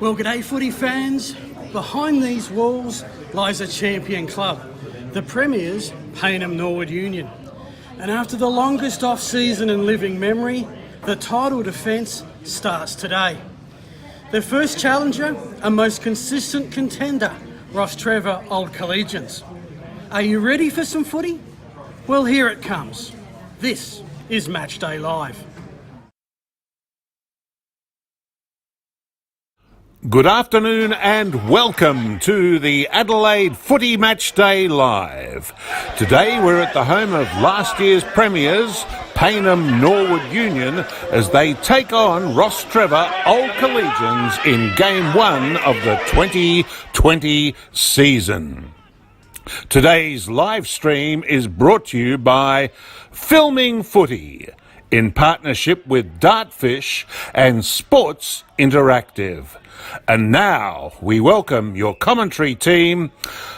Well, g'day footy fans. Behind these walls lies a champion club, the Premiers Payneham Norwood Union. And after the longest off-season in living memory, the title defence starts today. Their first challenger, a most consistent contender, Rostrevor Old Collegians. Are you ready for some footy? Well, here it comes. This is Matchday Live. Good afternoon and welcome to the Adelaide Footy Match Day Live. Today we're at the home of last year's premiers, Payneham Norwood Union, as they take on Rostrevor Old Collegians in Game 1 of the 2020 season. Today's live stream is brought to you by Filming Footy, in partnership with Dartfish and Sports Interactive. And now we welcome your commentary team,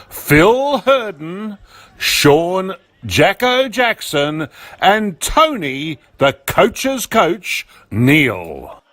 Phil Herden, Sean Jacko Jackson, and Tony, the coach's coach, Neil.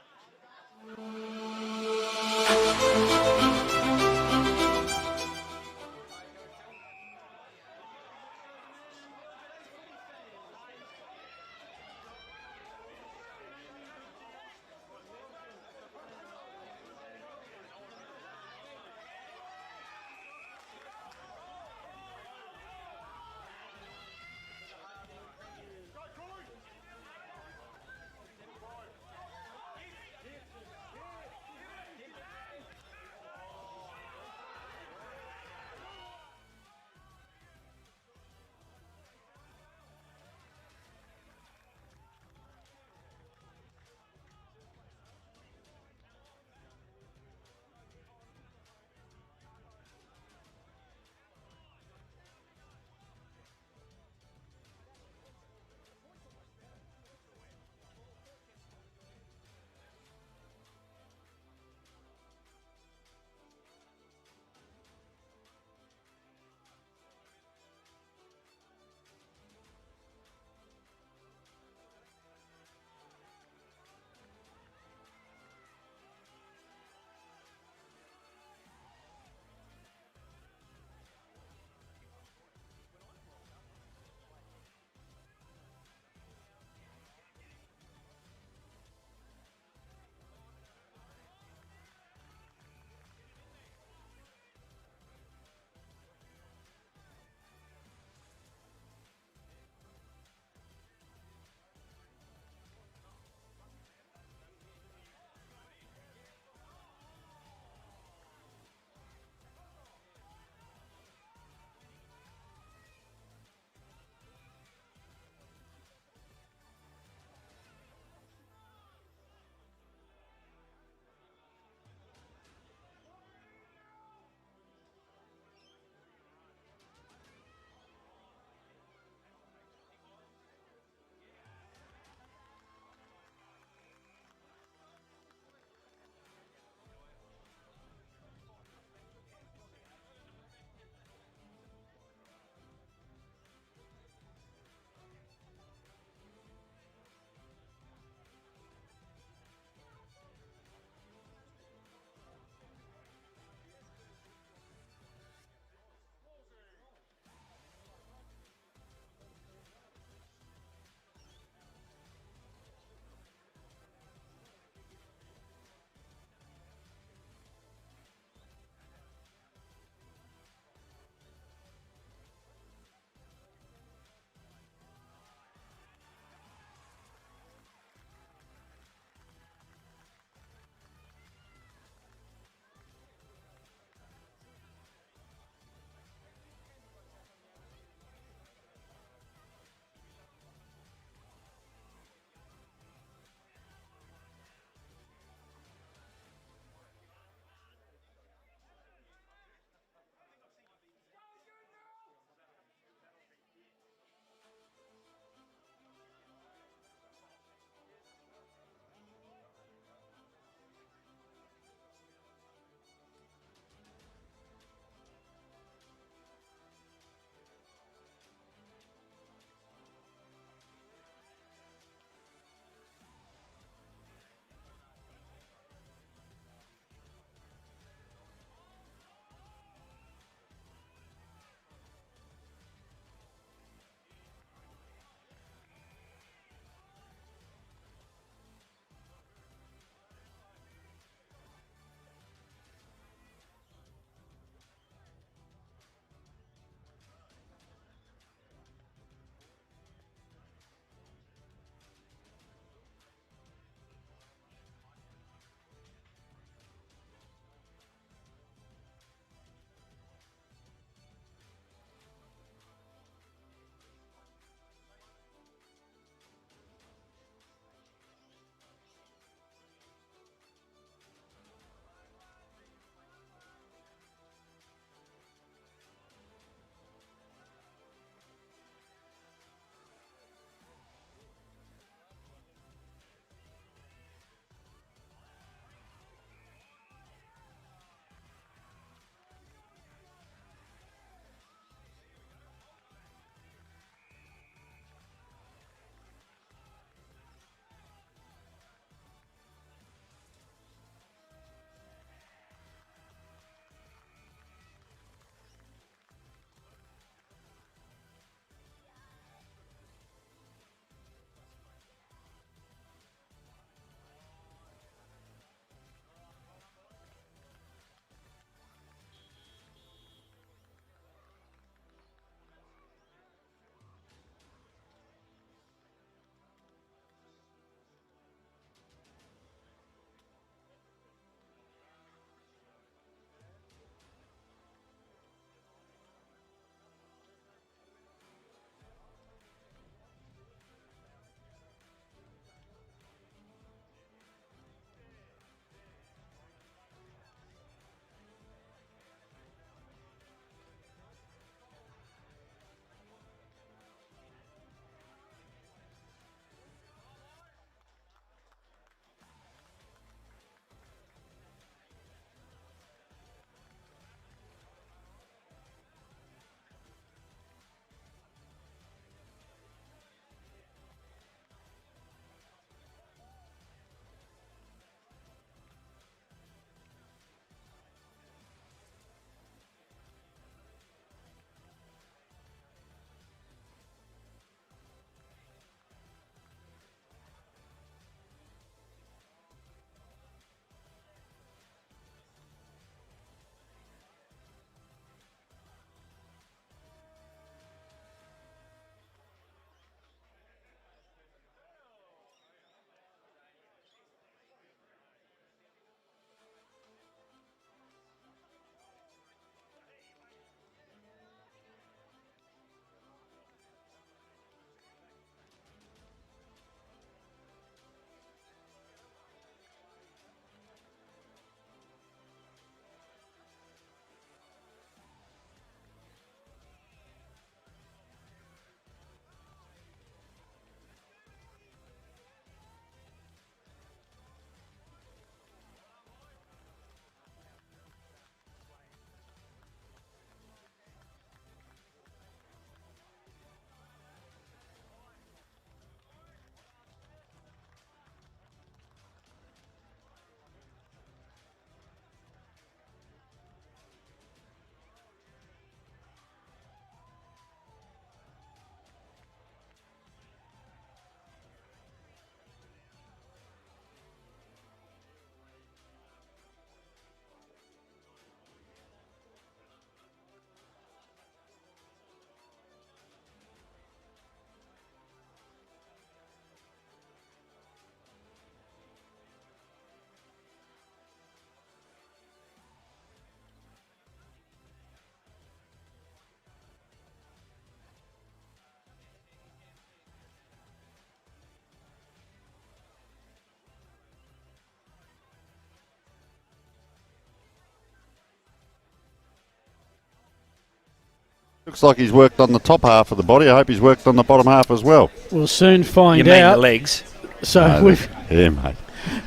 Looks like he's worked on the top half of the body. I hope he's worked on the bottom half as well. We'll soon find You mean out. the legs? So we've Yeah, mate.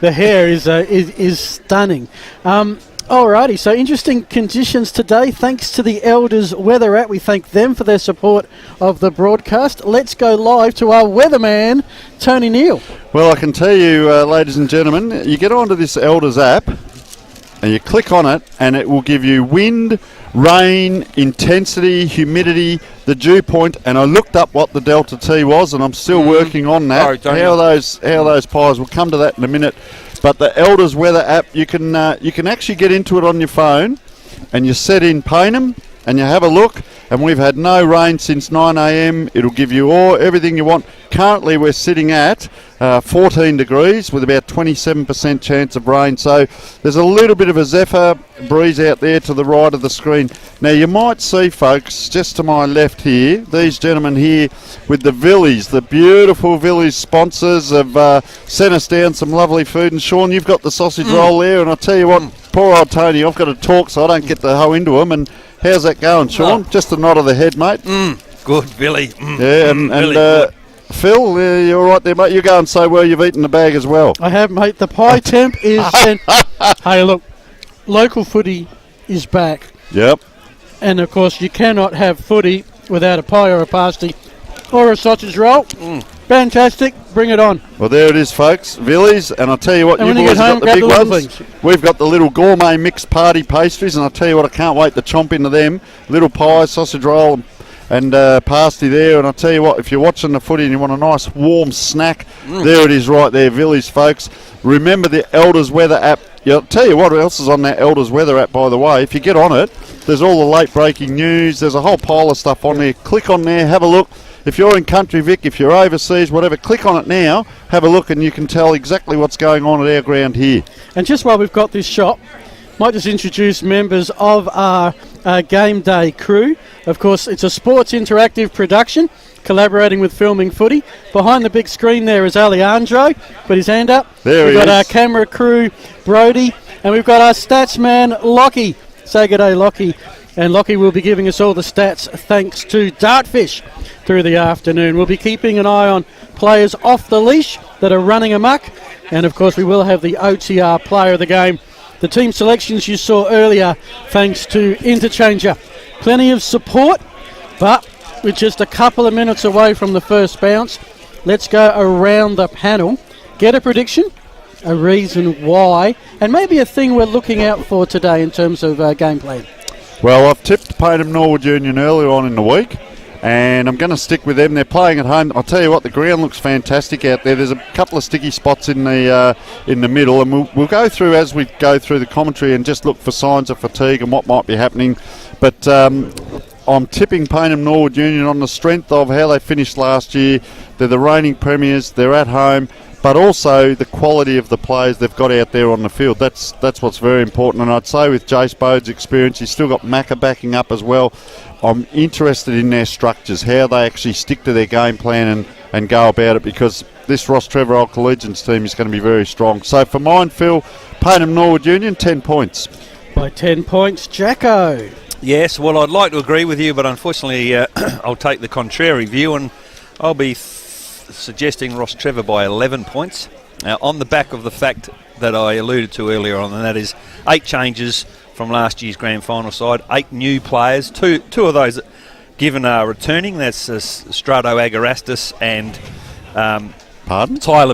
the hair is stunning. Alrighty, so interesting conditions today. Thanks to the Elders Weather app. We thank them for their support of the broadcast. Let's go live to our weatherman, Tony Neal. Well, I can tell you, ladies and gentlemen, you get onto this Elders app and you click on it and it will give you wind, rain, intensity, humidity, the dew point, and I looked up what the Delta T was and I'm still working on that. How those pies, we'll come to that in a minute. But the Elders Weather app, you can actually get into it on your phone and you set in Payneham and you have a look, and we've had no rain since 9 a.m. It'll give you everything you want. Currently we're sitting at 14 degrees with about 27% chance of rain, so there's a little bit of a zephyr breeze out there to the right of the screen. Now you might see, folks, just to my left here, these gentlemen here with the Villies, the beautiful Villies sponsors have sent us down some lovely food, and Sean, you've got the sausage roll there, and I'll tell you what, poor old Tony, I've got to talk so I don't get the hoe into him, and how's that going, Sean? Just a nod of the head, mate. Good, Billy. Yeah, and Phil, you're all right there, mate. You go and say, well, you've eaten the bag as well. I have, mate. The pie temp is... Hey, look, local footy is back. Yep. And, of course, you cannot have footy without a pie or a pasty or a sausage roll. Fantastic. Bring it on. Well, there it is, folks. Villies, and I'll tell you what, And you when you boys get have home, got the grab big the little ones. We've got the little gourmet mixed party pastries, and I'll tell you what, I can't wait to chomp into them. Little pie, sausage roll, and pasty there. And I'll tell you what, if you're watching the footy and you want a nice warm snack, there it is right there, Villies, folks. Remember the Elders Weather app. I'll tell you what else is on that Elders Weather app, by the way. If you get on it, there's all the late breaking news. There's a whole pile of stuff on there. Click on there, have a look. If you're in Country Vic, if you're overseas, whatever, click on it now, have a look, and you can tell exactly what's going on at our ground here. And just while we've got this shop, might just introduce members of our game day crew. Of course, it's a sports interactive production, collaborating with Filming Footy. Behind the big screen there is Alejandro. Put his hand up. There we've he got is. our camera crew, Brody, and we've got our stats man, Lockie. Say good day, Lockie. And Lockie will be giving us all the stats thanks to Dartfish through the afternoon. We'll be keeping an eye on players off the leash that are running amok. And, of course, we will have the OTR player of the game. The team selections you saw earlier, thanks to Interchanger. Plenty of support, but we're just a couple of minutes away from the first bounce. Let's go around the panel, get a prediction, a reason why, and maybe a thing we're looking out for today in terms of game plan. Well, I've tipped Payneham Norwood Union earlier on in the week, and I'm going to stick with them. They're playing at home. I'll tell you what, the ground looks fantastic out there. There's a couple of sticky spots in the middle, and we'll go through as we go through the commentary and just look for signs of fatigue and what might be happening. But I'm tipping Payneham Norwood Union on the strength of how they finished last year. They're the reigning premiers. They're at home. But also the quality of the players they've got out there on the field. That's what's very important. And I'd say with Jace Bode's experience, he's still got Macca backing up as well. I'm interested in their structures, how they actually stick to their game plan and go about it, because this Rostrevor Old Collegians team is going to be very strong. So for mine, Phil, Payneham Norwood Union, 10 points. By 10 points, Jacko. Yes, well, I'd like to agree with you, but unfortunately I'll take the contrary view, and I'll be suggesting Rostrevor by 11 points. Now, on the back of the fact that I alluded to earlier on, and that is 8 changes from last year's grand final side, 8 new players, two of those given are returning. That's Strato Agarastas and Tyler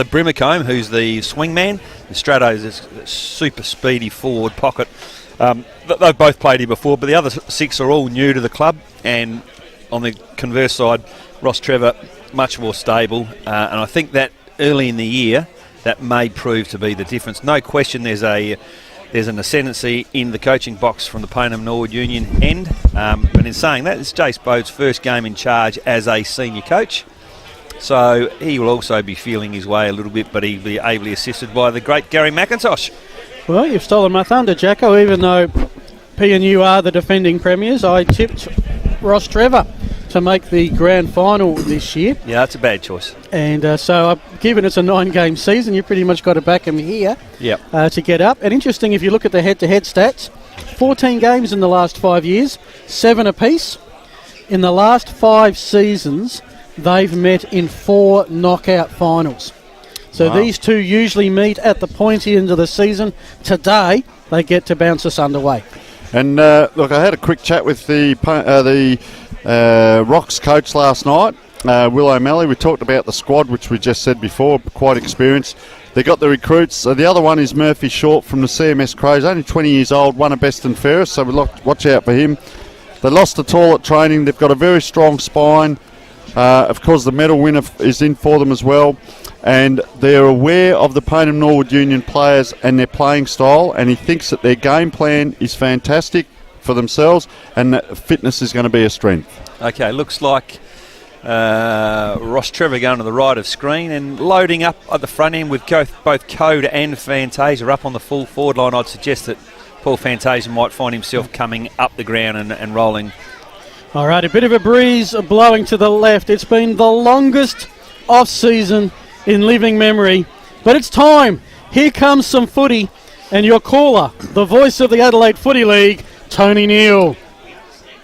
Brimacombe, who's the swingman. Strato's a super speedy forward pocket. They've both played here before, but the other 6 are all new to the club, and on the converse side, Rostrevor much more stable, and I think that early in the year that may prove to be the difference. No question there's an ascendancy in the coaching box from the Payneham Norwood Union end, but in saying that, it's Jace Bode's first game in charge as a senior coach, so he will also be feeling his way a little bit, but he'll be ably assisted by the great Gary McIntosh. Well, you've stolen my thunder, Jacko. Even though PNU are the defending premiers, I tipped Rostrevor to make the grand final this year. Yeah, that's a bad choice. And so, given it's a 9-game season, you pretty much got to back them here to get up. And interesting, if you look at the head-to-head stats, 14 games in the last 5 years, 7 apiece. in the last 5 seasons, they've met in 4 knockout finals. So these two usually meet at the pointy end of the season. Today, they get to bounce us underway. And look, I had a quick chat with the Rocks coach last night, Will O'Malley. We talked about the squad, which we just said before, quite experienced. They got the recruits. The other one is Murphy Short from the CMS Crows, only 20 years old, won a best and fairest, so we'll watch out for him. They lost at all at training. They've got a very strong spine. Of course, the medal winner is in for them as well. And they're aware of the Payneham Norwood Union players and their playing style, and he thinks that their game plan is fantastic for themselves, and that fitness is going to be a strength. Okay, looks like Rostrevor going to the right of screen and loading up at the front end with both Code and Fantasia up on the full forward line. I'd suggest that Paul Fantasia might find himself coming up the ground and rolling. All right, a bit of a breeze blowing to the left. It's been the longest off-season in living memory, but it's time. Here comes some footy, and your caller, the voice of the Adelaide Footy League, Tony Neal.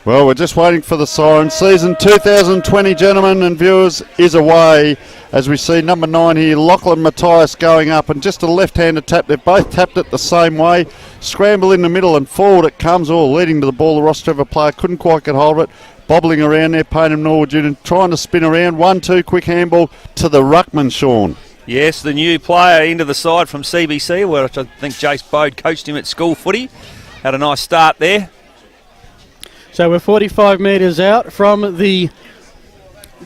Well, we're just waiting for the siren. Season 2020, gentlemen and viewers, is away as we see number 9 here, Lachlan Matthias, going up, and just a left-handed tap. They've both tapped it the same way. Scramble in the middle and forward it comes, all leading to the ball. The Rostrevor player couldn't quite get hold of it. Bobbling around there, Payneham Norwood Union trying to spin around. 1-2, quick handball to the ruckman, Sean. Yes, the new player into the side from CBC, where I think Jace Bode coached him at school footy. Had a nice start there. So we're 45 metres out from the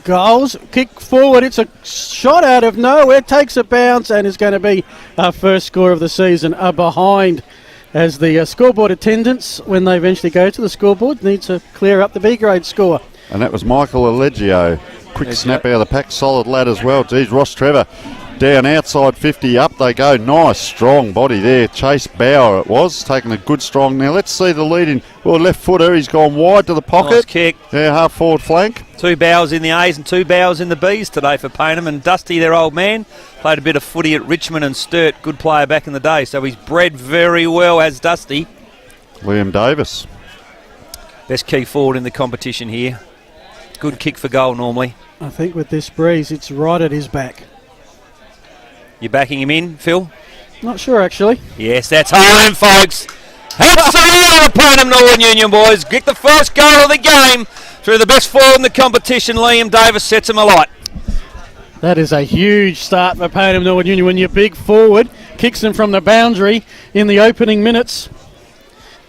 goals. Kick forward, it's a shot out of nowhere, takes a bounce, and is going to be our first score of the season. Behind as the scoreboard attendants, when they eventually go to the scoreboard, need to clear up the B grade score. And that was Michael Allegio. Quick snap out of the pack, solid lad as well. Geez, Rostrevor down outside 50, up they go. Nice strong body there. Chase Bauer it was, taking a good strong. Now let's see the lead in. Well, left footer, he's gone wide to the pocket. Nice kick. Yeah, half forward flank. 2 Bowers in the A's and 2 Bowers in the B's today for Payneham. And Dusty, their old man, played a bit of footy at Richmond and Sturt. Good player back in the day. So he's bred very well, as Dusty. Liam Davis. Best key forward in the competition here. Good kick for goal normally. I think with this breeze, it's right at his back. You backing him in, Phil? Not sure, actually. Yes, that's home, folks. Absolutely, the Payneham Norwood Union boys get the first goal of the game through the best forward in the competition. Liam Davis sets him alight. That is a huge start for Payneham Norwood Union when your big forward kicks them from the boundary in the opening minutes.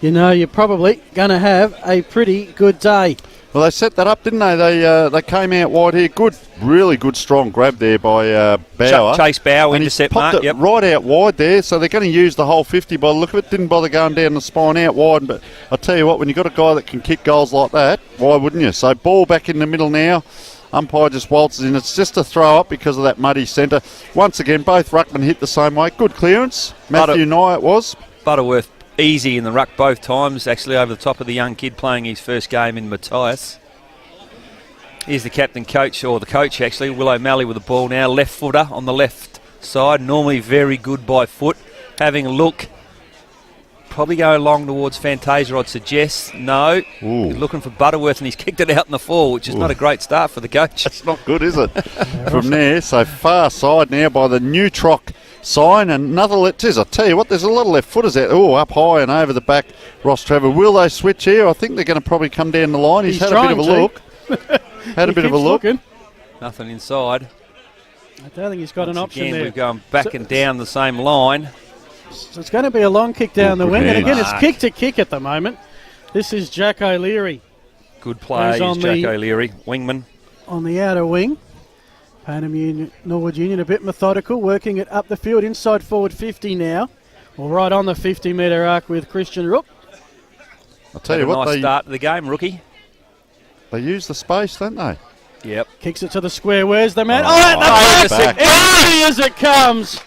You know you're probably going to have a pretty good day. Well, they set that up, didn't they? They came out wide here. Good, really good, strong grab there by Bauer. Chase Bauer, and intercept popped mark. it right out wide there, so they're going to use the whole 50 by the look of it. Didn't bother going down the spine out wide, but I tell you what, when you've got a guy that can kick goals like that, why wouldn't you? So ball back in the middle now. Umpire just waltzes in. It's just a throw up because of that muddy centre. Once again, both ruckmen hit the same way. Good clearance. Matthew Nye it was. Butterworth easy in the ruck both times, actually over the top of the young kid playing his first game in Matthias. Here's the captain coach, or the coach actually, Will O'Malley with the ball now. Left footer on the left side, normally very good by foot. Having a look, probably go along towards Fantasia, I'd suggest. No, he's looking for Butterworth and he's kicked it out in the fall, which is not a great start for the coach. That's not good, is it? From there, so far side now by the new Troc sign. Another left. I tell you what, there's a lot of left footers out. Oh, up high and over the back. Rostrevor. Will they switch here? I think they're going to probably come down the line. He's had a bit of a look. Had a bit of a look. Looking. Nothing inside. I don't think he's got an option again, there. We're going back and down the same line. So it's going to be a long kick down the wing. And again, it's Mark. kick to kick at the moment. This is Jack O'Leary Good play, He's on is Jack the- O'Leary, wingman. on the outer wing. Payneham Norwood Union a bit methodical, working it up the field, inside forward 50 now. Well, right on the 50-metre arc with Christian Rook. I'll tell you what, Nice start to the game, rookie. they use the space, don't they? Yep. Kicks it to the square. Where's the man? Oh, back. Easy as it comes.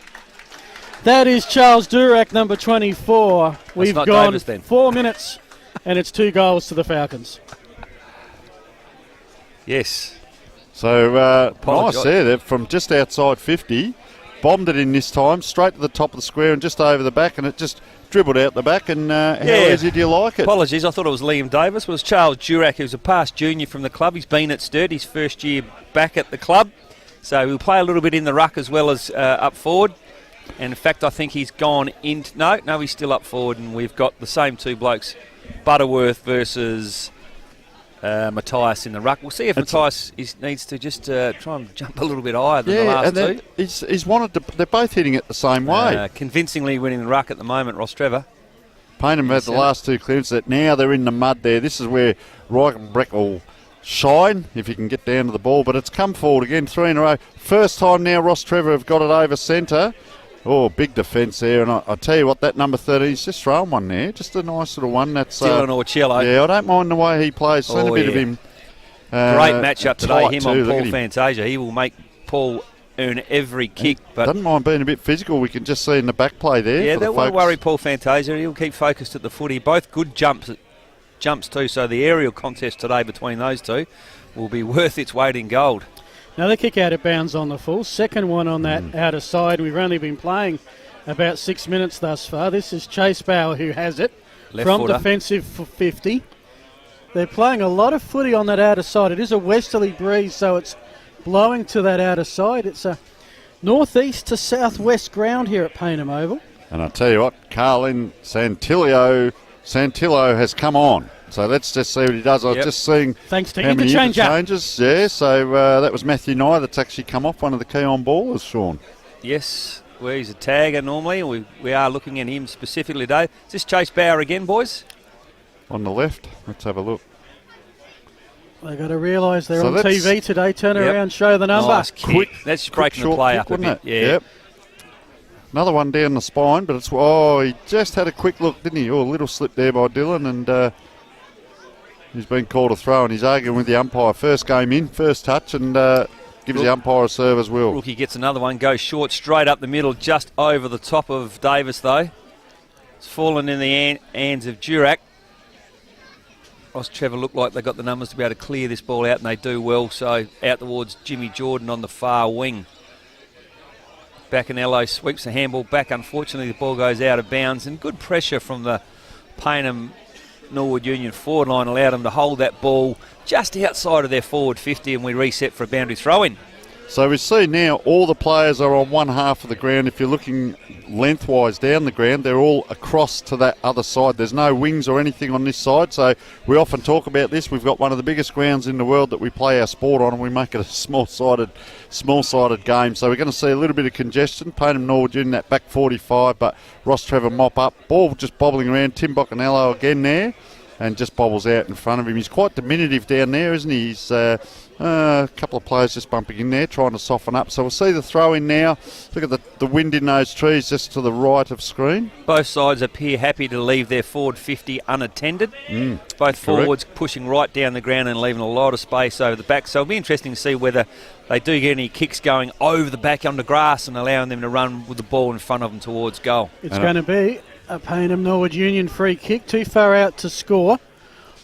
That is Charles Durack, number 24. We've not gone Davis then. 4 minutes, and it's 2 goals to the Falcons. Yes. So Apologise. nice there. They're from just outside 50. bombed it in this time, straight to the top of the square and just over the back, and it just dribbled out the back. And how easy do you like it? Apologies, I thought it was Liam Davis. It was Charles Durack, who's a past junior from the club. He's been at Sturt, his first year back at the club. So he'll play a little bit in the ruck as well as up forward. And in fact, I think he's gone into... No, he's still up forward, and we've got the same two blokes, Butterworth versus Matthias in the ruck. We'll see if Matthias needs to just try and jump a little bit higher than the last two. He's wanted to... They're both hitting it the same way. Convincingly winning the ruck at the moment, Rostrevor. Payneham had the last two clearances. Now they're in the mud there. This is where Reichenbreck will shine if he can get down to the ball, but it's come forward again, 3 in a row. First time now Rostrevor have got it over centre. Oh, big defence there, and I tell you what, that number 13, he's just thrown one there, just a nice little one. That's Dylan Orcello. Yeah, I don't mind the way he plays. Seen a bit of him. Great matchup today, him on Paul him. Fantasia. He will make Paul earn every kick. But doesn't mind being a bit physical. We can just see in the back play there. Yeah, that won't worry Paul Fantasia. He'll keep focused at the footy. Both good jumps too, so the aerial contest today between those two will be worth its weight in gold. Another kick out of bounds on the full. Second one on that outer side. We've only been playing about 6 minutes thus far. This is Chase Bauer who has it from footer. Defensive for 50. They're playing a lot of footy on that outer side. It is a westerly breeze, so it's blowing to that outer side. It's a northeast to southwest ground here at Payneham Oval. And I tell you what, Carlin Santillo has come on. So let's just see what he does. I was just seeing thanks to how many interchanges. Yeah, so that was Matthew Nye that's actually come off, one of the key on ballers, Sean. Yes, where he's a tagger normally. We are looking at him specifically today. Is this Chase Bauer again, boys? On the left. Let's have a look. They've got to realise they're on TV today. Turn around, show the number. Nice kick. That's breaking the play up a bit. Yeah. Yep. Another one down the spine, but he just had a quick look, didn't he? Oh, a little slip there by Dylan, and he's been called a throw, and he's arguing with the umpire. First game in, first touch, and gives the umpire a serve as well. Rookie gets another one, goes short, straight up the middle, just over the top of Davis, though. It's fallen in the hands of Durack. Rostrevor looked like they got the numbers to be able to clear this ball out, and they do well, so out towards Jimmy Jordan on the far wing. Bacanello sweeps the handball back. Unfortunately, the ball goes out of bounds, and good pressure from the Payneham Norwood Union forward line allowed them to hold that ball just outside of their forward 50, and we reset for a boundary throw-in. So we see now all the players are on one half of the ground. If you're looking lengthwise down the ground, they're all across to that other side. There's no wings or anything on this side, so we often talk about this. We've got one of the biggest grounds in the world that we play our sport on, and we make it a small-sided game. So we're going to see a little bit of congestion. Payneham Norwood Union that back 45, but Rostrevor mop up. Ball just bobbling around. Tim Bacanello again there, and just bobbles out in front of him. He's quite diminutive down there, isn't he? He's a couple of players just bumping in there, trying to soften up. So we'll see the throw in now. Look at the wind in those trees just to the right of screen. Both sides appear happy to leave their forward 50 unattended. Both forwards pushing right down the ground and leaving a lot of space over the back. So it'll be interesting to see whether they do get any kicks going over the back onto grass and allowing them to run with the ball in front of them towards goal. It's going to be a Payneham Norwood Union free kick, too far out to score.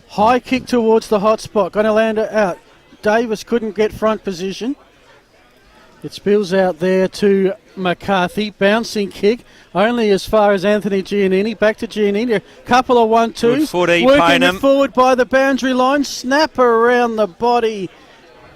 High kick towards the hot spot, going to land it out. Davis couldn't get front position. It spills out there to McCarthy. Bouncing kick, only as far as Anthony Giannini. Back to Giannini. A couple of 1-2s. Good footy, working Payneham. it forward by the boundary line. Snapper around the body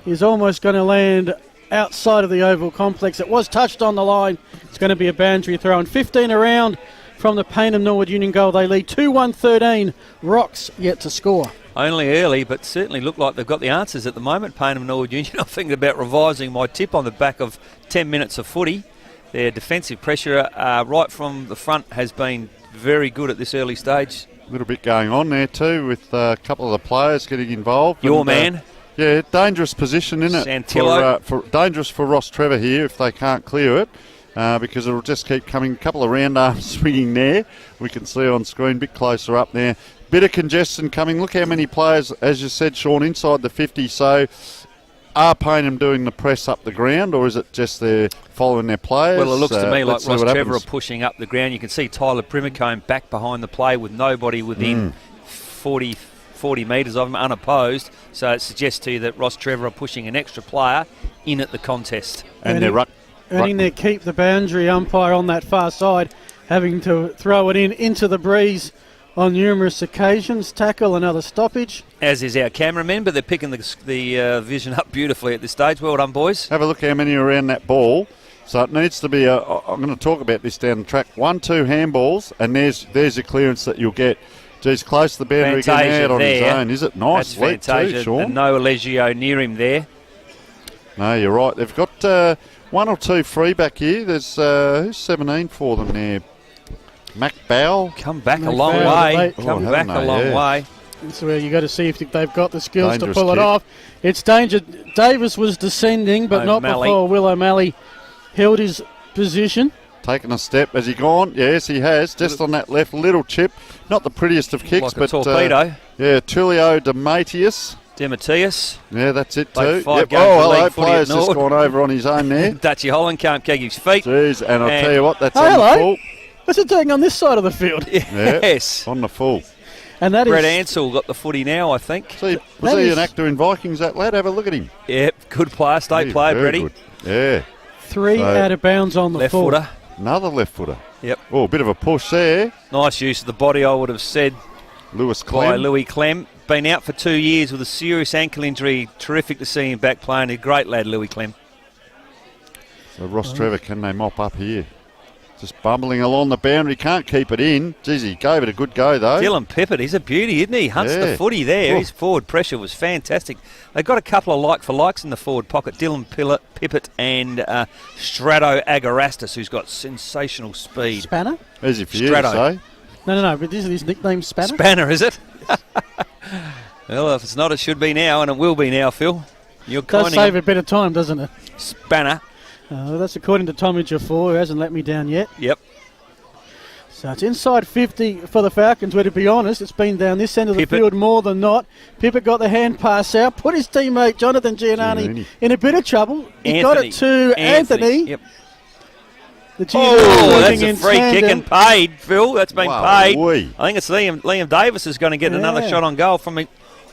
is almost going to land outside of the oval complex. It was touched on the line. It's going to be a boundary throw. And 15 around from the Payneham Norwood Union goal. They lead 2-1-13. Rocks yet to score. Only early, but certainly look like they've got the answers at the moment. Payneham Norwood Union. I'm thinking about revising my tip on the back of 10 minutes of footy. Their defensive pressure right from the front has been very good at this early stage. A little bit going on there too with a couple of the players getting involved. Your man. Yeah, dangerous position, isn't it? Santillo. Dangerous for Rostrevor here if they can't clear it. Because it'll just keep coming. A couple of round arms swinging there. We can see on screen, a bit closer up there. Bit of congestion coming. Look how many players, as you said, Sean, inside the 50. So are Payneham doing the press up the ground, or is it just they're following their players? Well, it looks to me like Rostrevor are pushing up the ground. You can see Tyler Primacombe back behind the play with nobody within 40 metres of him, unopposed. So it suggests to you that Rostrevor are pushing an extra player in at the contest. And their ruck earning their keep, the boundary umpire on that far side, having to throw it into the breeze on numerous occasions. Tackle, another stoppage. As is our cameraman, but they're picking the vision up beautifully at this stage. Well done, boys. Have a look how many are around that ball. So it needs to be I'm going to talk about this down the track. 1-2 handballs, and there's your clearance that you'll get. Geez, close to the boundary again, out on his own. Is it nice? That's Fantasia. Too, Sean. And no Allegio near him there. No, you're right. They've got one or two free back here. There's who's 17 for them there? Mac Bowell. Come back Mac a long Bowell, way. mate. Come back a long way. That's where you got to see if they've got the skills Dangerous to pull it kick. off. It's danger. Davis was descending, but not O'Malley. before Will O'Malley held his position. Taking a step. Has he gone? Yes, he has. Just on that left little chip. Not the prettiest of kicks, Like a but torpedo. yeah, Tulio Dematius. Demetrius. Yeah, that's it Played too. 5 games Oh, of hello, league footy player's at just Norwood. gone over on his own there. Dutchy Holland can't kick his feet. Jeez, and I'll And- tell you what, that's Oh, on hello. the full. What's it doing on this side of the field? Yes. On the full. And that Brett is Ansell got the footy now, I think. See, was That he is- an actor in Vikings, that lad? Have a look at him. Yep, good player, state He's player, very Bretty. good. Yeah, 3 So- out of bounds on the Left full. footer. another left footer. Yep. Oh, a bit of a push there. Nice use of the body, I would have said, Lewis by Clem. Louis Clem. Been out for 2 years with a serious ankle injury. Terrific to see him back playing. A great lad, Louis Clem. So Rostrevor, can they mop up here? Just bumbling along the boundary, can't keep it in. Geez, he gave it a good go though. Dylan Pippett, he's a beauty, isn't he? Hunts Yeah. the footy there. Oh. His forward pressure was fantastic. They got a couple of like-for-likes in the forward pocket. Dylan Pippett and Strato Agarastas, who's got sensational speed. Spanner? Easy for you to Strato. say. No, but this is his nickname, Spanner? Spanner, is it? Well, if it's not, it should be now, and it will be now, Phil. You're Does kind save a bit of time, doesn't it? Spanner. That's according to Tommy Jaffor, who hasn't let me down yet. Yep. So it's inside 50 for the Falcons, where to be honest, it's been down this end of the Pippett. field more than not. Pippett got the hand pass out, put his teammate Jonathan Giannani in a bit of trouble. He got it to Anthony. Yep. The Oh, Giannini that's working a in free kick tandem. and paid, Phil. That's been Wow, paid. wee. I think it's Liam Davis is going to get another Yeah. shot on goal from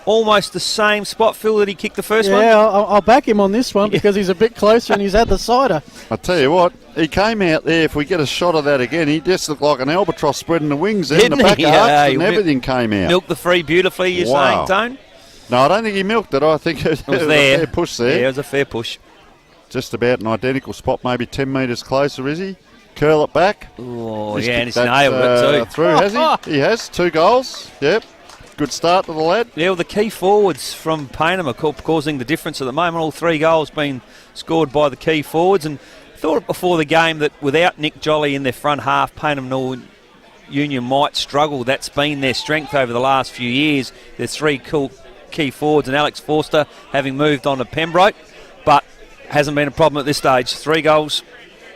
almost the same spot, Phil, that he kicked the first one. Yeah, I'll back him on this one because he's a bit closer and he's had the cider. I tell you what, he came out there. If we get a shot of that again, he just looked like an albatross spreading the wings there in the Didn't back he? arcs, Yeah, and he everything came out. Milked the free beautifully, you're Wow. saying, Tone? No, I don't think he milked it. I think it was It was a there. fair push there. Yeah, it was a fair push. Just about an identical spot, maybe 10 metres closer, is he? Curl it back. Oh, He's yeah, and kicked he's that, nailed it too. Through, has he? He has. 2 goals. Yep. Good start to the lad. Yeah, well, the key forwards from Payneham are causing the difference at the moment. All 3 goals being scored by the key forwards. And thought before the game that without Nick Jolly in their front half, Payneham Norwood Union might struggle. That's been their strength over the last few years. There's 3 cool key forwards and Alex Forster having moved on to Pembroke. But hasn't been a problem at this stage. 3 goals.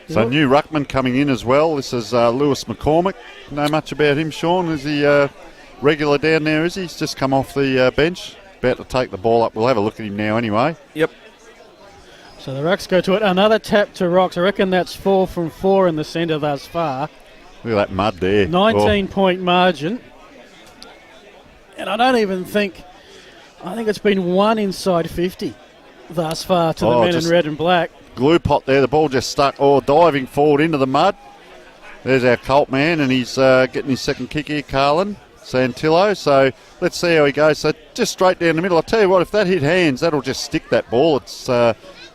So new ruckman coming in as well. This is Lewis McCormick. Know much about him, Sean? Is he regular down there, is he? He's just come off the bench. About to take the ball up. We'll have a look at him now anyway. Yep. So the Rucks go to it. Another tap to Rocks. I reckon that's 4 from 4 in the centre thus far. Look at that mud there. 19-point margin. And I don't even think... I think it's been 1 inside 50 thus far to the men in just red and black. Glue pot there. The ball just stuck. Oh, diving forward into the mud. There's our Colt man, and he's getting his second kick here, Carlin Santillo. So let's see how he goes. So just straight down the middle. I'll tell you what, if that hit hands, that'll just stick that ball. It's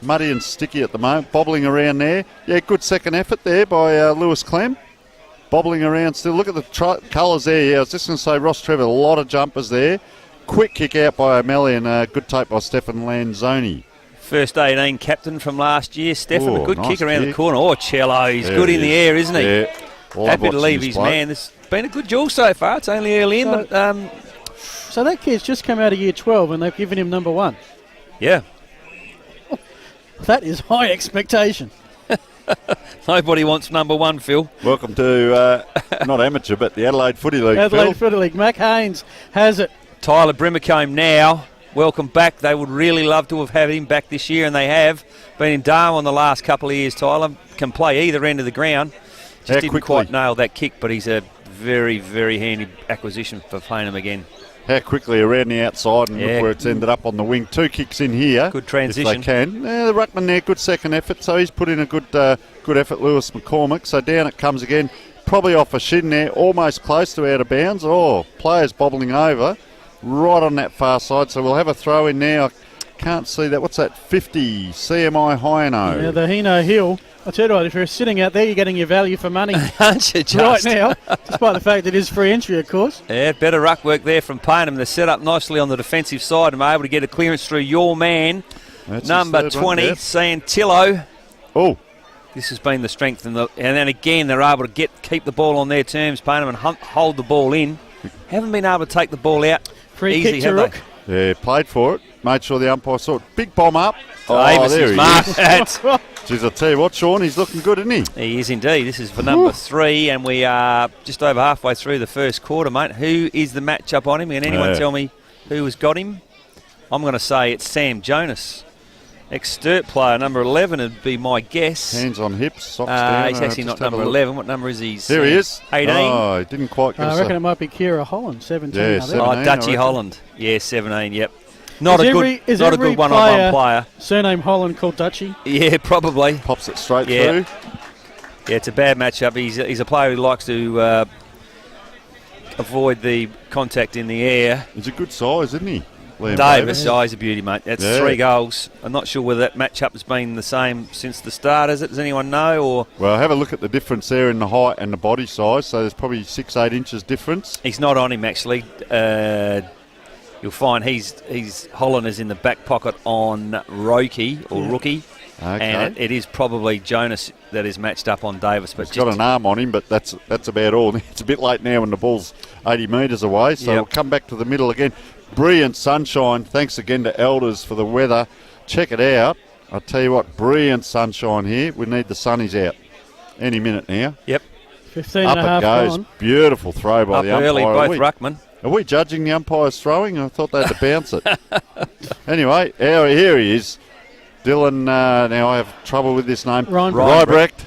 muddy and sticky at the moment, bobbling around there. Yeah, good second effort there by Lewis Clem. Bobbling around still. Look at the colours there. Yeah, I was just going to say Rostrevor, a lot of jumpers there. Quick kick out by O'Malley and good take by Stefan Lanzoni. First 18 captain from last year. Stefan, Oh, a good nice kick around the kick. corner. Oh, Cello, he's There good he in the is. air, isn't he? Yeah. Love Happy to watching leave this his bloke. man. It's been a good duel so far. It's only early in, but So that kid's just come out of year 12 and they've given him number 1. yeah, That is high expectation. nobody wants number 1, Phil. Welcome to, not amateur, but the Adelaide Footy League, Adelaide Phil. Footy League. Mac Haynes has it. Tyler Brimacombe now. Welcome back. They would really love to have had him back this year, and they have. Been in Darwin the last couple of years, Tyler. Can play either end of the ground. Just didn't quickly? quite nail that kick, but he's a very, very handy acquisition for Payneham again. how quickly around the outside and Yeah. look where it's ended up on the wing. 2 kicks in here. Good transition. If they can. The ruckman there, good second effort. So he's put in a good effort, Lewis McCormick. So down it comes again. Probably off a shin there, almost close to out of bounds. Oh, players bobbling over right on that far side. So we'll have a throw in now. I can't see that. What's that? 50 CMI Hino. Yeah, the Hino Hill. I tell you what, if you're sitting out there, you're getting your value for money Aren't you right just? now, despite the fact it is free entry, of course. Yeah, better ruck work there from Payneham. They're set up nicely on the defensive side and are able to get a clearance through your man, That's his number third 20, one, yeah. Santillo. Oh, This has been the strength, and then again they're able to keep the ball on their terms, Payneham, and hold the ball in. Haven't been able to take the ball out Free easy, kick to have Rook. they? yeah, played for it. Made sure the umpire saw it. Big bomb up. Davis there has he marked is. that. Jeez, I'll tell you what, Sean, he's looking good, isn't he? He is indeed. This is for number 3, and we are just over halfway through the first quarter, mate. Who is the matchup on him? Can anyone tell me who has got him? I'm going to say it's Sam Jonas. Ex-Sturt player, number 11 would be my guess. Hands on hips, socks down. He's actually not number 11. What number is he? There he is. 18. Oh, he didn't quite get I us reckon a- it might be Kira Holland, 17. Yeah, I think. 17. Oh, I Dutchy reckon. Holland. Yeah, 17, yep. Not Is a every good one-on-one player. Surname Holland called Dutchy. Yeah, probably. Pops it straight Yeah. through. Yeah, it's a bad matchup. He's a player who likes to avoid the contact in the air. He's a good size, isn't he? Liam Davis, he's a beauty, mate. That's Yeah. 3 goals. I'm not sure whether that matchup has been the same since the start, has it? Does anyone know? Or Well, have a look at the difference there in the height and the body size. So there's probably 6-8 inches difference. he's not on him, actually. You'll find he's Holland is in the back pocket on Rookie. Okay. And it is probably Jonas that is matched up on Davis. But He's got an arm on him, but that's about all. It's a bit late now when the ball's 80 metres away, so Yep. we'll come back to the middle again. Brilliant sunshine. Thanks again to Elders for the weather. Check it out. I'll tell you what, brilliant sunshine here. We need the sunnies out any minute now. Yep. 15 Up and a half it goes. gone. Beautiful throw by Up the umpire. early, both ruckman. Are we judging the umpire's throwing? I thought they had to bounce it. Anyway, here he is. Dylan, now I have trouble with this name. Rybrecht.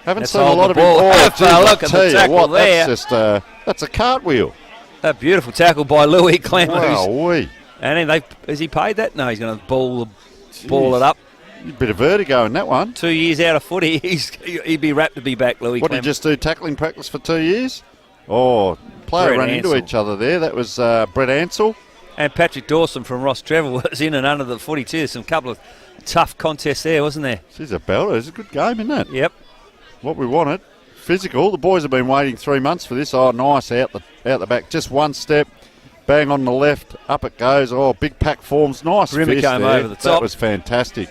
Haven't That's seen a all lot the of him. ball. Oh, Have a geez, I'll look at tell the you tackle what, there. that's a cartwheel. A beautiful tackle by Louis Clem. Wow, And then has he paid that? No, he's going to ball it up. a bit of vertigo in that one. 2 years out of footy, he'd be rapt to be back, Louis What, Clem. did you just do tackling practice for 2 years? Oh, player Brett ran into Ansell. each other there. That was Brett Ansell. And Patrick Dawson from Rostrevor was in and under the footy too. Some couple of tough contests there, wasn't there? She's a belter. It's a good game, isn't it? Yep. What we wanted. Physical. The boys have been waiting 3 months for this. Oh, nice out the back. Just one step. Bang on the left. Up it goes. Oh, big pack forms. Nice Rimmer fist came there. over the top. That was fantastic.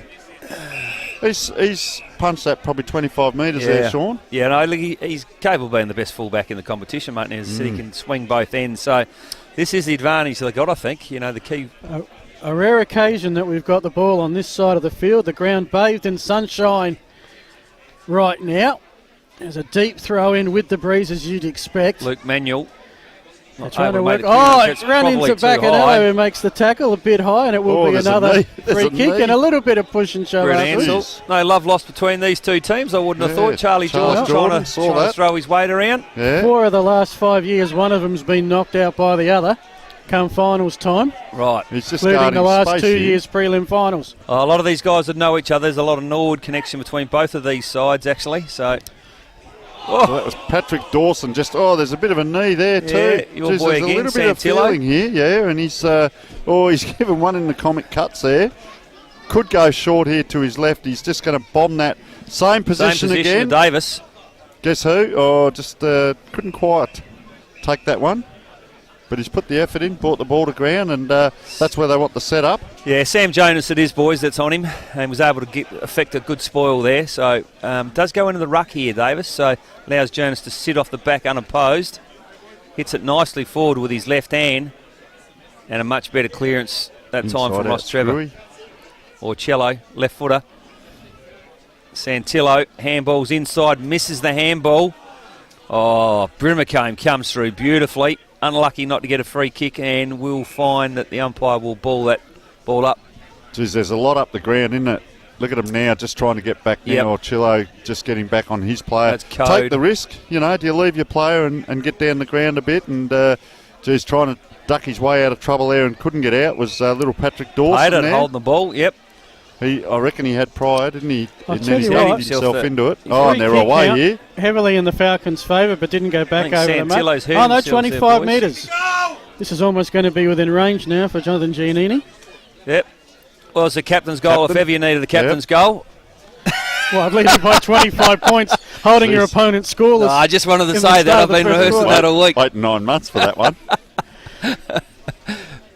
He's punched that probably 25 metres there, Sean. Yeah, no, look, he's capable of being the best fullback in the competition, mate. And he can swing both ends. So this is the advantage they got, I think. You know, the key. A rare occasion that we've got the ball on this side of the field. The ground bathed in sunshine right now. There's a deep throw in with the breeze, as you'd expect. Luke Manuel. They're trying to Made work. a Oh, clearance. it's It's run probably into too back and high. Ello, who makes the tackle a bit high, and it will be there's a another knee. There's free a kick knee. and a little bit of push and shove. Brett afterwards. Ansell. No love lost between these two teams, I wouldn't have Yeah, thought. Charlie Charles Jordan Jordan, trying saw to that. throw his weight around. Yeah. 4 of the last 5 years, one of them's been knocked out by the other come finals time, Right. He's just including guarding the last space 2 here. years prelim finals. A lot of these guys would know each other. There's a lot of Norwood connection between both of these sides, actually. So, So that was Patrick Dawson. There's a bit of a knee there too. Yeah, your boy there's again, a little bit of Santillo. feeling here, yeah. And he's given one in the comic cuts there. Could go short here to his left. He's just going to bomb that same position again. to Davis. Guess who? Oh, just couldn't quite take that one. But he's put the effort in, brought the ball to ground, and that's where they want the set up. Yeah, Sam Jonas it is, boys, that's on him, and was able to effect a good spoil there. So, does go into the ruck here, Davis, so allows Jonas to sit off the back unopposed. Hits it nicely forward with his left hand, and a much better clearance that time from Inside out, Rostrevor. Screwy. Or Cello, left footer. Santillo, handballs inside, misses the handball. Oh, Brimacombe comes through beautifully. Unlucky not to get a free kick, and we'll find that the umpire will ball that ball up. Geez, there's a lot up the ground, isn't it? Look at him now, just trying to get back now. Yep. Or Chillo just getting back on his player. That's code. Take the risk, do you leave your player and get down the ground a bit? And, trying to duck his way out of trouble there and couldn't get out was little Patrick Dawson Hayden there. holding the ball, yep. I reckon he had pride, didn't he? I'll And tell then he you got what, himself he's into it. Free And they're kick away count here. heavily in the Falcons' favour, but didn't go back think over the map. Santillo's hurt Oh no, himself 25 there, boys. metres. This is almost going to be within range now for Jonathan Giannini. Yep. Well, it's the captain's goal if Captain. ever you needed the captain's goal. Well, I'd lead you by 25 points, holding your Jeez. opponent scoreless. No, I just wanted to in the say start that. I've of the been first rehearsing quarter. that all week. Waiting 9 months for that one.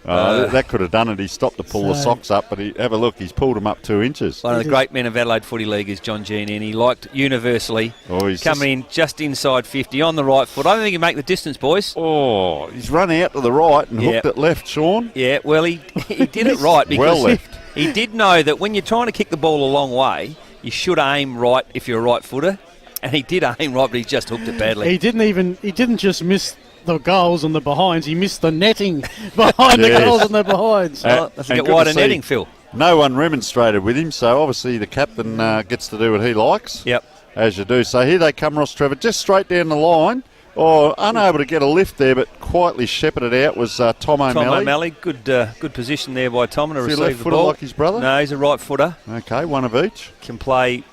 That could have done it. He stopped to pull the So- socks up, but have a look. He's pulled them up 2 inches. One of It the is. great men of Adelaide Footy League is John Giannini. Liked universally. Oh, he's Coming in just inside 50 on the right foot. I don't think he can make the distance, boys. Oh, he's run out to the right and Yep. hooked it left, Sean. Yeah, well, he did it right because Well left. he did know that when you're trying to kick the ball a long way, you should aim right if you're a right footer. And he did aim right, but he just hooked it badly. He didn't just miss the goals and the behinds, he missed the netting behind the Yes. goals and the behinds. Well, let's and get good to wider see netting, Phil. No one remonstrated with him, so obviously the captain gets to do what he likes. Yep. As you do. So here they come, Rostrevor, just straight down the line. Oh, unable to get a lift there, but quietly shepherded out was Tom O'Malley. Tom O'Malley, good position there by Tom to Is he receive left the footer ball. like his brother? No, he's a right footer. Okay, one of each. Can play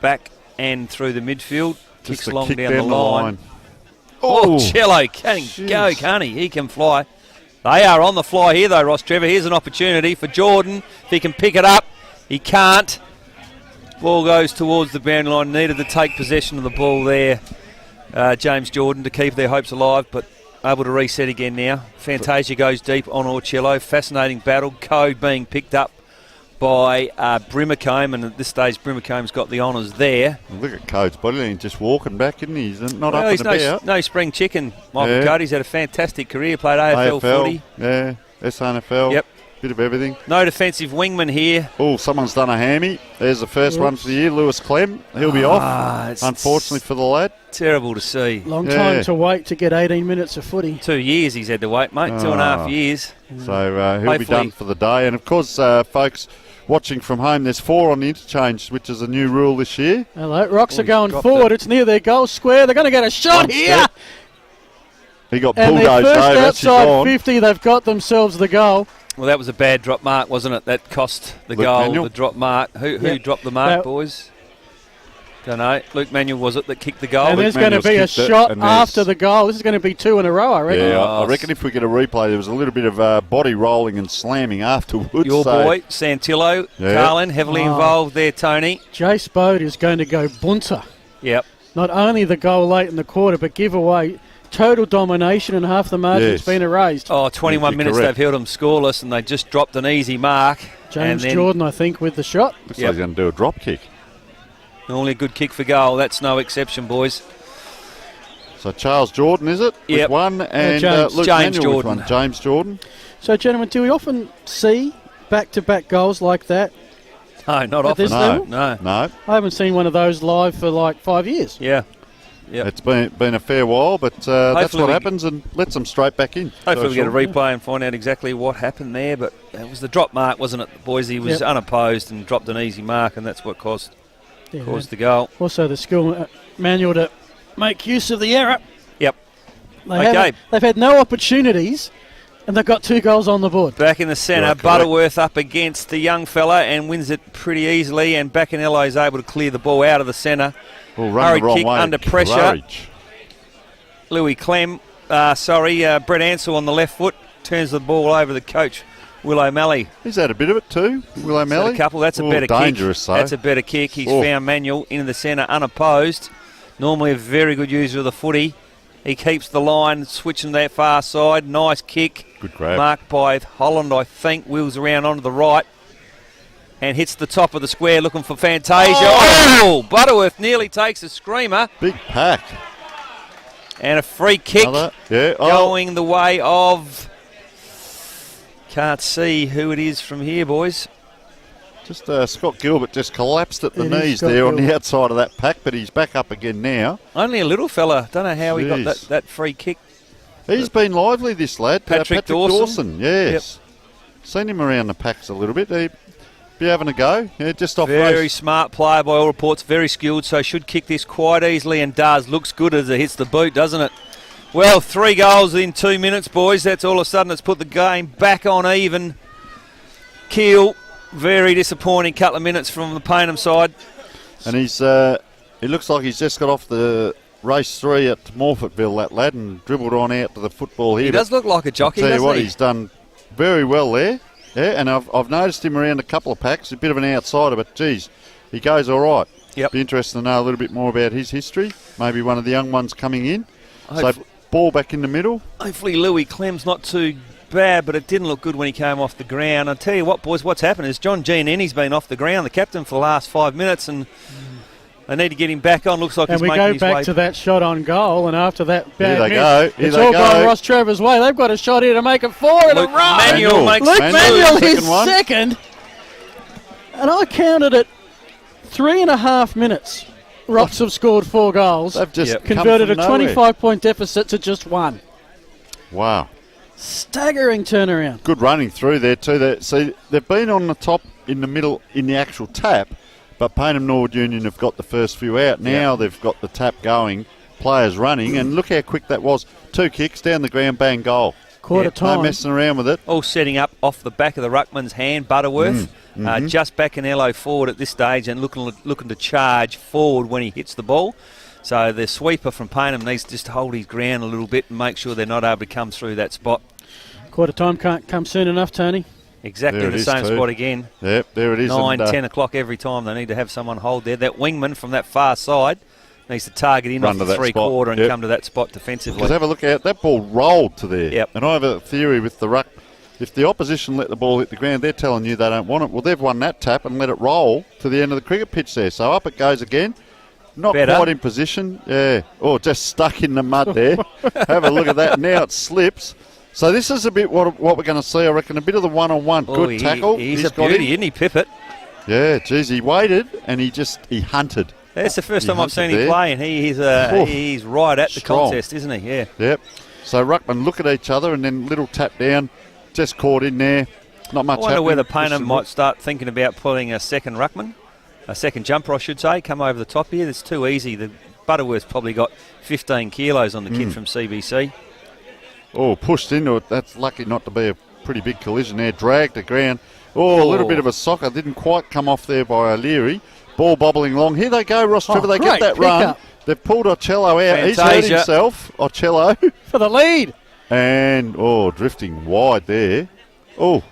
back and through the midfield. Just Kicks a long kick down the line. Oh, Oh, Cello can go, jeez. can't he? He can fly. They are on the fly here, though, Rostrevor. Here's an opportunity for Jordan. If he can pick it up, he can't. Ball goes towards the boundary line. Needed to take possession of the ball there, James Jordan, to keep their hopes alive, but able to reset again now. Fantasia goes deep on Orcello. Fascinating battle. Code being picked up by Brimacombe, and at this stage Brimacombe's got the honours there. Look at Code's body, he's just walking back, isn't he? He's not Well, up he's and about. no spring chicken, Michael Yeah. Cody's had a fantastic career, played AFL footy. Yeah, SNFL. Yep. Bit of everything. No defensive wingman here. Oh, someone's done a hammy. There's the first one for the year, Lewis Clem. He'll be off, It's unfortunately for the lad. terrible to see. Long Yeah. time to wait to get 18 minutes of footy. 2 years he's had to wait, mate. 2.5 years. So he'll be Hopefully- done for the day. And of course, folks watching from home, there's 4 on the interchange, which is a new rule this year. Hello, Rocks are he's going dropped forward. it. It's near their goal square. They're going to get a shot One here. step. He got And their bulldozed first over. She's outside on. 50, they've got themselves the goal. Well, that was a bad drop mark, wasn't it? That cost the Luke goal, Manuel. the drop mark. Who Yeah. dropped the mark, Now- boys? Don't know. Luke Manuel, was it, that kicked the goal? And Luke there's going to Manuel's be a kicked it, shot and there's- after the goal. This is going to be 2 in a row, I reckon. Yeah, Oh, I reckon if we get a replay, there was a little bit of body rolling and slamming afterwards. Your so boy, Santillo, Yeah. Carlin, heavily Oh. involved there, Tony. Jace Bode is going to go bunter. Yep. Not only the goal late in the quarter, but give away total domination and half the margin's Yes. been erased. Oh, 21 You're minutes correct. they've held them scoreless, and they just dropped an easy mark. And James then Jordan, I think, with the shot. looks Yep. like he's going to do a drop kick. Normally a good kick for goal. That's no exception, boys. So Charles Jordan, is it? Yep. With one, and James. Luke James Manuel with Jordan. one. James Jordan. So, gentlemen, do we often see back-to-back goals like that? No, not At often. this No, level? No. no. I haven't seen one of those live for like 5 years. Yeah. Yep. It's been a fair while, but that's Hopefully what we- happens, and lets them straight back in. Hopefully we get a Sean. replay and find out exactly what happened there. But it was the drop mark, wasn't it, boys? He was Yep. unopposed and dropped an easy mark, and that's what caused Yeah. the goal. Also, the skill manual to make use of the error. Yep. They've had no opportunities, and they've got 2 goals on the board. Back in the centre, Right, correct. Butterworth up against the young fella and wins it pretty easily. And Bacanello is able to clear the ball out of the centre. Well, run Hurried the wrong kick way. under pressure. Courage. Louis Clem, Brett Ansell on the left foot turns the ball over the coach, Will O'Malley. He's had a bit of it too, Will O'Malley. A couple. That's a better dangerous, kick. though. That's a better kick. He's Oh. found Manuel into the centre unopposed. Normally a very good user of the footy. He keeps the line, switching that far side. Nice kick. Good grab. Marked by Holland, I think. Wheels around onto the right. And hits the top of the square looking for Fantasia. Oh! Butterworth nearly takes a screamer. Big pack. And a free kick Another. Yeah. Oh, going the way of... Can't see who it is from here, boys. just Scott Gilbert just collapsed at the It is knees Scott there on the Gilbert. outside of that pack, but he's back up again now. Only a little fella. Don't know how he got Jeez. that free kick. He's been lively, this lad. Patrick Dawson. Yes. Seen him around the packs a little bit. He'd be having a go. Yeah, just off Very race. smart player by all reports. Very skilled, so should kick this quite easily and does. Looks good as it hits the boot, doesn't it? Well, 3 goals in 2 minutes, boys. That's all of a sudden it's put the game back on even. Keel, very disappointing couple of minutes from the Payneham side. And he looks like he's just got off the race 3 at Morfettville, that lad, and dribbled on out to the football here. He does look like a jockey, I'll tell you doesn't what, he? he's done very well there. Yeah, and I've noticed him around a couple of packs, a bit of an outsider, but geez, he goes all right. Yep. Be interested to know a little bit more about his history. Maybe one of the young ones coming in. So Hopefully- ball back in the middle. Hopefully Louis Clem's not too bad, but it didn't look good when he came off the ground. I'll tell you what, boys, what's happened is John Giannini's been off the ground, the captain, for the last 5 minutes, and they need to get him back on. Looks like And he's we making go his back way. to that shot on goal, and after that bad Here they miss, go. Here it's they all go. gone Rostrevor's way. They've got a shot here to make it 4 in a Luke row. Manuel makes Luke Manuel, Manuel second his one. second. And I counted it 3.5 minutes. Rocks have scored 4 goals. They've just come Converted a from nowhere. 25-point deficit to just 1. Wow. Staggering turnaround. Good running through there too. See, they've been on the top in the middle in the actual tap, but Payneham Norwood Union have got the first few out. Now they've got the tap going, players running, and look how quick that was. 2 kicks down the ground, bang, goal. Quarter time. No messing around with it. All setting up off the back of the ruckman's hand, Butterworth. Just back an LO forward at this stage and looking to charge forward when he hits the ball. So the sweeper from Payneham needs to just hold his ground a little bit and make sure they're not able to come through that spot. Quarter time can't come soon enough, Tony. Exactly There it the is same too. spot again. Yep, there it is. 9, and, 10 o'clock every time. They need to have someone hold there. That wingman from that far side needs to target in Run off to the that 3/4 and spot. Yep. come to that spot defensively. Because have a look at that ball rolled to there. Yep. And I have a theory with the ruck. If the opposition let the ball hit the ground, they're telling you they don't want it. Well, they've won that tap and let it roll to the end of the cricket pitch there. So up it goes again. Not Better. quite in position. Yeah. Oh, just stuck in the mud there. Have a look at that. Now it slips. So this is a bit what we're going to see, I reckon. A bit of the one-on-one. Oh, Good tackle. He's a got beauty, him. isn't he, Pippet? Yeah, geez, he waited and he hunted. That's the first He time I've seen hunted him there. play, and he's right at the Strong. contest, isn't he? Yeah. Yep. So ruckman look at each other and then little tap down. Just caught in there. Not much I wonder happening. whether Push Payneham the might start thinking about pulling a second ruckman, a second jumper, I should say, come over the top here. It's too easy. The Butterworth's probably got 15 kilos on the kid from CBC. Oh, pushed into it. That's lucky not to be a pretty big collision there. Dragged the ground. Oh, a little bit of a soccer. Didn't quite come off there by O'Leary. Ball bobbling along. Here they go, Rostrevor. They great get that run. pickup. They've pulled Ocello out. He's hurt Fantasia. himself. Ocello. For the lead. And, drifting wide there. Oh,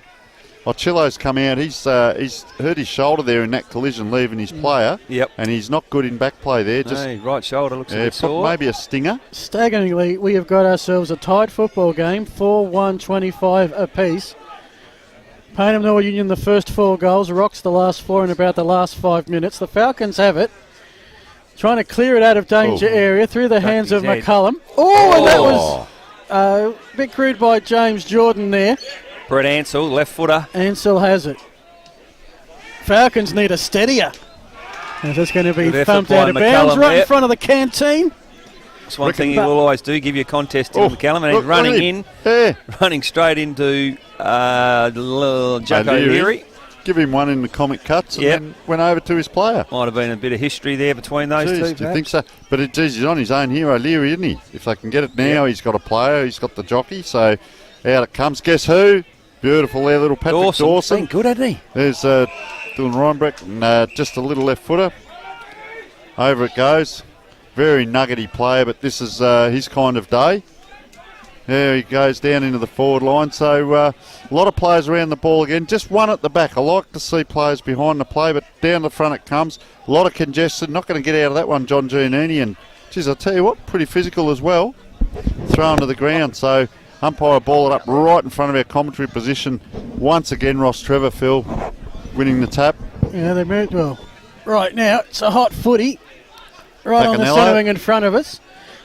Ocello's come out. He's hurt his shoulder there in that collision, leaving his player. Yep. And he's not good in back play there. Just No, right shoulder looks a bit sore. maybe a stinger. Staggeringly, we have got ourselves a tied football game, 4-1-25 apiece. Payneham Norwood Union the first 4 goals, Rocks the last 4 in about the last 5 minutes. The Falcons have it. Trying to clear it out of danger area through the hands of his head. McCullum. And that was a bit crude by James Jordan there. Brett Ansell, left footer. Ansell has it. Falcons need a steadier. And that's going to be Good effort thumped by out of bounds McCullum right there. in front of the canteen. It's one thing he will always do, give you a contest in McCallum, and he's look, running look at in, him. Yeah. running straight into Jack O'Leary. O'Leary. Give him one in the comic cuts and Yep. then went over to his player. Might have been a bit of history there between those Jeez, two. do you perhaps. think so? But he's on his own here, O'Leary, isn't he? If they can get it now, he's got a player, he's got the jockey, so out it comes. Guess who? Beautiful there, little Patrick Dawson. Been good, hasn't he? There's Dylan Reinbrecht, and just a little left footer. Over it goes. Very nuggety player, but this is his kind of day. There he goes down into the forward line. So a lot of players around the ball again. Just one at the back. I like to see players behind the play, but down the front it comes. A lot of congestion. Not going to get out of that one, John Giannini. And, geez, I'll tell you what, pretty physical as well. Thrown to the ground. So umpire ball it up right in front of our commentary position. Once again, Rostrevor, Phil, winning the tap. Yeah, they moved well. Right now, it's a hot footy. Right on the Bacanello. centre wing in front of us.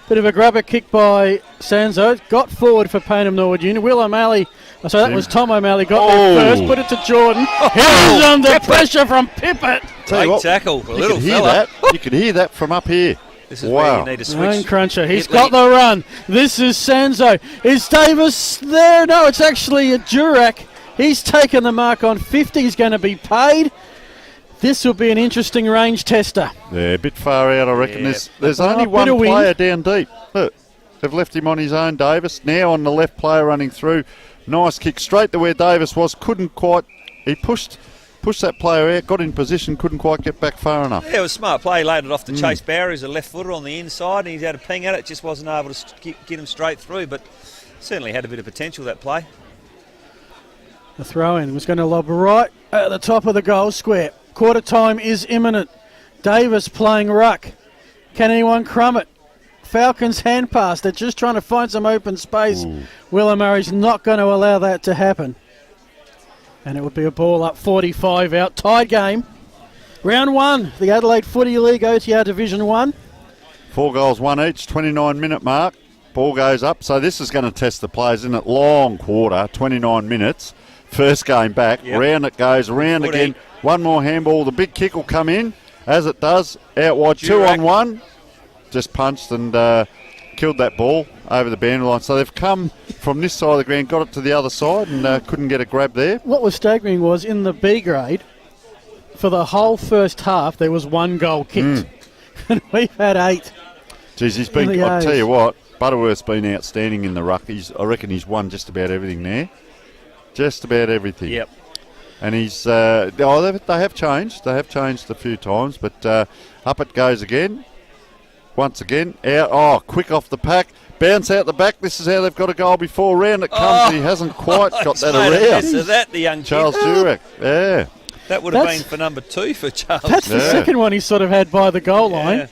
Bit of a grubber kick by Sanzo. Got forward for Payneham Norwood Union. Will O'Malley, that was Tom O'Malley, got there first. Put it to Jordan. He's under pressure from Pippet. Tell you Great what, tackle. A you little could hear fella. that. You could hear that from up here. This is where you need to Lone switch. cruncher. He's Hit got late. the run. This is Sanzo. Is Davis there? No, it's actually a Durack. He's taken the mark on 50. He's going to be paid. This will be an interesting range tester. Yeah, a bit far out, I reckon. Yeah. There's Oh, only bit one of wind. player down deep. Look, They've left him on his own, Davis. Now on the left player running through. Nice kick straight to where Davis was. Couldn't quite... He pushed that player out, got in position, couldn't quite get back far enough. Yeah, it was a smart play. He laid it off to Chase Barry, who's a left footer on the inside, and he's had a ping at it. Just wasn't able to get him straight through, but certainly had a bit of potential, that play. The throw-in was going to lob right at the top of the goal square. Quarter time is imminent. Davis playing ruck. Can anyone crumb it? Falcons hand pass. They're just trying to find some open space. Willa Murray's not going to allow that to happen. And it would be a ball up 45 out. Tied game. Round 1, the Adelaide Footy League OTR Division 1. 4 goals, 1 each, 29-minute mark. Ball goes up. So this is going to test the players, isn't it? Long quarter, 29 minutes. First game back. Yep. Round it goes, round Footy. again. One more handball. The big kick will come in, as it does. Out wide, 2 on 1. Just punched and killed that ball over the boundary line. So they've come from this side of the ground, got it to the other side, and couldn't get a grab there. What was staggering was in the B grade, for the whole first half, there was 1 goal kicked. And we've had 8. Geez, he's been, I'll tell you what, Butterworth's been outstanding in the ruck. I reckon he's won just about everything there. Just about everything. Yep. And he's, they have changed. They have changed a few times, but up it goes again. Once again, out. Quick off the pack. Bounce out the back. This is how they've got a goal before. Round it comes. He hasn't quite got that around. So that, the young Charles kid. Durack. Yeah. That would have been for number 2 for Charles. That's the second one he sort of had by the goal line.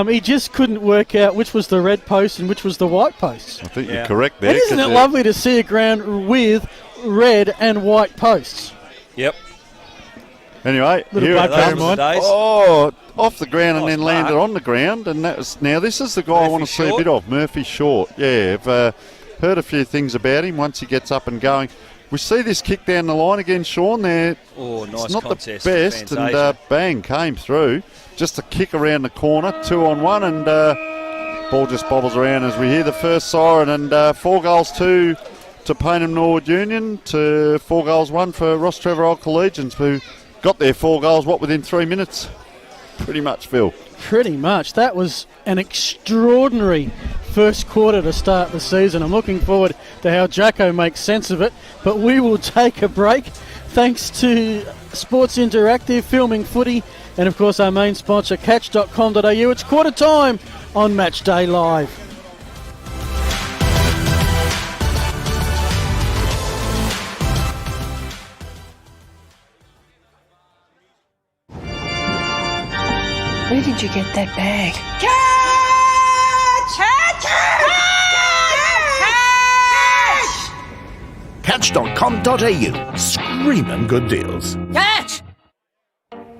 He just couldn't work out which was the red post and which was the white post. I think you're correct there. And isn't it lovely to see a ground with red and white posts? Yep. Anyway, here it comes. Off the ground and then landed on the ground. And that was, now this is the guy I want to see a bit of, Murphy Short. Yeah, I've heard a few things about him once he gets up and going. We see this kick down the line again, Sean. There, nice it's not contest the best, and bang, came through. Just a kick around the corner, 2 on 1, and ball just bobbles around as we hear the first siren. And 4 goals, 2 to Payneham Norwood Union, to 4 goals, 1 for Rostrevor Old Collegians, who got their 4 goals, within 3 minutes? Pretty much, Phil. Pretty much. That was an extraordinary first quarter to start the season. I'm looking forward to how Jacko makes sense of it, but we will take a break. Thanks to Sports Interactive, Filming Footy, and of course our main sponsor, catch.com.au. It's quarter time on Match Day Live. Where did you get that bag? Catch.com.au. Screaming good deals. Catch!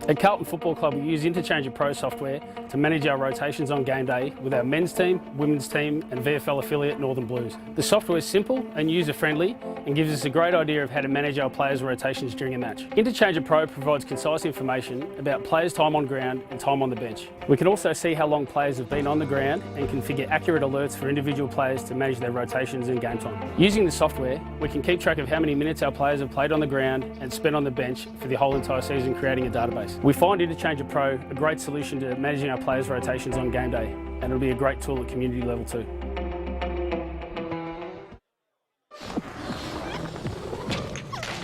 At Carlton Football Club, we use Interchange Pro software to manage our rotations on game day with our men's team, women's team and VFL affiliate Northern Blues. The software is simple and user-friendly and gives us a great idea of how to manage our players' rotations during a match. Interchange Pro provides concise information about players' time on ground and time on the bench. We can also see how long players have been on the ground and configure accurate alerts for individual players to manage their rotations and game time. Using the software, we can keep track of how many minutes our players have played on the ground and spent on the bench for the whole entire season, creating a database. We find Interchange Pro a great solution to managing our players' rotations on game day, and it'll be a great tool at community level too.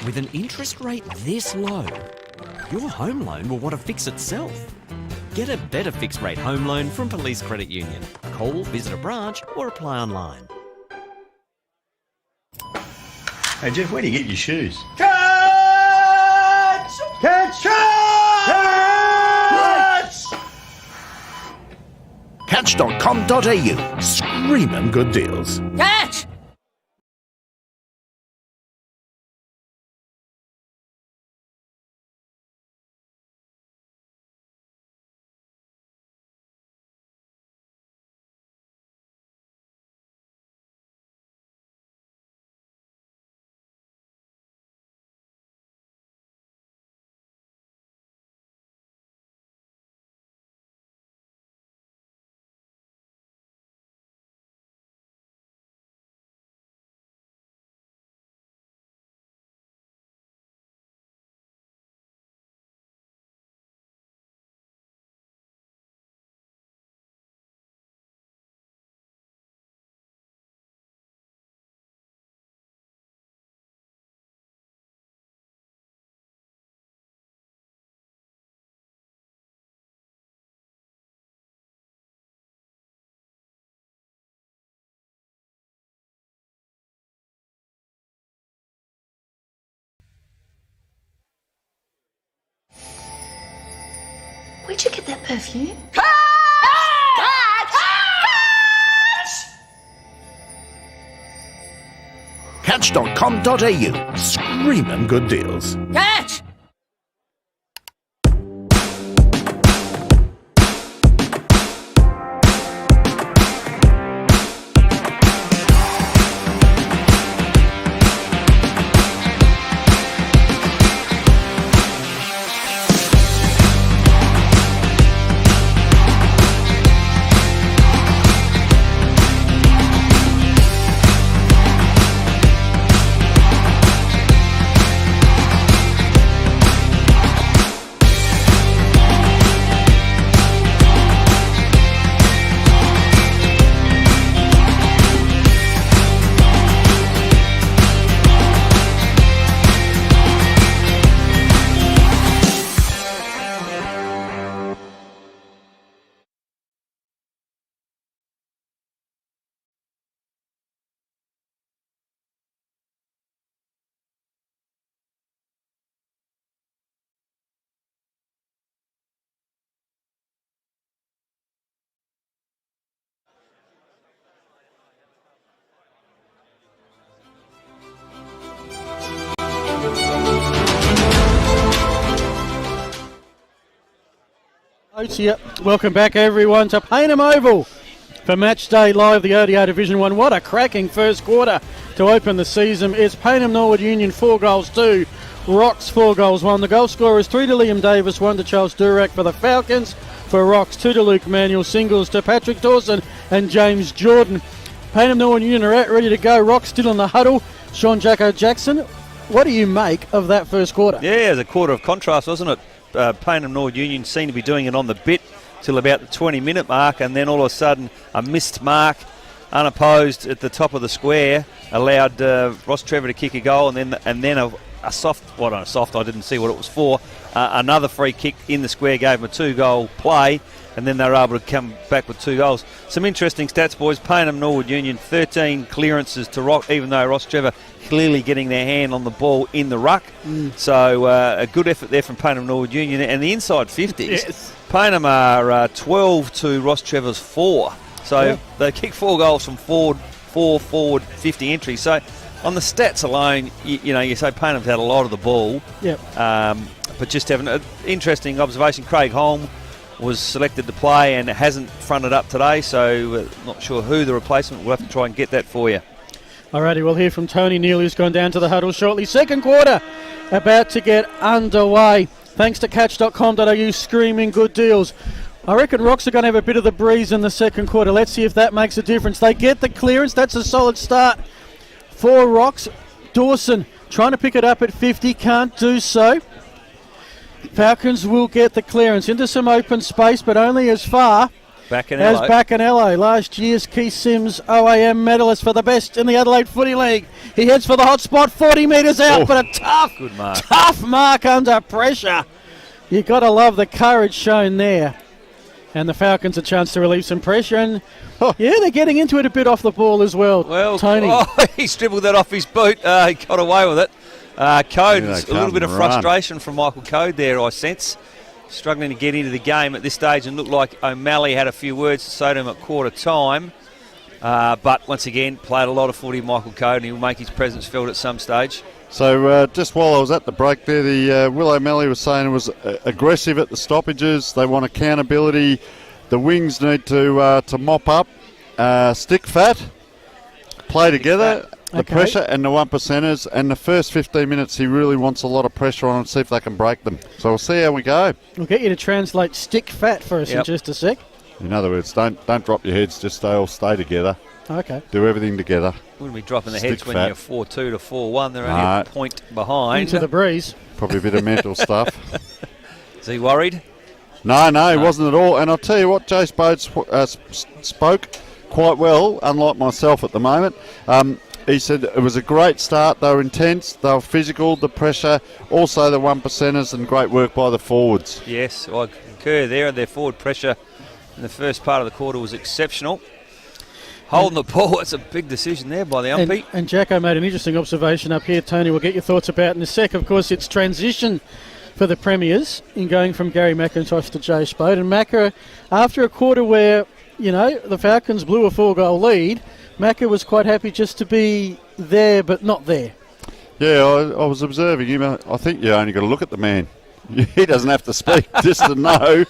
With an interest rate this low, your home loan will want to fix itself. Get a better fixed rate home loan from Police Credit Union. Call, visit a branch or apply online. Hey Jeff, where do you get your shoes? Catch! Catch! Catch! Catch.com.au. Screaming good deals. Catch! did you get that perfume? Catch.com.au. Screaming good deals. Catch! Welcome back everyone to Payneham Oval for Match Day Live, the ODI Division 1. What a cracking first quarter to open the season. It's Payneham Norwood Union 4 goals 2, Rocks 4 goals 1. The goal scorers 3 to Liam Davis, 1 to Charles Durack for the Falcons. For Rocks, 2 to Luke Manuel, singles to Patrick Dawson and James Jordan. Payneham Norwood Union are out ready to go. Rocks still in the huddle. Sean Jacko Jackson, what do you make of that first quarter? Yeah, it was a quarter of contrast, wasn't it? Payneham Norwood Union seemed to be doing it on the bit till about the 20-minute mark, and then all of a sudden a missed mark, unopposed at the top of the square, allowed Rostrevor to kick a goal, and then a soft, well, not a soft, I didn't see what it was for, another free kick in the square gave them a 2-goal play, and then they were able to come back with 2 goals. Some interesting stats, boys. Payneham Norwood Union, 13 clearances to Rock, even though Rostrevor clearly getting their hand on the ball in the ruck. So a good effort there from Payneham Norwood Union. And the inside 50s, Yes. Payneham are 12 to Rostrevor's 4. So they kick 4 goals from four forward 50 entries. So on the stats alone, you know, you say Paynham's had a lot of the ball. Yep. But just having an interesting observation, Craig Holm was selected to play and hasn't fronted up today, so not sure who the replacement. We'll have to try and get that for you. Alrighty, we'll hear from Tony Neal, who's gone down to the huddle shortly. Second quarter about to get underway. Thanks to catch.com.au, screaming good deals. I reckon Rocks are going to have a bit of the breeze in the second quarter. Let's see if that makes a difference. They get the clearance. That's a solid start for Rocks. Dawson trying to pick it up at 50, can't do so. Falcons will get the clearance into some open space, but only as far as Bacanello, last year's Keith Sims OAM medalist for the best in the Adelaide Footy League. He heads for the hot spot, 40 metres out, but a tough mark under pressure. You've got to love the courage shown there. And the Falcons a chance to relieve some pressure, and they're getting into it a bit off the ball as well. Well, Tony. He dribbled that off his boot. He got away with it. Code, a little bit of frustration from Michael Code there, I sense. Struggling to get into the game at this stage, and looked like O'Malley had a few words to say to him at quarter time. But once again, played a lot of footy, Michael Code, and he'll make his presence felt at some stage. So just while I was at the break there, the Will O'Malley was saying it was aggressive at the stoppages. They want accountability. The wings need to mop up, stick fat, play together. The pressure and the 1 percenters, and the first 15 minutes he really wants a lot of pressure on and see if they can break them. So we'll see how we go. We'll get you to translate stick fat for us in just a sec. In other words, don't drop your heads, just stay together. Okay. Do everything together. Wouldn't be dropping the Stick heads when fat. you're 4-2 to 4-1. They're only a point behind. Into the breeze. Probably a bit of mental stuff. Is he worried? No, he wasn't at all. And I'll tell you what, Jace Bode spoke quite well, unlike myself at the moment. He said it was a great start. They were intense, they were physical, the pressure, also the 1 percenters, and great work by the forwards. Yes, I concur there. And their forward pressure in the first part of the quarter was exceptional. Holding the ball, it's a big decision there by the umpy. And Jacko made an interesting observation up here, Tony. We'll get your thoughts about in a sec. Of course, it's transition for the Premiers in going from Gary McIntosh to Joe Spode. And Macca, after a quarter where, the Falcons blew a 4-goal lead, Macca was quite happy just to be there but not there. Yeah, I was observing him. I think you only got to look at the man. He doesn't have to speak just to know.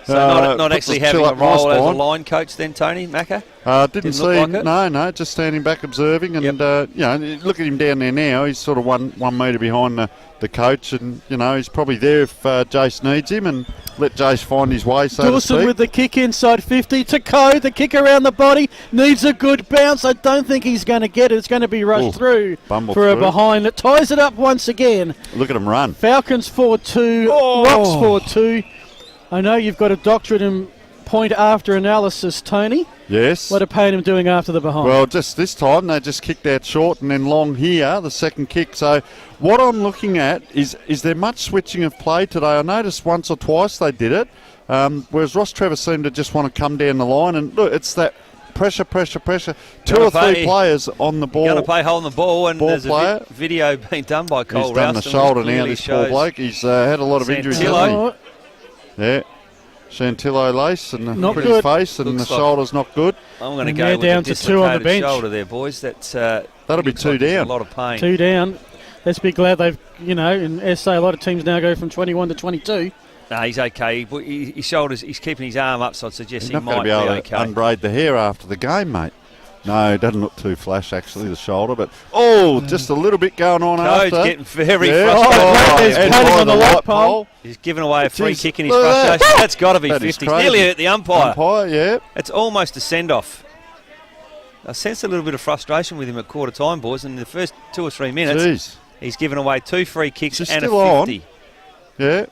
So not actually having a role as a line coach then, Tony, Macca? Didn't see him. No, just standing back observing. And, look at him down there now. He's sort of one metre behind the coach. And, he's probably there if Jace needs him, and let Jace find his way, so Dawson to speak. with the kick inside 50 to Code. The kick around the body. Needs a good bounce. I don't think he's going to get it. It's going to be rushed through for a behind. It ties it up once again. Look at him run. Falcons 4-2. Rocks 4-2. I know you've got a doctorate in point after analysis, Tony. Yes. What are Payneham doing after the behind? Well, just this time they just kicked out short and then long here, the second kick. So what I'm looking at is there much switching of play today? I noticed once or twice they did it, whereas Rostrevor seemed to just want to come down the line. And look, it's that pressure. Two or three players on the ball. Going to play holding the ball, and there's a video being done by Cole He's done the shoulder now, this poor bloke. He's had a lot of injuries, hasn't he? Yeah. Chantillo lace and a pretty face, and the shoulder's not good. I'm going to go with down to 2 on the bench. Shoulder there, boys. That'll be 2 down. A lot of pain. 2 down. Let's be glad they've, in SA, a lot of teams now go from 21 to 22. No, he's okay. His shoulders, he's keeping his arm up, so I'd suggest He's he not might going to be able okay. to unbraid the hair after the game, mate. No, it doesn't look too flash, actually, the shoulder. But, just a little bit going on Code's after. getting very frustrated. There's padding on the light pole. He's given away a free kick in his frustration. That's got to be 50. He's nearly hurt the umpire. Yeah. It's almost a send-off. I sensed a little bit of frustration with him at quarter time, boys. And in the first 2 or 3 minutes, he's given away 2 free kicks and a 50. Yeah.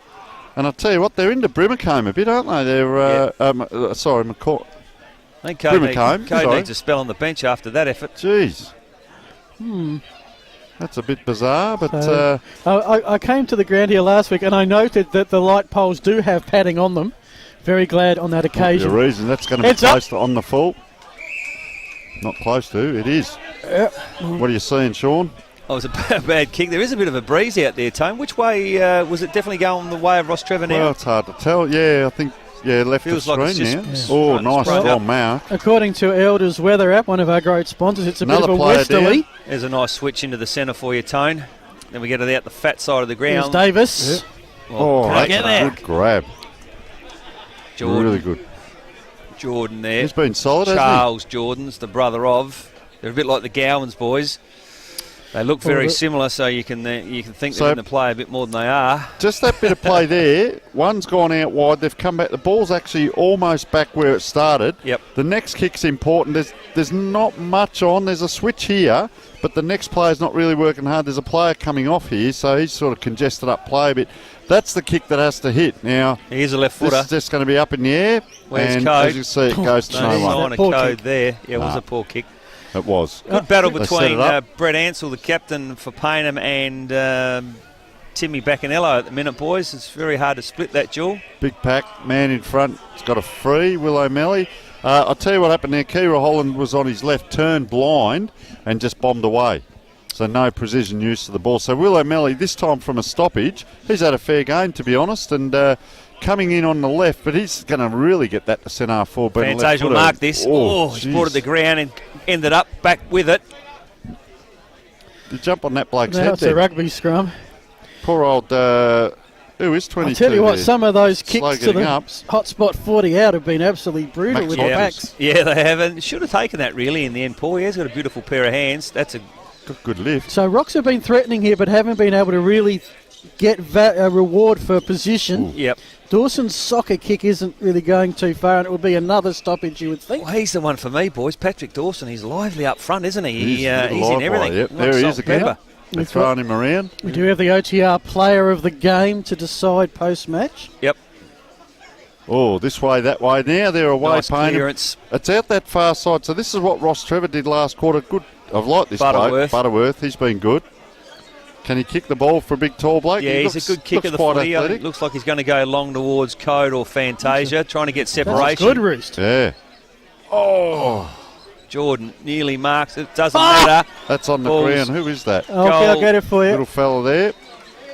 And I'll tell you what, they're into Brimacombe a bit, aren't they? They're, McCall. I think Code needs a spell on the bench after that effort. Jeez. That's a bit bizarre, but... I came to the ground here last week and I noted that the light poles do have padding on them. Very glad on that occasion. The reason that's going to be close to on the full. Not close to, it is. What are you seeing, Sean? Oh, it was a bad kick. There is a bit of a breeze out there, Tone. Which way was it? Definitely going the way of Rostrevor now? Well, it's hard to tell. Yeah, I think... Yeah, left Feels the like screen it's now. Nice strong mark. According to Elders Weather App, one of our great sponsors, it's Another bit of a westerly. Down. There's a nice switch into the centre for you, Tone. Then we get it out the fat side of the ground. Here's Davis. Yep. That's a good grab. Jordan. Really good. Jordan there. He's been solid, hasn't he? Charles Jordan's the brother of. They're a bit like the Gowans boys. They look very similar, so you can think they're going to play a bit more than they are. Just that bit of play there. One's gone out wide. They've come back. The ball's actually almost back where it started. Yep. The next kick's important. There's not much on. There's a switch here, but the next player's not really working hard. There's a player coming off here, so he's sort of congested up play a bit. That's the kick that has to hit. Now, here's a left footer. This is just going to be up in the air. Where's and Code? As you see, it goes to no one. A Code there. Yeah, it was a poor kick. It was. Good battle between Brett Ansell, the captain for Payneham, and Timmy Baccanello at the minute, boys. It's very hard to split that duel. Big pack, man in front. He's got a free, Will O'Malley. I'll tell you what happened there. Kira Holland was on his left turn blind and just bombed away. So no precision use of the ball. So Will O'Malley, this time from a stoppage, he's had a fair game, to be honest, and coming in on the left, but he's going to really get that to centre forward. Fantasia will mark this. He's brought it to the ground and ended up back with it. You jump on that bloke's head. It's a rugby scrum. Poor old, who is 22? I'll tell you what, there? some of those kicks to the hotspot 40 out have been absolutely brutal with the backs. Yeah, they haven't. Should have taken that really in the end, Paul. He's got a beautiful pair of hands. That's a good lift. So Rocks have been threatening here but haven't been able to really get a reward for position. Yep. Dawson's soccer kick isn't really going too far, and it will be another stoppage, you would think. Well, he's the one for me, boys. Patrick Dawson, he's lively up front, isn't he? He's in everything. Yep. There he is again. They're throwing him around. We do have the OTR player of the game to decide post-match. Yep. Oh, this way, that way. Now they're away. Nice clearance. It's out that far side. So this is what Rostrevor did last quarter. Good. I've liked this bloke. Butterworth. He's been good. Can he kick the ball for a big, tall bloke? Yeah, he's a good kick of the footy. It looks like he's going to go long towards Code or Fantasia, trying to get separation. That's good, Roost. Yeah. Oh. Jordan nearly marks it. Doesn't matter. That's on the ground. Who is that? Okay, I'll get it for you. Little fella there.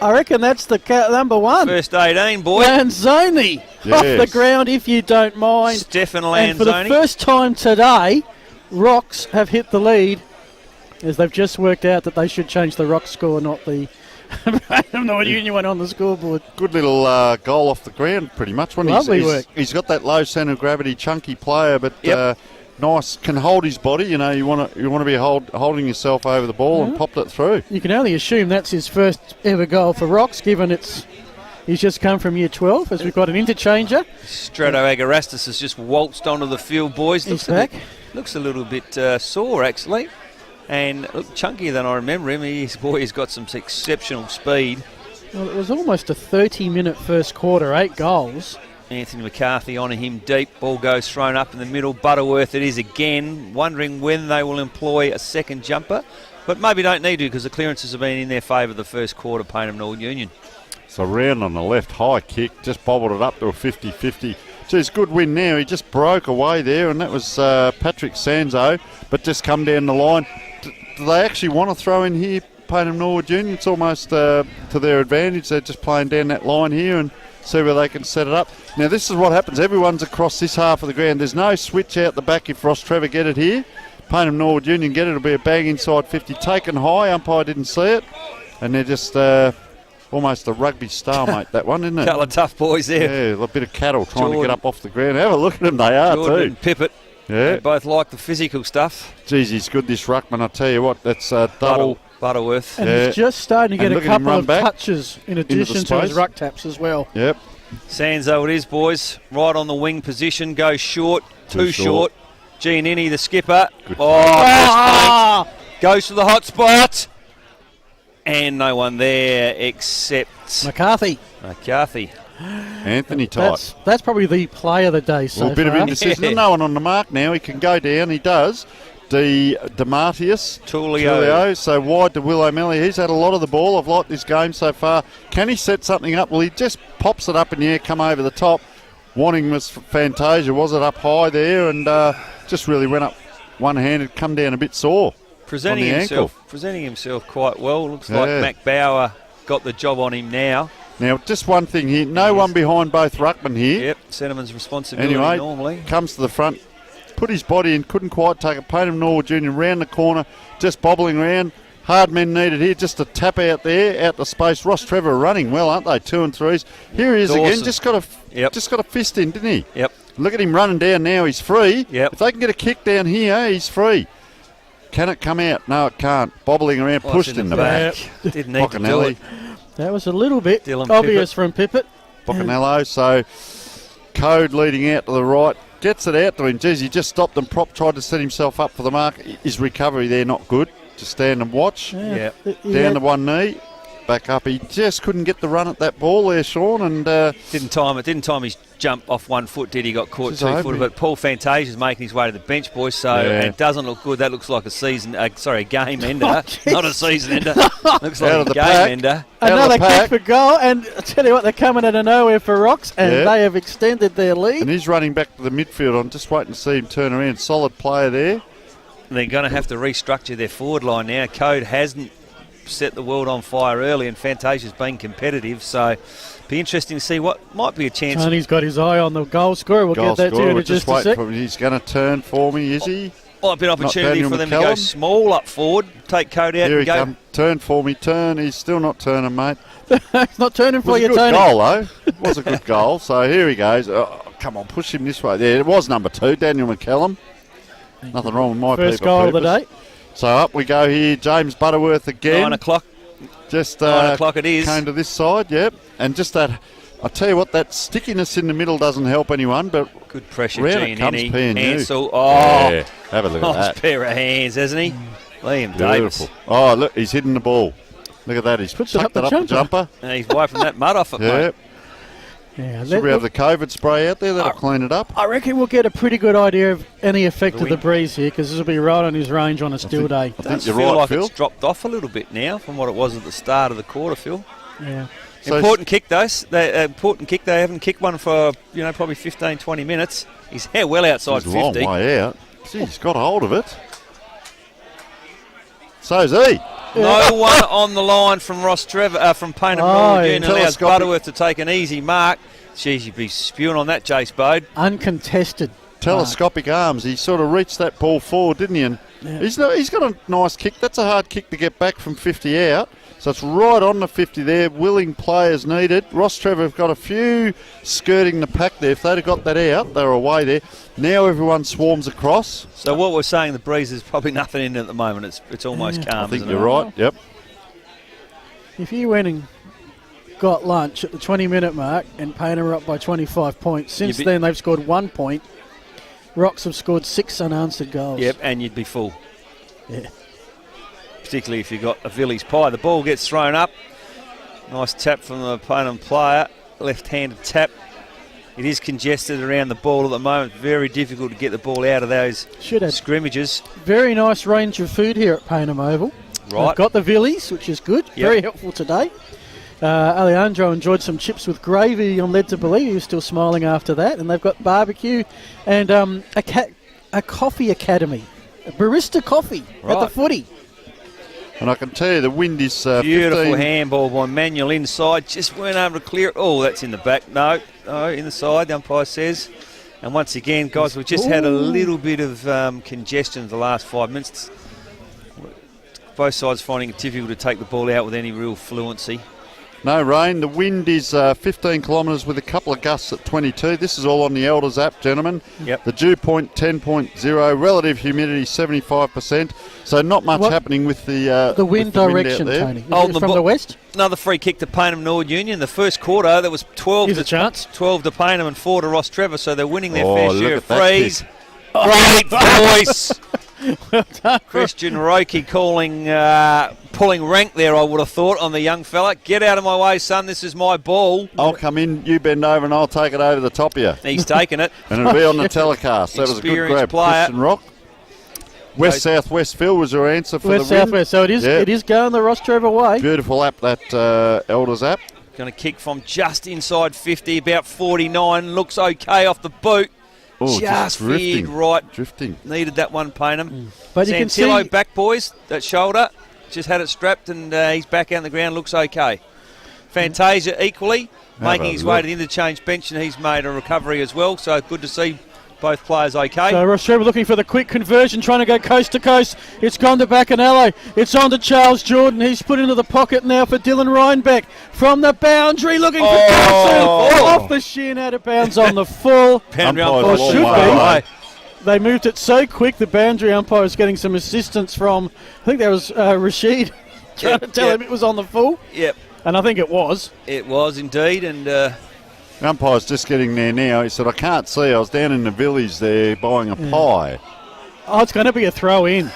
I reckon that's the number one. First 18, boy. Lanzoni off the ground, if you don't mind. Stefan Lanzoni. And for the first time today, Rocks have hit the lead, as they've just worked out that they should change the Rocks score, not the Payneham Norwood Union one on the scoreboard. Good little goal off the ground, pretty much. Lovely work. He's got that low centre of gravity, chunky player, but nice, can hold his body. You know, you want to be holding yourself over the ball and popped it through. You can only assume that's his first ever goal for Rocks, given he's just come from year 12, as we've got an interchanger. Strato Agarastas has just waltzed onto the field, boys. He's back. Looks a little bit sore, actually. And look, chunkier than I remember him. He's got some exceptional speed. Well, it was almost a 30-minute first quarter, 8 goals. Anthony McCarthy on him deep. Ball goes thrown up in the middle. Butterworth it is again. Wondering when they will employ a second jumper. But maybe don't need to, because the clearances have been in their favour the first quarter, Payneham Norwood Union. So round on the left, high kick, just bobbled it up to a 50-50. Geez, good win now. He just broke away there, and that was Patrick Sanzo, but just come down the line. Do they actually want to throw in here, Payneham Norwood Union? It's almost to their advantage. They're just playing down that line here and see where they can set it up. Now, this is what happens. Everyone's across this half of the ground. There's no switch out the back if Rostrevor get it here. Payneham Norwood Union get it. It'll be a bang inside 50. Taken high. Umpire didn't see it. And they're just almost a rugby stalemate, that one, isn't it? Couple of tough boys there. Yeah, a bit of cattle trying to get up off the ground. Have a look at them. They are Jordan too. and Pippett. Yeah. They both like the physical stuff. Geez, he's good, this ruckman. I tell you what, that's double. Butterworth. And he's just starting to get a couple of touches in addition to his ruck taps as well. Yep. Sanzo it is, boys. Right on the wing position. Goes short. Too short. Giannini, the skipper. Goes to the hot spot. And no one there except McCarthy. Anthony Type. That's probably the play of the day so far. A bit of indecision. No one on the mark now. He can go down. He does. DeMartius. Tullio. So wide to Will O'Malley. He's had a lot of the ball. I've liked this game so far. Can he set something up? Well, he just pops it up in the air, come over the top. Wanting was Fantasia. Was it up high there? And just really went up one-handed, come down a bit sore. Presenting himself quite well. Looks like Mac Bauer got the job on him now. Now, just one thing here. No one behind both ruckmen here. Yep, Sentiment's responsibility anyway, normally. Comes to the front, put his body in, couldn't quite take it. Payneham Norwood Junior round the corner, just bobbling around. Hard men needed here, just a tap out there, out the space. Rostrevor running well, aren't they? 2 and 3s. Here he is Dawson. again, just got a fist in, didn't he? Yep. Look at him running down now, he's free. Yep. If they can get a kick down here, he's free. Can it come out? No, it can't. Bobbling around, pushed in the back. Didn't need to do it. That was a little bit Dylan obvious from Pippett. Bocanello, so Code leading out to the right. Gets it out to him. Geez, he just stopped and tried to set himself up for the mark. His recovery there, not good. Just stand and watch. Yeah. Down to one knee. Back up. He just couldn't get the run at that ball there, Sean. And didn't time it. Didn't time his jump off 1 foot, did he? Got caught 2 footer. But Paul Fantasia's making his way to the bench, boys. So it doesn't look good. That looks like a game ender. Not a season ender. Looks like a game ender. Another kick for goal. And I tell you what, they're coming out of nowhere for Rocks, and they have extended their lead. And he's running back to the midfield. I'm just waiting to see him turn around. Solid player there. They're going to have to restructure their forward line now. Code hasn't set the world on fire early, and Fantasia's been competitive, so be interesting to see what might be a chance. Tony's got his eye on the goal scorer. We'll get that to you in just a sec. He's going to turn for me, is he? Might be an opportunity for them to go small up forward, take Code out and go. Come. Turn for me, turn. He's still not turning, mate. He's not turning for you, It was a Tony. good goal, though. It was a good goal. So here he goes. Oh, come on, push him this way. There, it was number 2, Daniel McCallum. Nothing wrong with my first goal of the day. So up we go here. James Butterworth again. 9 o'clock. Just 9 o'clock it is. Came to this side, yep. And just that, I tell you what, that stickiness in the middle doesn't help anyone. But good pressure, Giannini. Ansel. Have a look at that. Pair of hands, hasn't he? Liam Beautiful. Davis. Oh, look, he's hitting the ball. Look at that. He's tucked it up the jumper. And he's wiping that mud off it, mate. Yeah, should we have the COVID spray out there? That'll clean it up. I reckon we'll get a pretty good idea of any effect of the breeze here, because this will be right on his range on a still day. I think you're feel right, like Phil. It's dropped off a little bit now from what it was at the start of the quarter, Phil. Yeah. So important kick, though. Important kick. They haven't kicked one for probably 15, 20 minutes. He's well outside 50. He's a long way out. Gee, he's got hold of it. So's he. No one on the line from Rostrevor, from Payneham Norwood Union allows Butterworth to take an easy mark. Jeez, you'd be spewing on that, Jace Bode. Uncontested. Telescopic arms. He sort of reached that ball forward, didn't he? And he's got a nice kick. That's a hard kick to get back from 50 out. So it's right on the 50 there. Willing players needed. Rostrevor have got a few skirting the pack there. If they'd have got that out, they were away there. Now everyone swarms across. So what we're saying, the breeze is probably nothing in it at the moment. It's almost calm. I think you're right. Yep. If you went and got lunch at the 20-minute mark and Payneham are up by 25 points, since then they've scored 1 point. Rocks have scored 6 unanswered goals. Yep, and you'd be full. Yeah. Particularly if you've got a Villies pie. The ball gets thrown up. Nice tap from the Payneham player. Left-handed tap. It is congested around the ball at the moment. Very difficult to get the ball out of those scrimmages. Very nice range of food here at Payneham Oval. Right. They've got the Villies, which is good. Yep. Very helpful today. Alejandro enjoyed some chips with gravy, I'm led to believe. He was still smiling after that. And they've got barbecue and a coffee academy. A barista coffee at the Footy. And I can tell you the wind is beautiful 15. handball by Manuel inside. Just weren't able to clear it. Oh, that's in the back. No, in the side, the umpire says. And once again, guys, we've just had a little bit of congestion in the last 5 minutes. Both sides finding it difficult to take the ball out with any real fluency. No rain. The wind is 15 kilometres with a couple of gusts at 22. This is all on the Elders app, gentlemen. Yep. The dew point 10.0. Relative humidity 75%. So not much happening with the wind direction, Tony. From the west? Another free kick to Payneham Norwood Union. The first quarter, there was 12 Here's a chance. 12 to Payneham and 4 to Rostrevor, so they're winning their fair share of frees. Great voice. Well done. Christian Roki pulling rank there, I would have thought, on the young fella. Get out of my way, son. This is my ball. I'll come in, you bend over, and I'll take it over the top of you. He's taken it. And it'll be on the telecast. That was a good grab. Player. Christian Rock. West-south-west, Phil, was your answer for the wind. West-southwest. So it is going the Rostrevor way. Beautiful app, that Elders app. Going to kick from just inside 50, about 49. Looks okay off the boot. Oh, just drifting. Right. Drifting. Needed that one, Payneham. But you can Santillo see back, boys. That shoulder. Just had it strapped and he's back out on the ground. Looks okay. Fantasia equally making his way to the interchange bench, and he's made a recovery as well. So good to see both players okay. So Rostrevor looking for the quick conversion, trying to go coast to coast. It's gone to Bacanello. It's on to Charles Jordan. He's put into the pocket now for Dylan Reinbeck. From the boundary, looking for Carlson. Off the shin, out of bounds on the full. Or should be. They moved it so quick, the boundary umpire was getting some assistance from, I think that was Rashid, trying to tell him it was on the full. Yep. And I think it was. It was indeed, and the umpire's just getting there now. He said, I can't see. I was down in the village there buying a pie. Oh, it's going to be a throw in.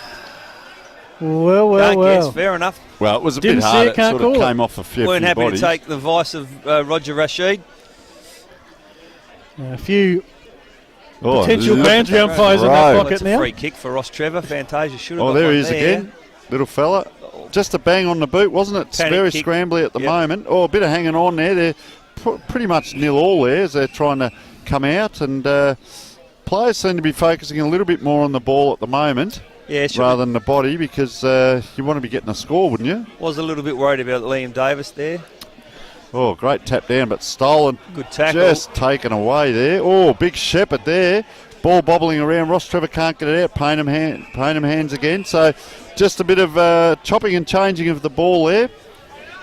Well. Guess, fair enough. Well, it was a Didn't bit see hard. it, can't It sort of call came off a few Weren't happy bodies. to take the advice of Roger Rashid. A few potential boundary umpires in that pocket That's now. a free kick for Rostrevor. Fantasia should have got there one he is again. Little fella. Just a bang on the boot, wasn't it? It's Panic very kick. scrambly at the moment. Oh, a bit of hanging on there. They're pretty much nil all there as they're trying to come out. And players seem to be focusing a little bit more on the ball at the moment rather than the body, because you want to be getting a score, wouldn't you? Was a little bit worried about Liam Davis there. Oh, great tap down, but stolen. Good tackle. Just taken away there. Oh, big Shepherd there. Ball bobbling around. Rostrevor can't get it out. Payneham hands again. So just a bit of chopping and changing of the ball there.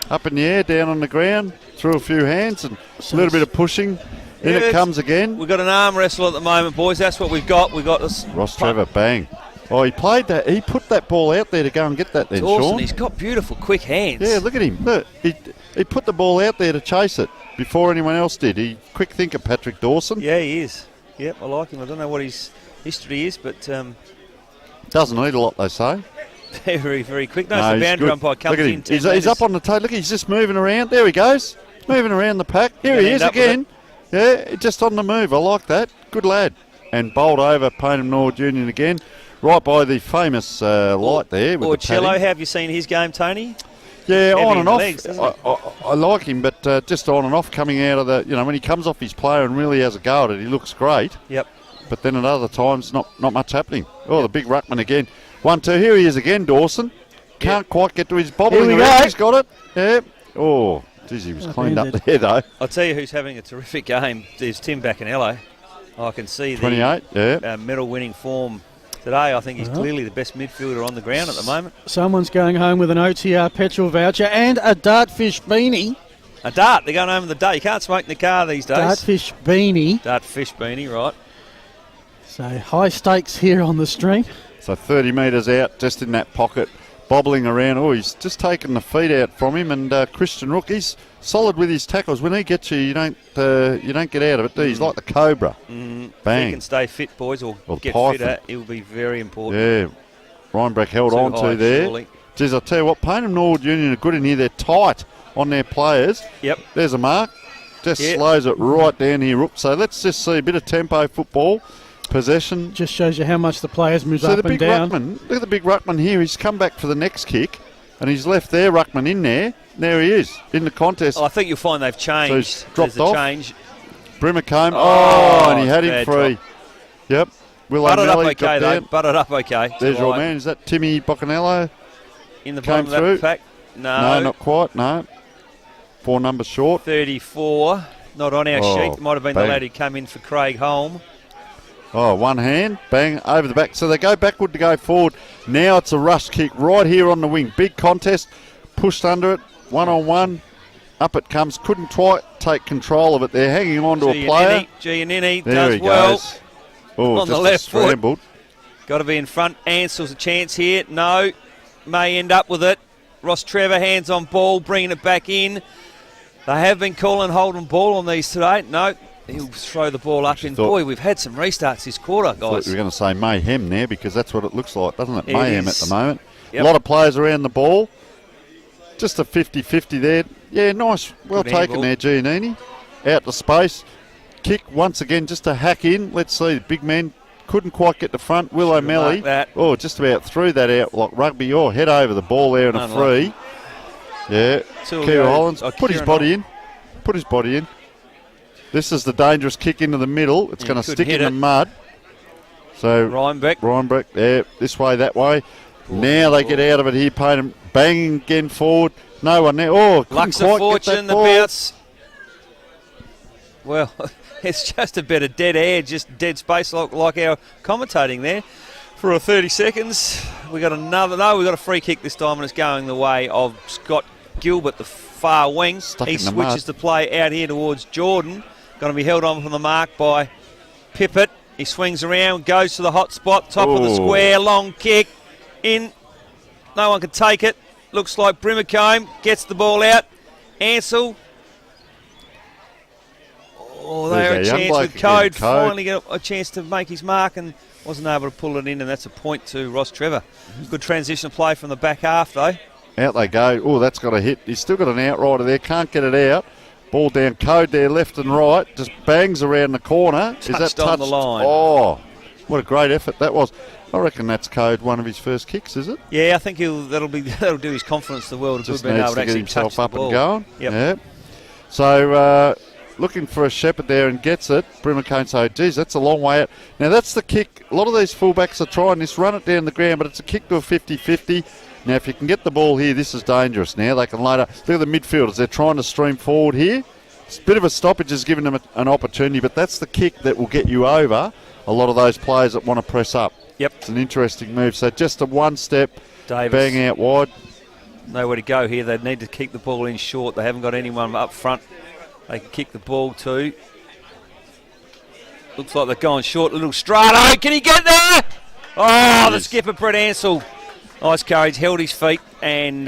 Up in the air, down on the ground. Through a few hands and a little bit of pushing. In it comes again. We've got an arm wrestle at the moment, boys. That's what we've got. We've got this. Rostrevor, bang. Oh, he played that. He put that ball out there to go and get that then, Dawson, Sean. he's got beautiful, quick hands. Yeah, look at him. Look, he put the ball out there to chase it before anyone else did. He quick thinker, Patrick Dawson. Yeah, he is. Yep, I like him. I don't know what his history is, but doesn't need a lot, they say. Very, very quick. No, the boundary umpire comes in. He's up on the toe. Look, he's just moving around. There he goes. Moving around the pack. Here he is again. Yeah, just on the move. I like that. Good lad. And bowled over Payneham Norwood Union again. Right by the famous light there. With Orcello, the how have you seen his game, Tony? Yeah, Heavy on and off. legs, I like him, but just on and off coming out of the, when he comes off his player and really has a go at it, he looks great. Yep. But then at other times, not much happening. Oh, the big ruckman again. 1-2. Here he is again, Dawson. can't quite get to his bobbling. Here we around. go. He's got it. Yeah. Oh, geez, he was cleaned up there, though. I'll tell you who's having a terrific game. There's Tim Baccanello. I can see 28, the medal-winning form today. I think he's clearly the best midfielder on the ground at the moment. Someone's going home with an OTR petrol voucher and a Dartfish beanie. A dart. They're going home in the dart. You can't smoke in the car these days. Dartfish beanie. Dartfish beanie, right. So high stakes here on the stream. So 30 metres out, just in that pocket, bobbling around. Oh, he's just taken the feet out from him. And Christian Rook, he's solid with his tackles. When he gets you, you don't get out of it, do you? He's like the cobra. Bang. If he can stay fit, boys, or get Python. fitter, it will be very important. Yeah, Reinbreck held Too on high, to there. surely. Geez, I'll tell you what, Payneham Norwood Union are good in here. They're tight on their players. Yep. There's a mark. Just slows it right down here, Rook. So let's just see a bit of tempo football. Possession. Just shows you how much the players move So up the and big down. ruckman, look at the big ruckman here. He's come back for the next kick, and he's left their ruckman in there. There he is in the contest. I think you'll find they've changed. So he's dropped There's a off. change. Brimacombe. Oh, And he had him bad free. drop. Yep. Will Butted up O'Malley okay, got though. down. Butted up okay. There's your Right. man. Is that Timmy Boccanello? In the Came bottom of through. that pack. No, not quite. No. 4 numbers short. 34. Not on our Oh, sheet. Might have been bang. the lad who came in for Craig Holm. Oh, one hand, bang, over the back. So they go backward to go forward. Now it's a rush kick right here on the wing. Big contest, pushed under it, 1-on-1. Up it comes. Couldn't quite take control of it. They're hanging on to a player. Giannini There does he well. goes. Oh, On just the left foot. scrambled. Got to be in front. Ansell's a chance here. No. May end up with it. Rostrevor hands on ball, bringing it back in. They have been calling hold and ball on these today. No. He'll throw the ball up in. Boy, we've had some restarts this quarter, Thought guys. you were going to say mayhem there because that's what it looks like, doesn't it? It Mayhem is. at the moment. Yep. A lot of players around the ball. Just a 50-50 there. Yeah, nice. Well Good taken handball. there, Giannini. Out to space. Kick once again just to hack in. Let's see. The big man couldn't quite get to front. Will Should've O'Malley. marked that. Oh, just about threw that out like rugby. Oh, head over the ball there and a Unlucky. free. Yeah. Till Kieran goes- Hollands oh, put his Kieran body in. Put his body in. This is the dangerous kick into the middle. It's Yeah, going to couldn't stick in hit the it. mud. So Reinbeck. yeah, this way, that way. Now they get out of it here. Payneham banging again forward. No one there. Oh, couldn't Lux of quite Fortune, get that the ball. bounce. Well, it's just a bit of dead air, just dead space like our commentating there. For 30 seconds, we got another. No, we got a free kick this time, and it's going the way of Scott Gilbert, the far wing. Stuck He in the switches mud. the play out here towards Jordan. Going to be held on from the mark by Pippett. He swings around, goes to the hot spot, top of the Ooh. square, long kick in. No one can take it. Looks like Brimacombe gets the ball out. Ansell. Oh, they There's had our a young chance bloke with again, Code. Code. Finally get a chance to make his mark and wasn't able to pull it in, and that's a point to Rostrevor. Good transition play from the back half, though. Out they go. Oh, that's got a hit. He's still got an outrider there. Can't get it out. Ball down. Code there, left and right. Just bangs around the corner. Is that Touched on the line. Oh, what a great effort that was. I reckon that's Code one of his first kicks, is it? Yeah, I think that'll do his confidence the world of good, Just being needs able to to get actually himself touch the up ball. and going. Yep. Yeah. So looking for a shepherd there and gets it. Brimacombe so, geez, that's a long way out. Now that's the kick. A lot of these fullbacks are trying this, run it down the ground, but it's a kick to a 50-50. Now if you can get the ball here, this is dangerous. Now they can later, look at the midfielders. They're trying to stream forward here. It's a bit of a stoppage has given them an opportunity, but that's the kick that will get you over a lot of those players that want to press up. Yep. It's an interesting move. So just a one step, Davis. bang out wide. Nowhere to go here. They need to keep the ball in short. They haven't got anyone up front they can kick the ball to. Looks like they're going short. Little Strato. Can he get there? Oh, the skipper, Brett Ansell. Nice courage. Held his feet and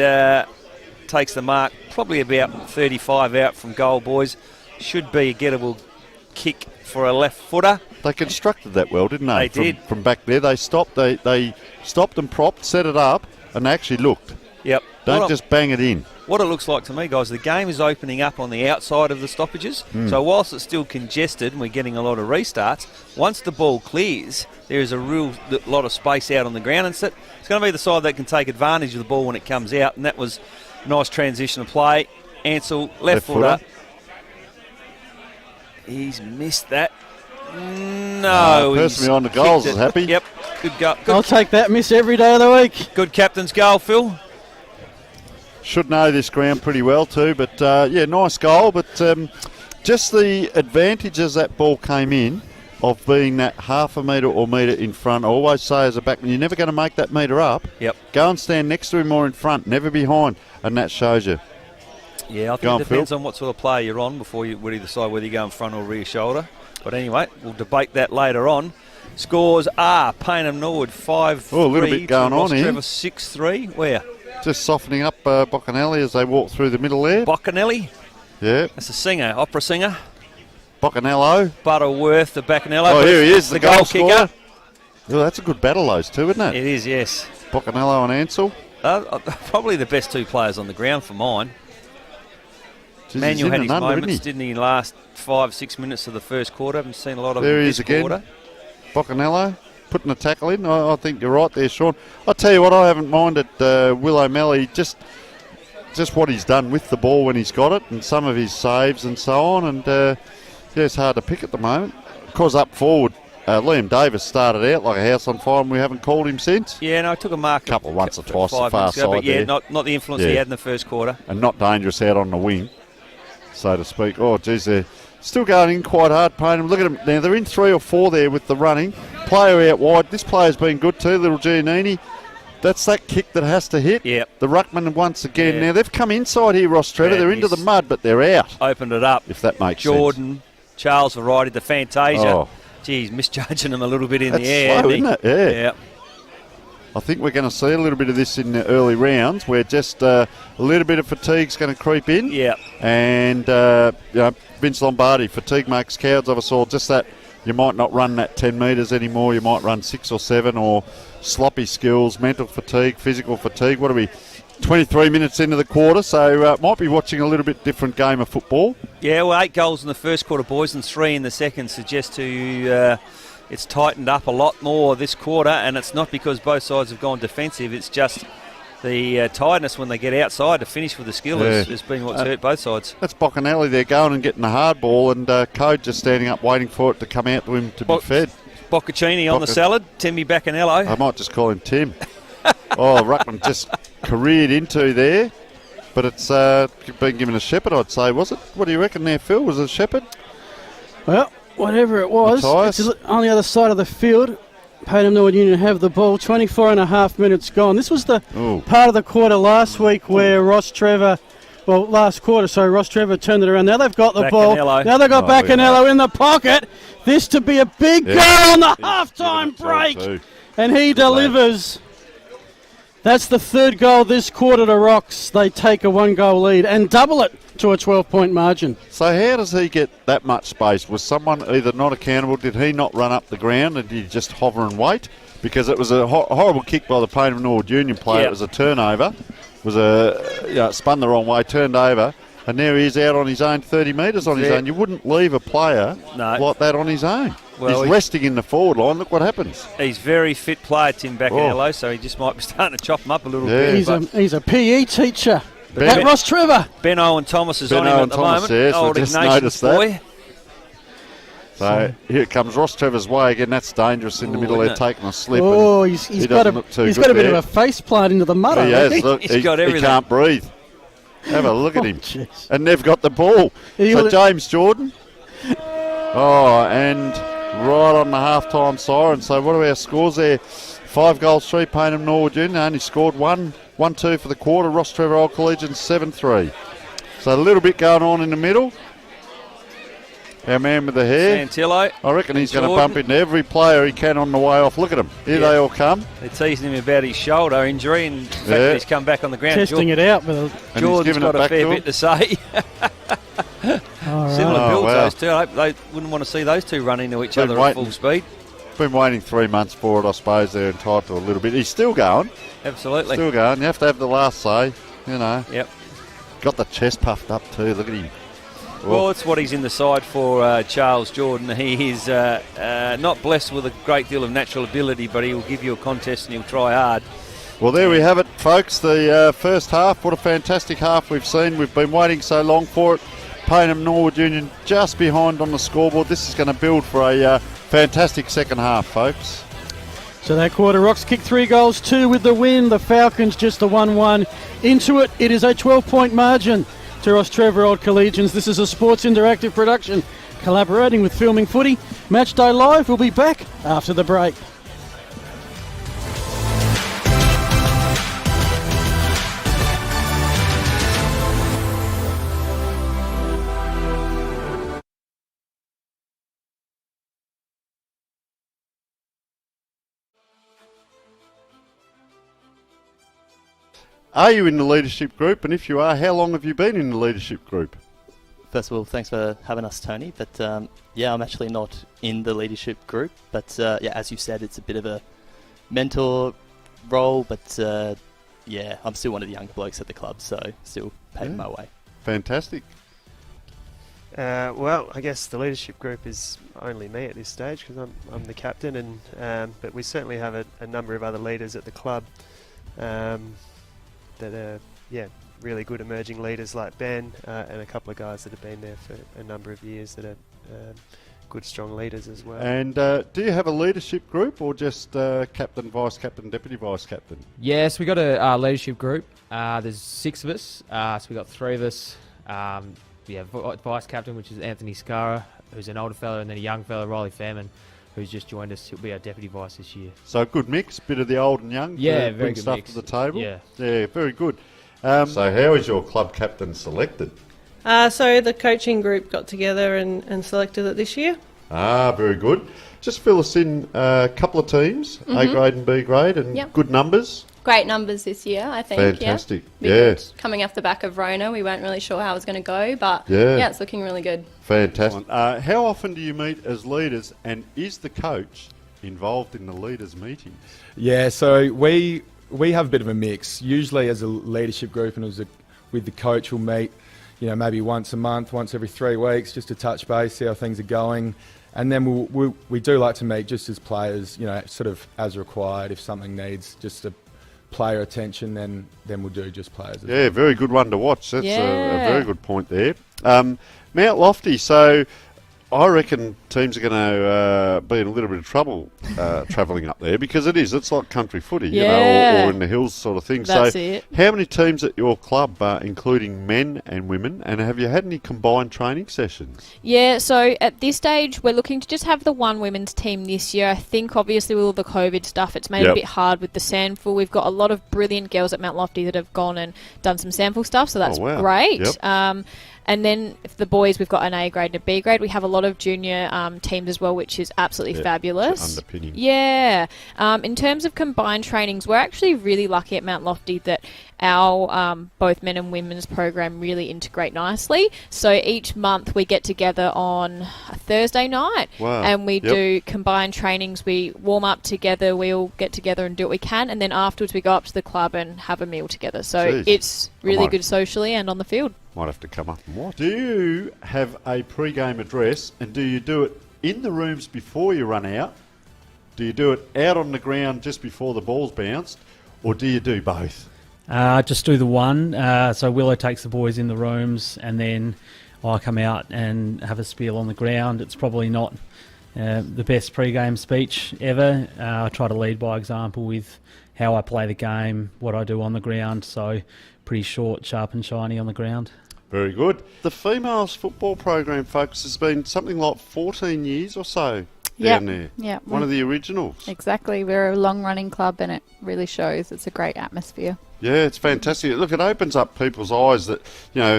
takes the mark. Probably about 35 out from goal, boys. Should be a gettable kick for a left footer. They constructed that well, didn't they? They did. From back there. They stopped. They stopped and propped, set it up, and they actually looked. Yep. Don't just bang it in. What it looks like to me, guys, the game is opening up on the outside of the stoppages. So whilst it's still congested and we're getting a lot of restarts, once the ball clears, there is a real lot of space out on the ground. And it's going to be the side that can take advantage of the ball when it comes out. And that was a nice transition of play. Ansell, left footer. He's missed that. No. Person he's behind the goals kicked is it. happy. Yep. Good go. I'll take that miss every day of the week. Good captain's goal, Phil. should know this ground pretty well too. But nice goal. But just the advantages that ball came in of being that half a metre or metre in front. I always say as a backman, you're never going to make that metre up. Yep. Go and stand next to him or in front, never behind, and that shows you. Yeah, I think it depends on what sort of player you're on before you really decide whether you go in front or rear shoulder. But anyway, we'll debate that later on. Scores are Payneham Norwood 5-3 a little bit going on here. Rostrevor 6-3. Where? Just softening up Boccanelli as they walk through the middle there. Boccanelli? Yeah. That's a singer, opera singer. Boccanello. Butterworth, the Baccanello. Oh, here he is, the goal kicker. Oh, that's a good battle, those two, isn't it? It is, yes. Boccanello and Ansell. Probably the best two players on the ground for mine. Jeez, Manuel had his under, moments, didn't he, in the last 5-6 minutes of the first quarter. Haven't seen a lot of there him he this is again. quarter. Boccanello putting a tackle in. I think you're right there, Sean. I'll tell you what, I haven't minded Will O'Malley, just what he's done with the ball when he's got it and some of his saves and so on. And it's hard to pick at the moment. Of course, up forward, Liam Davis started out like a house on fire and we haven't called him since. Yeah, no, I took a mark. Couple once or twice the 5 far minutes ago, side but yeah, there. not the influence he had in the first quarter. And not dangerous out on the wing, so to speak. Oh, geez, they're still going in quite hard, Payneham. Look at them. Now, they're in 3 or 4 there with the running. Player out wide. This player's been good too, little Giannini. That's that kick that has to hit. Yep. The ruckman once again. Yeah. Now, they've come inside here, Rostrevor. They're into the mud, but they're out. Opened it up. If that makes sense. Jordan, Charles Variety, the Fantasia. Oh. Geez, misjudging them a little bit in That's the air. slow, isn't it? Yeah. Yeah. I think we're going to see a little bit of this in the early rounds where just a little bit of fatigue's going to creep in. Yeah. And, Vince Lombardi, fatigue makes cowards of us all. Just that you might not run that 10 metres anymore. You might run 6 or 7 or sloppy skills, mental fatigue, physical fatigue. What are we, 23 minutes into the quarter? So might be watching a little bit different game of football. Yeah, well, 8 goals in the first quarter, boys, and 3 in the second suggests to you it's tightened up a lot more this quarter, and it's not because both sides have gone defensive. It's just the tiredness when they get outside to finish with the skill has been what's hurt both sides. That's Boccanelli there going and getting the hard ball, and Code just standing up waiting for it to come out to him to be fed. Boccaccini on the salad, Timmy Baccanello. I might just call him Tim. Ruckman just careered into there, but it's been given a shepherd, I'd say, was it? What do you reckon there, Phil? Was it a shepherd? Well, whatever it was, Matthias. it's on the other side of the field. Payneham Norwood Union have the ball. 24 and a half minutes gone. This was the part of the quarter last week where Rostrevor turned it around. Now they've got the ball. Now they've got Baccanello in the pocket. This to be a big goal on the half-time break. And he delivers. That's the 3rd goal this quarter to Rocks. They take a 1-goal lead and double it to a 12-point margin. So how does he get that much space? Was someone either not accountable? Did he not run up the ground and did he just hover and wait? Because it was a horrible kick by the Payneham Norwood Union player. It was a turnover. It was spun the wrong way, turned over, and now he's out on his own 30 metres on his own. You wouldn't leave a player like that on his own. Well, he's resting in the forward line. Look what happens. He's very fit player, Tim Baccanello, so he just might be starting to chop him up a little bit. He's a PE teacher at Rostrevor. Ben Owen Thomas is on him at the moment. So just noticed boy. That. So here comes Rostrevor's way again. That's dangerous in the middle there, taking a slip. Oh, he's got a bit of a face plant into the mud. He has. Look, he's got everything. He can't breathe. Have a look at him. Geez. And they've got the ball. So James Jordan. And right on the half-time siren. So what are our scores there? 5 goals, 3 Payneham Norwood Union. Only scored 1-2 for the quarter. Rostrevor Old Collegian 7-3. So a little bit going on in the middle. Our man with the hair. Santillo. I reckon he's going to bump into every player he can on the way off. Look at him. Here they all come. They're teasing him about his shoulder injury and the fact that he's come back on the ground. Testing it out. Jordan's got a fair bit to say. Similar builds, those two. I hope they wouldn't want to see those two run into each other at full speed. Been waiting 3 months for it, I suppose. They're entitled to a little bit. He's still going. Absolutely. Still going. You have to have the last say, Yep. Got the chest puffed up too. Look at him. Well, it's what he's in the side for, Charles Jordan. He is not blessed with a great deal of natural ability, but he will give you a contest and he'll try hard. Well, there we have it, folks. The first half. What a fantastic half we've seen. We've been waiting so long for it. Payneham Norwood Union just behind on the scoreboard. This is going to build for a fantastic second half, folks. So that quarter, Rocks kicked 3 goals, 2 with the win. The Falcons just the 1-1 into it. It is a 12-point margin to Rostrevor Old Collegians. This is a Sports Interactive production collaborating with Filming Footy. Matchday Live will be back after the break. Are you in the leadership group? And if you are, how long have you been in the leadership group? First of all, thanks for having us, Tony. But I'm actually not in the leadership group. But as you said, it's a bit of a mentor role. But I'm still one of the younger blokes at the club, so still paving my way. Fantastic. Well, I guess the leadership group is only me at this stage because I'm the captain, but we certainly have a number of other leaders at the club that are really good emerging leaders like Ben and a couple of guys that have been there for a number of years that are good, strong leaders as well. And do you have a leadership group or just captain, vice captain, deputy vice captain? Yes, we got a leadership group. There's 6 of us, so we got 3 of us. Vice captain, which is Anthony Scara, who's an older fella, and then a young fella, Riley Fairman, who's just joined us. He'll be our deputy vice this year. So a good mix, bit of the old and young. Yeah, to very bring good stuff mix. to the table. Yeah, very good. So how is your club captain selected? So the coaching group got together and selected it this year. Very good. Just fill us in a couple of teams, A grade and B grade, and good numbers. Great numbers this year, I think. Fantastic. Because coming off the back of Rona, we weren't really sure how it was going to go, but it's looking really good. Fantastic. How often do you meet as leaders, and is the coach involved in the leaders' meetings? Yeah, so we have a bit of a mix. Usually as a leadership group and with the coach, we'll meet, maybe once a month, once every 3 weeks, just to touch base, see how things are going. And then we do like to meet just as players, sort of as required. If something needs just a player attention, then we'll do just players. Yeah, very good one to watch. That's a very good point there. Mount Lofty, so I reckon teams are going to be in a little bit of trouble travelling up there because it's like country footy, or in the hills sort of thing. That's so it. How many teams at your club, including men and women, and have you had any combined training sessions? Yeah, so at this stage, we're looking to just have the one women's team this year. I think obviously with all the COVID stuff, it's made it a bit hard with the sandful. We've got a lot of brilliant girls at Mount Lofty that have gone and done some sandful stuff, so that's great. Yep. And then for the boys, we've got an A grade and a B grade. We have a lot of junior teams as well, which is absolutely fabulous. Underpinning. Yeah. In terms of combined trainings, we're actually really lucky at Mount Lofty that our both men and women's program really integrate nicely. So each month we get together on a Thursday night and we do combined trainings. We warm up together, we all get together and do what we can, and then afterwards we go up to the club and have a meal together. So it's really good socially and on the field. Might have to come up and watch. Do you have a pre-game address, and do you do it in the rooms before you run out? Do you do it out on the ground just before the ball's bounced, or do you do both? Just do the one. So Willow takes the boys in the rooms, and then I come out and have a spiel on the ground. It's probably not the best pre-game speech ever. I try to lead by example with how I play the game, what I do on the ground. So pretty short, sharp and shiny on the ground. Very good. The females football program, folks, has been something like 14 years or so down there. Yeah. One of the originals. Exactly. We're a long-running club and it really shows. It's a great atmosphere. Yeah, it's fantastic. Look, it opens up people's eyes that,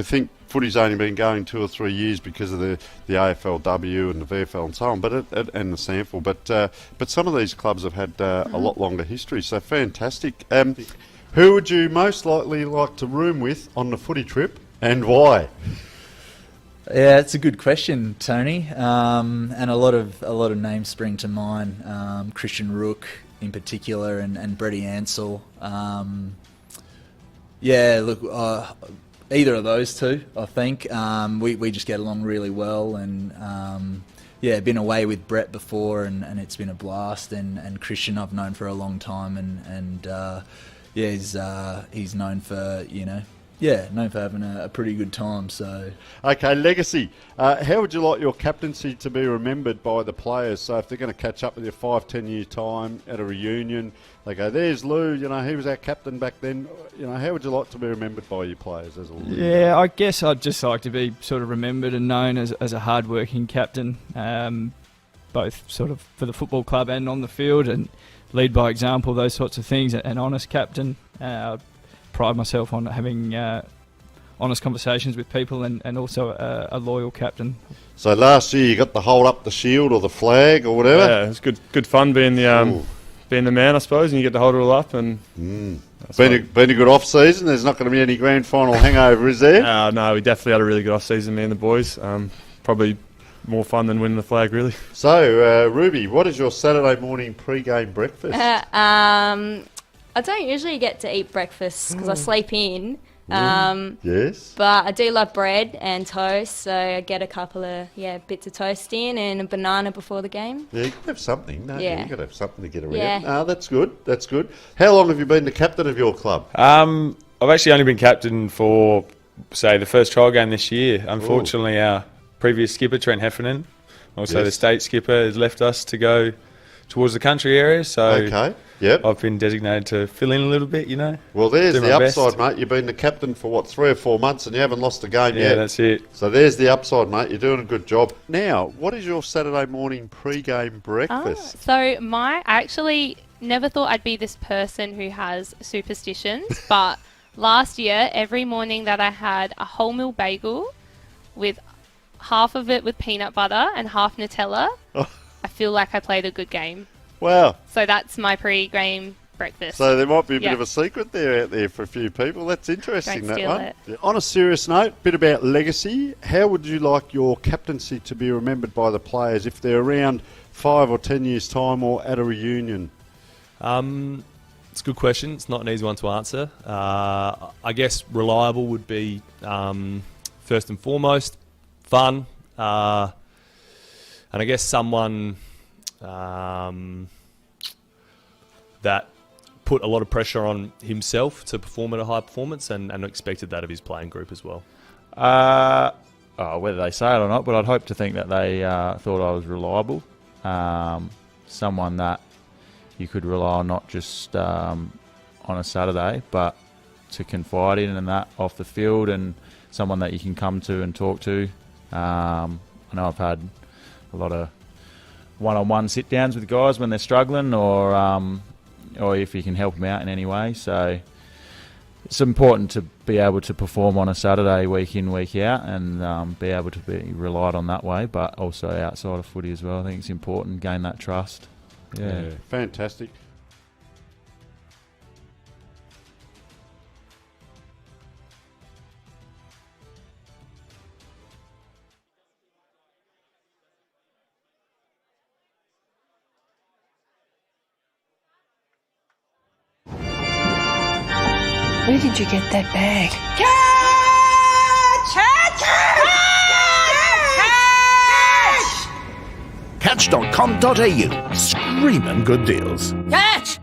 think footy's only been going 2 or 3 years because of the AFLW and the VFL and so on, and the SANFL. But some of these clubs have had a lot longer history, so fantastic. Who would you most likely like to room with on the footy trip, and why? Yeah, it's a good question, Tony. And a lot of names spring to mind. Christian Rook in particular, and Brady Ansell. Either of those two, I think. We just get along really well, and been away with Brett before, and it's been a blast. And Christian I've known for a long time, and he's known for Yeah, known for having a pretty good time. So, Okay, legacy. How would you like your captaincy to be remembered by the players? So if they're going to catch up with you 5-10 years time at a reunion, they go, "There's Lou. You know, he was our captain back then." You know, how would you like to be remembered by your players as a Lou? Yeah, I guess I'd just like to be sort of remembered and known as a hard-working captain, both sort of for the football club and on the field, and lead by example, those sorts of things. An honest captain. Pride myself on having honest conversations with people, and also a loyal captain. So last year you got to hold up the shield or the flag or whatever. Yeah, it was good fun being the man, I suppose, and you get to hold it all up. And been a good off season. There's not going to be any grand final hangover, is there? No, we definitely had a really good off season, me and the boys. Probably more fun than winning the flag, really. So Ruby, what is your Saturday morning pre-game breakfast? I don't usually get to eat breakfast because I sleep in. Yes. But I do love bread and toast, so I get a couple of bits of toast in and a banana before the game. Yeah, you got to have something, don't you? Yeah. You got to have something to get around. Yeah. That's good. That's good. How long have you been the captain of your club? I've actually only been captain for, say, the first trial game this year. Unfortunately, our previous skipper, Trent Heffernan, also the state skipper, has left us to go towards the country area. So I've been designated to fill in a little bit, you know. Well, there's do the my upside, best. mate. You've been the captain for, 3 or 4 months and you haven't lost a game yet. Yeah, that's it. So there's the upside, mate. You're doing a good job. Now, what is your Saturday morning pre-game breakfast? So I actually never thought I'd be this person who has superstitions, but last year, every morning that I had a wholemeal bagel with half of it with peanut butter and half Nutella, I feel like I played a good game. Wow. So that's my pre-game breakfast. So there might be a bit of a secret there out there for a few people. That's interesting, Don't that steal one. it. Yeah. On a serious note, bit about legacy. How would you like your captaincy to be remembered by the players if they're around 5 or 10 years' time or at a reunion? It's a good question. It's not an easy one to answer. I guess reliable would be first and foremost. Fun. And I guess someone that put a lot of pressure on himself to perform at a high performance and expected that of his playing group as well. Whether they say it or not, but I'd hope to think that they thought I was reliable. Someone that you could rely on, not just on a Saturday, but to confide in and that off the field, and someone that you can come to and talk to. I know I've had a lot of one-on-one sit-downs with guys when they're struggling, or if you can help them out in any way. So it's important to be able to perform on a Saturday week in, week out, and be able to be relied on that way, but also outside of footy as well. I think it's important, gain that trust. Yeah. Fantastic. Where did you get that bag? Catch.com.au. Screaming good deals. Catch!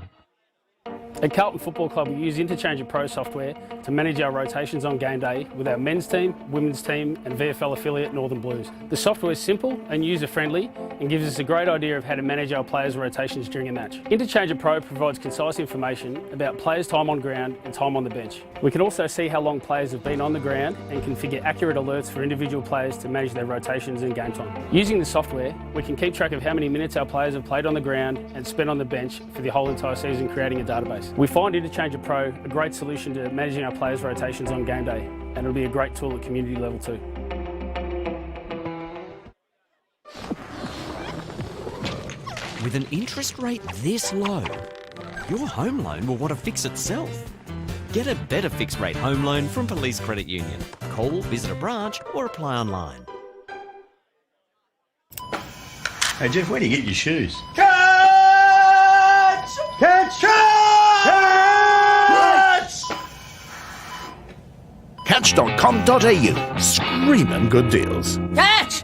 At Carlton Football Club, we use Interchange of Pro software to manage our rotations on game day with our men's team, women's team and VFL affiliate Northern Blues. The software is simple and user-friendly and gives us a great idea of how to manage our players' rotations during a match. Interchange of Pro provides concise information about players' time on ground and time on the bench. We can also see how long players have been on the ground and configure accurate alerts for individual players to manage their rotations and game time. Using the software, we can keep track of how many minutes our players have played on the ground and spent on the bench for the whole entire season, creating a database. We find Interchange of Pro a great solution to managing our players' rotations on game day, and it'll be a great tool at community level too. With an interest rate this low, your home loan will want to fix itself. Get a better fixed rate home loan from Police Credit Union. Call, visit a branch or apply online. Hey Jeff, where do you get your shoes? Catch! Catch! Catch! Catch.com.au. Screaming good deals. Catch!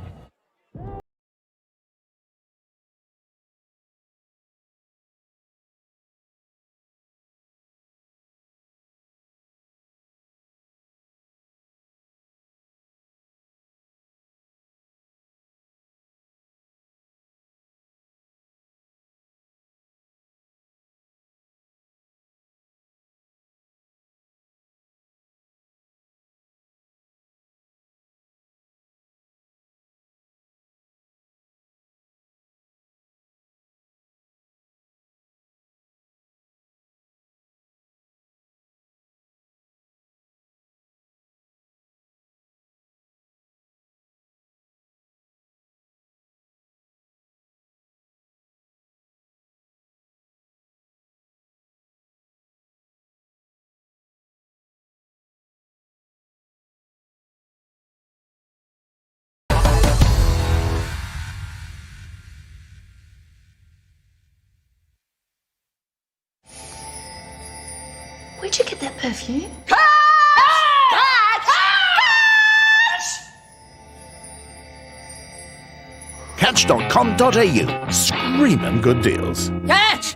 Where'd you get that perfume? Catch.com.au. Screaming good deals. Catch!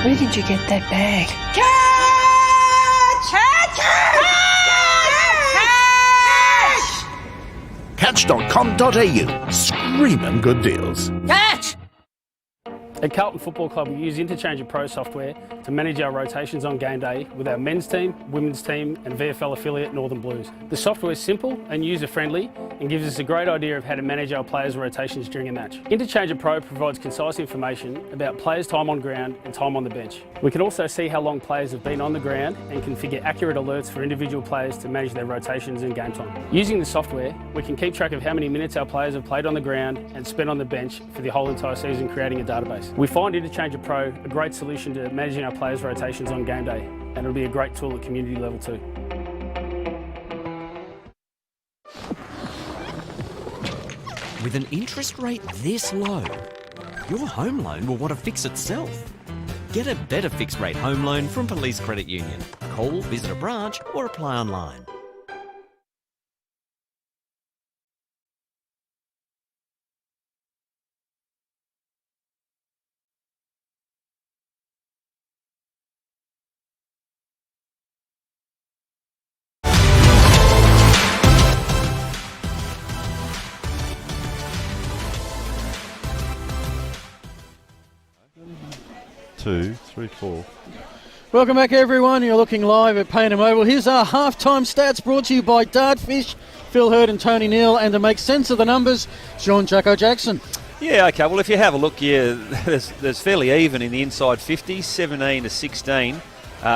Where did you get that bag? Catch.com.au. Screaming good deals. Catch! At Carlton Football Club, we use Interchange Pro software to manage our rotations on game day with our men's team, women's team and VFL affiliate Northern Blues. The software is simple and user-friendly and gives us a great idea of how to manage our players' rotations during a match. Interchange Pro provides concise information about players' time on ground and time on the bench. We can also see how long players have been on the ground and configure accurate alerts for individual players to manage their rotations and game time. Using the software, we can keep track of how many minutes our players have played on the ground and spent on the bench for the whole entire season, creating a database. We find Interchange Pro a great solution to managing our players' rotations on game day, and it'll be a great tool at community level too. With an interest rate this low, your home loan will want to fix itself. Get a better fixed rate home loan from Police Credit Union. Call, visit a branch or apply online. Two, three, four. Welcome back, everyone. You're looking live at Payneham Oval. Here's our halftime stats brought to you by Dartfish, Phil Hurd and Tony Neal. And to make sense of the numbers, Sean Jacko Jackson. Yeah, okay. Well, if you have a look, there's fairly even in the inside 50s, 17 to 16.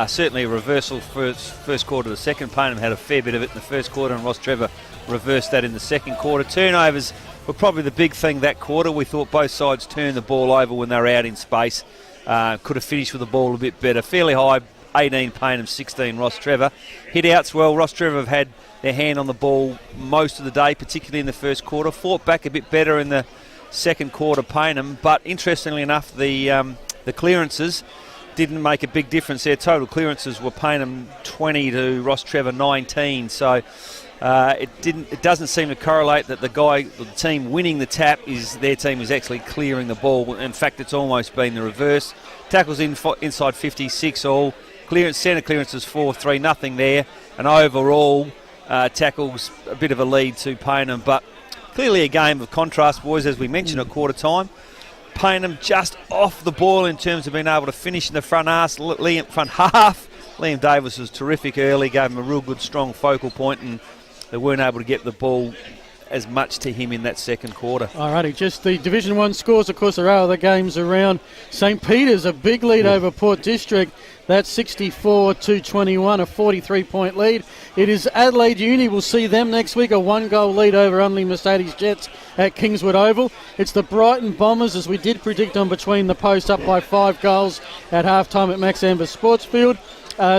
Certainly a reversal first quarter to second. Payneham had a fair bit of it in the first quarter, and Rostrevor reversed that in the second quarter. Turnovers were probably the big thing that quarter. We thought both sides turned the ball over when they were out in space. Could have finished with the ball a bit better. Fairly high, 18 Payneham, 16 Rostrevor. Hit-outs, well, Rostrevor have had their hand on the ball most of the day, particularly in the first quarter. Fought back a bit better in the second quarter, Payneham, but interestingly enough, the clearances didn't make a big difference there. Total clearances were Payneham 20 to Rostrevor 19, so it doesn't seem to correlate that the team winning the tap is their team is actually clearing the ball. In fact, it's almost been the reverse. Tackles inside 56 all. Centre clearances 4-3, nothing there. And overall, tackles a bit of a lead to Payneham, but clearly a game of contrast, boys, as we mentioned at quarter time. Payneham just off the ball in terms of being able to finish in the front half. Liam Davis was terrific early, gave him a real good strong focal point, and they weren't able to get the ball as much to him in that second quarter. Alrighty, just the Division 1 scores. Of course, there are other games around. St. Peter's, a big lead over Port District. That's 64-21, a 43-point lead. It is Adelaide Uni. We'll see them next week, a one-goal lead over Unley Mercedes Jets at Kingswood Oval. It's the Brighton Bombers, as we did predict on Between the Posts, up by 5 goals at halftime at Max Amber Sportsfield.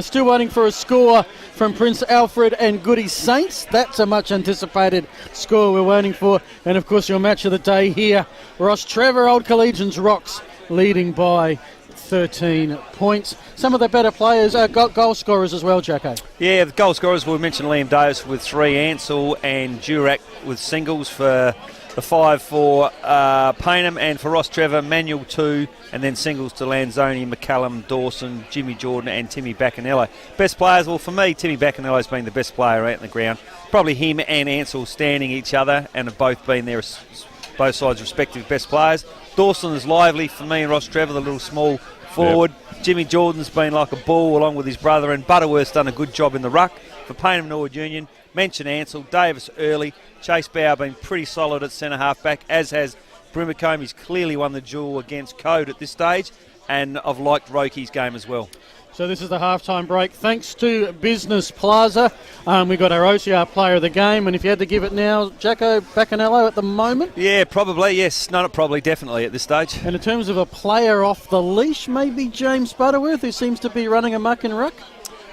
Still waiting for a score from Prince Alfred and Goody Saints. That's a much anticipated score we're waiting for. And of course, your match of the day here, Rostrevor Old Collegians Rocks leading by 13 points. Some of the better players got goal scorers as well, Jacko. Yeah, the goal scorers, we mentioned Liam Davis with 3, Ansell and Durack with singles for The 5 for Payneham, and for Rostrevor, Manuel 2, and then singles to Lanzoni, McCallum, Dawson, Jimmy Jordan and Timmy Bacanello. Best players, well for me, Timmy Bacanello's been the best player out in the ground. Probably him and Ansell standing each other and have both been there as both sides' respective best players. Dawson is lively for me and Rostrevor, the little small forward. Yep. Jimmy Jordan's been like a bull along with his brother, and Butterworth's done a good job in the ruck. For Payneham Norwood Union, mention Ansell, Davis early, Chase Bauer been pretty solid at centre half back, as has Brimacombe. He's clearly won the duel against Code at this stage, and I've liked Roki's game as well. So this is the halftime break. Thanks to Business Plaza, we got our OCR player of the game, and if you had to give it now, Jacko Bacanello at the moment? Yeah, probably, yes. No, not probably, definitely at this stage. And in terms of a player off the leash, maybe James Butterworth, who seems to be running amok in ruck?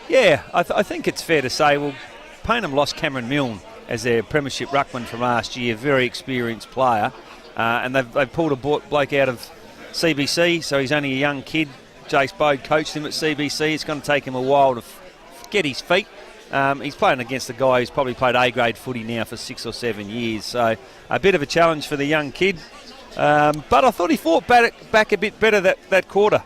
Yeah, I think it's fair to say, well, Payneham lost Cameron Milne as their premiership ruckman from last year, very experienced player, and they've pulled a bloke out of CBC, so he's only a young kid. Jace Bode coached him at CBC. It's going to take him a while to get his feet. He's playing against a guy who's probably played A-grade footy now for 6 or 7 years, so a bit of a challenge for the young kid. But I thought he fought back a bit better that quarter.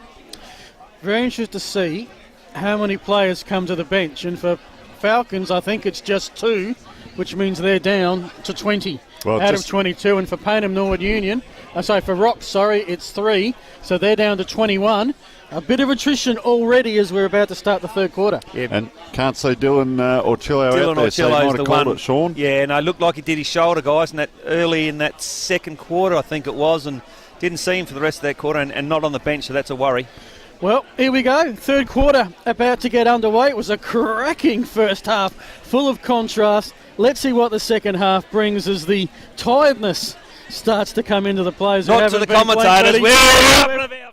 Very interested to see how many players come to the bench, and for Falcons I think it's just 2, which means they're down to 20 out of 22, and for Payneham Norwood Union, for Rocks, it's 3, so they're down to 21. A bit of attrition already as we're about to start the third quarter. Yeah. And can't see Dylan Orchillo out there, so he might have called it, Sean. Yeah, and it looked like he did his shoulder, guys, and that early in that second quarter, I think it was, and didn't see him for the rest of that quarter, and not on the bench, so that's a worry. Well, here we go. Third quarter about to get underway. It was a cracking first half, full of contrast. Let's see what the second half brings as the tiredness starts to come into the players. Not to the commentators.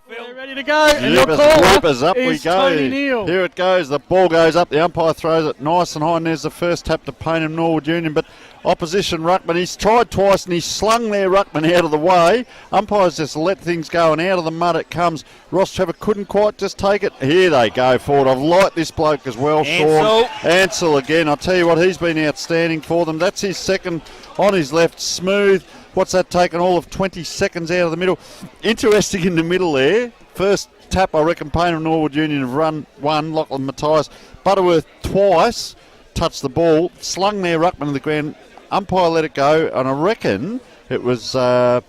We're ready to go. And the caller up we go. Tony Neal. Here it goes. The ball goes up. The umpire throws it nice and high. And there's the first tap to Payneham Norwood Union. But opposition ruckman, he's tried twice and he's slung their ruckman out of the way. Umpires just let things go, and out of the mud it comes. Rostrevor couldn't quite just take it. Here they go forward. I've liked this bloke as well, Sean. Ansell again. I'll tell you what, he's been outstanding for them. That's his second on his left. Smooth. What's that taken? All of 20 seconds out of the middle. Interesting in the middle there. First tap, I reckon Payneham Norwood Union have run one. Lachlan Matthias. Butterworth twice touched the ball, slung their ruckman to the ground. Umpire let it go, and I reckon it was a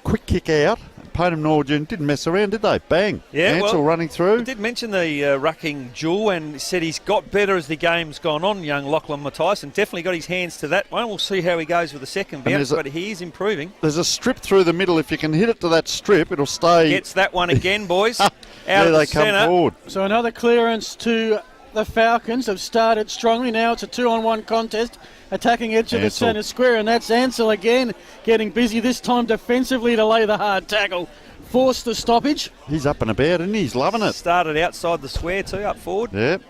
quick kick out. Payneham Norwood Union didn't mess around, did they? Bang. Yeah, Ansell running through. I did mention the rucking duel, and said he's got better as the game's gone on, young Lachlan Matthias, and definitely got his hands to that one. We'll see how he goes with the second bounce, but he is improving. There's a strip through the middle. If you can hit it to that strip, it'll stay. Gets that one again, boys. Out of they the come centre. forward. So another clearance to the Falcons. Have started strongly. Now it's a 2-on-1 contest. Attacking edge of the centre square, and that's Ansell again getting busy, this time defensively to lay the hard tackle. Forced the stoppage. He's up and about, isn't he? He's loving it. Started outside the square too, up forward. Yep.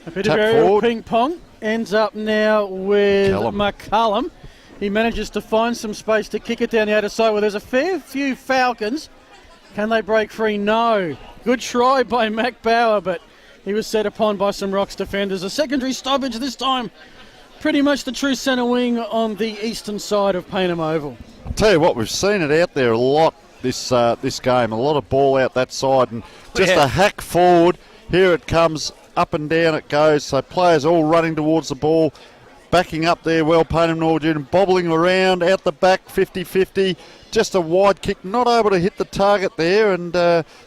A bit of aerial ping pong. Ends up now with McCallum. He manages to find some space to kick it down the outer side. Well, there's a fair few Falcons. Can they break free? No. Good try by Mac Bauer, but he was set upon by some Rocks defenders. A secondary stoppage this time. Pretty much the true centre wing on the eastern side of Payneham Oval. I'll tell you what, we've seen it out there a lot this game. A lot of ball out that side, and just a hack forward. Here it comes, up and down it goes. So players all running towards the ball, backing up there well. Payneham Norwood Union bobbling around out the back, 50-50. Just a wide kick, not able to hit the target there, and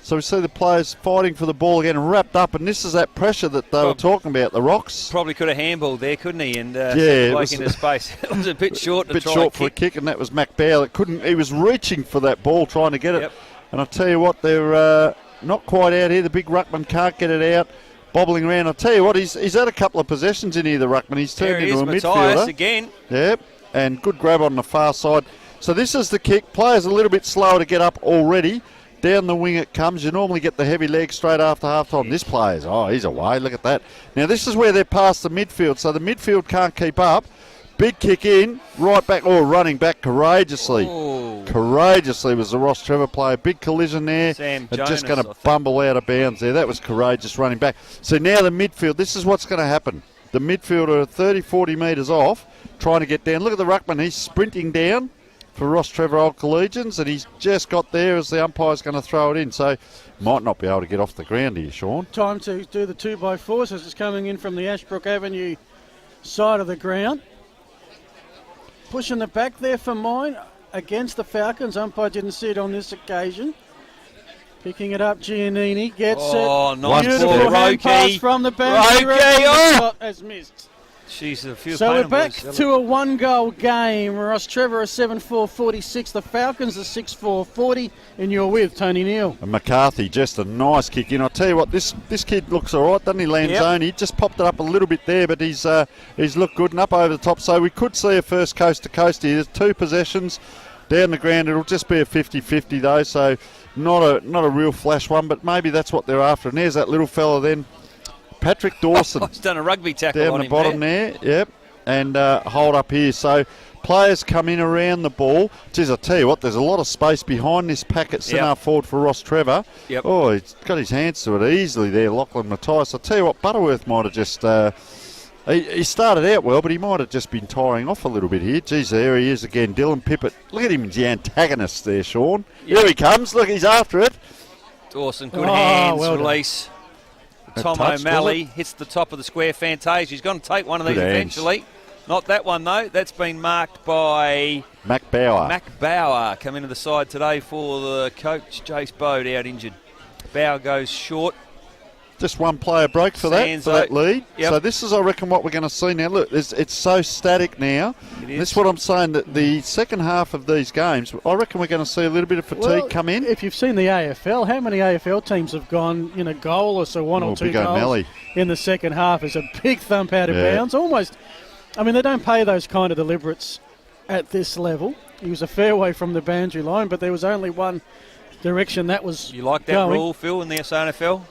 so we see the players fighting for the ball again, wrapped up, and this is that pressure that they were talking about, the Rocks. Probably could have handballed there, couldn't he? And it was into space. It was a bit short. For a kick, and that was Mac Bauer. He was reaching for that ball, trying to get it. And I'll tell you what, they're not quite out here. The big ruckman can't get it out. Bobbling around. I'll tell you what, he's had a couple of possessions in here, the ruckman. He's turned into a midfielder. Again. Yep, and good grab on the far side. So this is the kick. Players a little bit slower to get up already. Down the wing it comes. You normally get the heavy leg straight after half-time. This player's, he's away. Look at that. Now this is where they're past the midfield, so the midfield can't keep up. Big kick in, right back, running back courageously. Courageously was the Rostrevor player. Big collision there. Sam and Jonas, just going to bumble out of bounds there. That was courageous running back. So now the midfield, this is what's going to happen. The midfield are 30, 40 metres off, trying to get down. Look at the ruckman. He's sprinting down for Rostrevor Old Collegians, and he's just got there as the umpire's going to throw it in. So might not be able to get off the ground here, Sean. Time to do the 2x4 as it's coming in from the Ashbrook Avenue side of the ground. Pushing the back there for mine against the Falcons. Umpire didn't see it on this occasion. Picking it up, Giannini gets it. Oh, nice Beautiful ball, hand pass Roki. from the boundary. Roki, Has missed. Jeez, a few So we're Payneham back boys. to a one-goal game. Rostrevor are 7-4-46. The Falcons are 6-4-40. And you're with Tony Neal. And McCarthy, just a nice kick in. I'll tell you what, this kid looks all right, doesn't he, Lanzoni? He just popped it up a little bit there, but he's looked good and up over the top. So we could see a first coast-to-coast here. There's 2 possessions down the ground. It'll just be a 50-50 though, so not a real flash one, but maybe that's what they're after. And there's that little fella then, Patrick Dawson. He's done a rugby tackle down on the him bottom there. Yep, and hold up here. So players come in around the ball. Geez, I tell you what, there's a lot of space behind this pack at centre forward for Rostrevor. Yep. Oh, he's got his hands to it easily there, Lachlan Mattias. I tell you what, Butterworth might have just... He started out well, but he might have just been tiring off a little bit here. Geez, there he is again, Dylan Pippett. Look at him as the antagonist there, Sean. Here he comes. Look, he's after it. Dawson, good hands, well release. A Tom touch, O'Malley was it? hits the top of the square. Fantasia. He's going to take one of these Good hands. eventually. Not that one, though. That's been marked by Mac Bauer. Mac Bauer. Coming to the side today for the coach, Jace Bode, out injured. Bauer goes short. Just one player broke for that lead. Yep. So this is, I reckon, what we're going to see now. Look, it's so static now. It is. This is what I'm saying, that the second half of these games, I reckon we're going to see a little bit of fatigue come in. If you've seen the AFL, how many AFL teams have gone, goalless or one or two Big goals O'Malley in the second half? It's a big thump out of Yeah. bounds. Almost, I mean, they don't pay those kind of deliberates at this level. He was a fair way from the boundary line, but there was only one direction that was You like that going. rule, Phil, in the SANFL?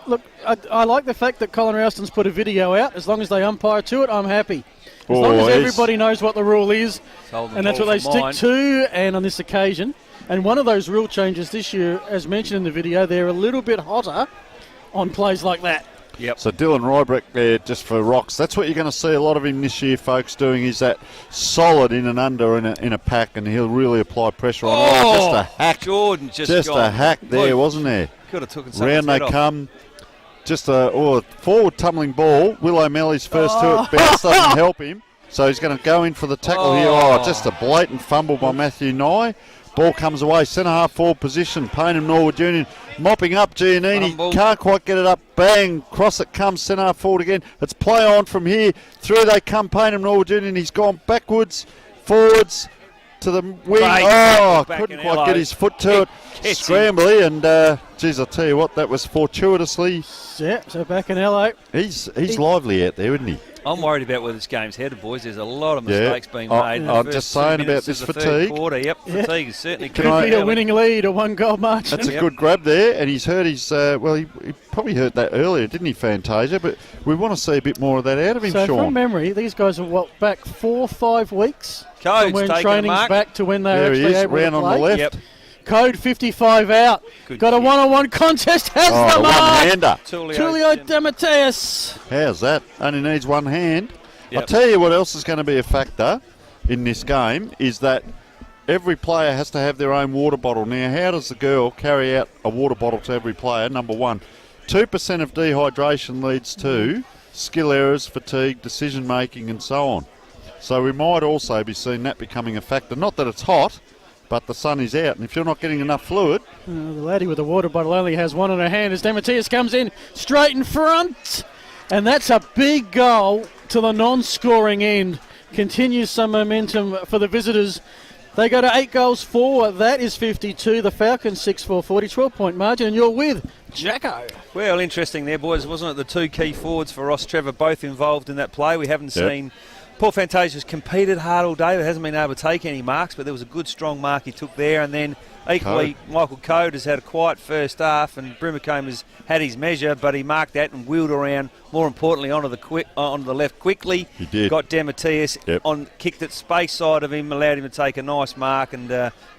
Look, I like the fact that Colin Ralston's put a video out. As long as they umpire to it, I'm happy. As long as everybody knows what the rule is, and that's what they stick to, and on this occasion. And one of those rule changes this year, as mentioned in the video, they're a little bit hotter on plays like that. Yep. So Dylan Rybrecht there just for rocks. That's what you're going to see a lot of him this year, folks, doing is that solid in and under in a pack, and he'll really apply pressure on. Just a hack. Jordan just a hack there, wasn't there? Could have taken Round they come. Just a forward tumbling ball. Will O'Malley's first to it. Bounce doesn't help him. So he's going to go in for the tackle here. Oh, just a blatant fumble by Matthew Nye. Ball comes away. Centre half forward position. Payneham Norwood Union mopping up. Giannini can't quite get it up. Bang. Cross it comes. Centre half forward again. It's play on from here. Through they come. Payneham Norwood Union. He's gone backwards, forwards to the wing. Couldn't quite get his foot to it. Scrambly, and geez, I'll tell you what, that was fortuitously. Yeah, so back in LA. He's lively out there, isn't he? I'm worried about where this game's headed, boys. There's a lot of mistakes being Oh, made. in the I'm first just 2 saying minutes about this of the third fatigue. quarter. Yep, fatigue is certainly Could be a winning lead, a one-goal margin. That's a good grab there, and he's hurt his. He probably hurt that earlier, didn't he, Fantasia? But we want to see a bit more of that out of him, So Sean. from memory, these guys are back 4 or 5 weeks Code's from when taking a training's mark. back to when they're There he actually is, able round to on play. the left. Yep. Code 55 out. Good Got a kick. one-on-one contest. Has the the mark. one-hander. Tulio Demetrius. How's that? Only needs one hand. Yep. I'll tell you what else is going to be a factor in this game is that every player has to have their own water bottle. Now, how does the girl carry out a water bottle to every player? Number one, 2% of dehydration leads to skill errors, fatigue, decision-making, and so on. So we might also be seeing that becoming a factor. Not that it's hot, but the sun is out. And if you're not getting enough fluid... The laddie with the water bottle only has one in her hand as Demetrius comes in straight in front. And that's a big goal to the non-scoring end. Continues some momentum for the visitors. They go to 8 goals for. That is 52. The Falcons 6-4-40, 12-point margin. And you're with Jacko. Well, interesting there, boys, wasn't it? The 2 key forwards for Rostrevor both involved in that play. We haven't seen... Paul Fantasia's competed hard all day, but hasn't been able to take any marks, but there was a good, strong mark he took there. And then equally, Michael Code has had a quiet first half, and Brimacombe has had his measure, but he marked that and wheeled around, more importantly, onto the left quickly. He did. Got Demetrius on, kicked it space side of him, allowed him to take a nice mark, and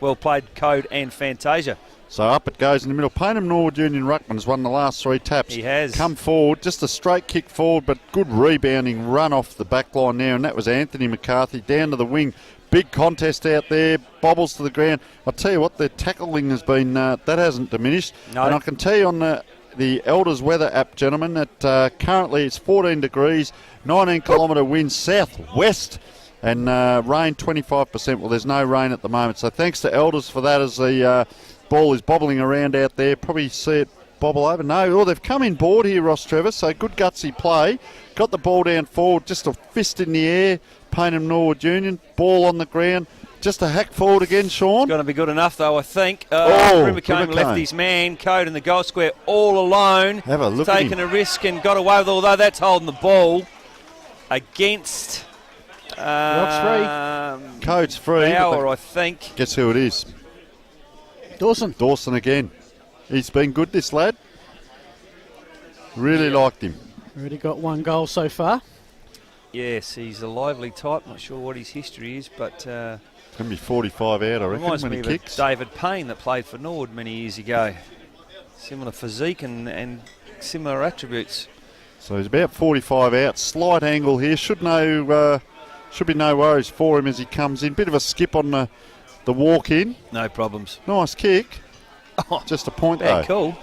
well played Code and Fantasia. So up it goes in the middle. Payneham Norwood Union Ruckman's won the last 3 taps. He has. Come forward, just a straight kick forward, but good rebounding run off the back line there, and that was Anthony McCarthy down to the wing. Big contest out there, bobbles to the ground. I'll tell you what, their tackling has been, that hasn't diminished. No. And I can tell you on the Elders weather app, gentlemen, that currently it's 14 degrees, 19 kilometre wind southwest, and rain 25%. Well, there's no rain at the moment. So thanks to Elders for that as the ball is bobbling around out there. Probably see it bobble over. No, they've come in board here, Rostrevor, so good gutsy play. Got the ball down forward, just a fist in the air. Payneham Norwood Union, ball on the ground. Just a hack forward again, Sean. It's going to be good enough, though, I think. Brimacombe left his man, Code in the goal square all alone. Have a look at him. Taking a risk and got away with, although that's holding the ball against... Rock's free. Code's free. Bauer, I think. Guess who it is? Dawson again. He's been good, this lad. Really liked him. Already got one goal so far. Yes, he's a lively type. Not sure what his history is, but... It's going to be 45 out, I reckon, reminds when me he of kicks. David Payne that played for Nord many years ago. Similar physique and similar attributes. So he's about 45 out. Slight angle here. Should be no worries for him as he comes in. Bit of a skip on the walk-in. No problems. Nice kick. Just a point, though. Cool.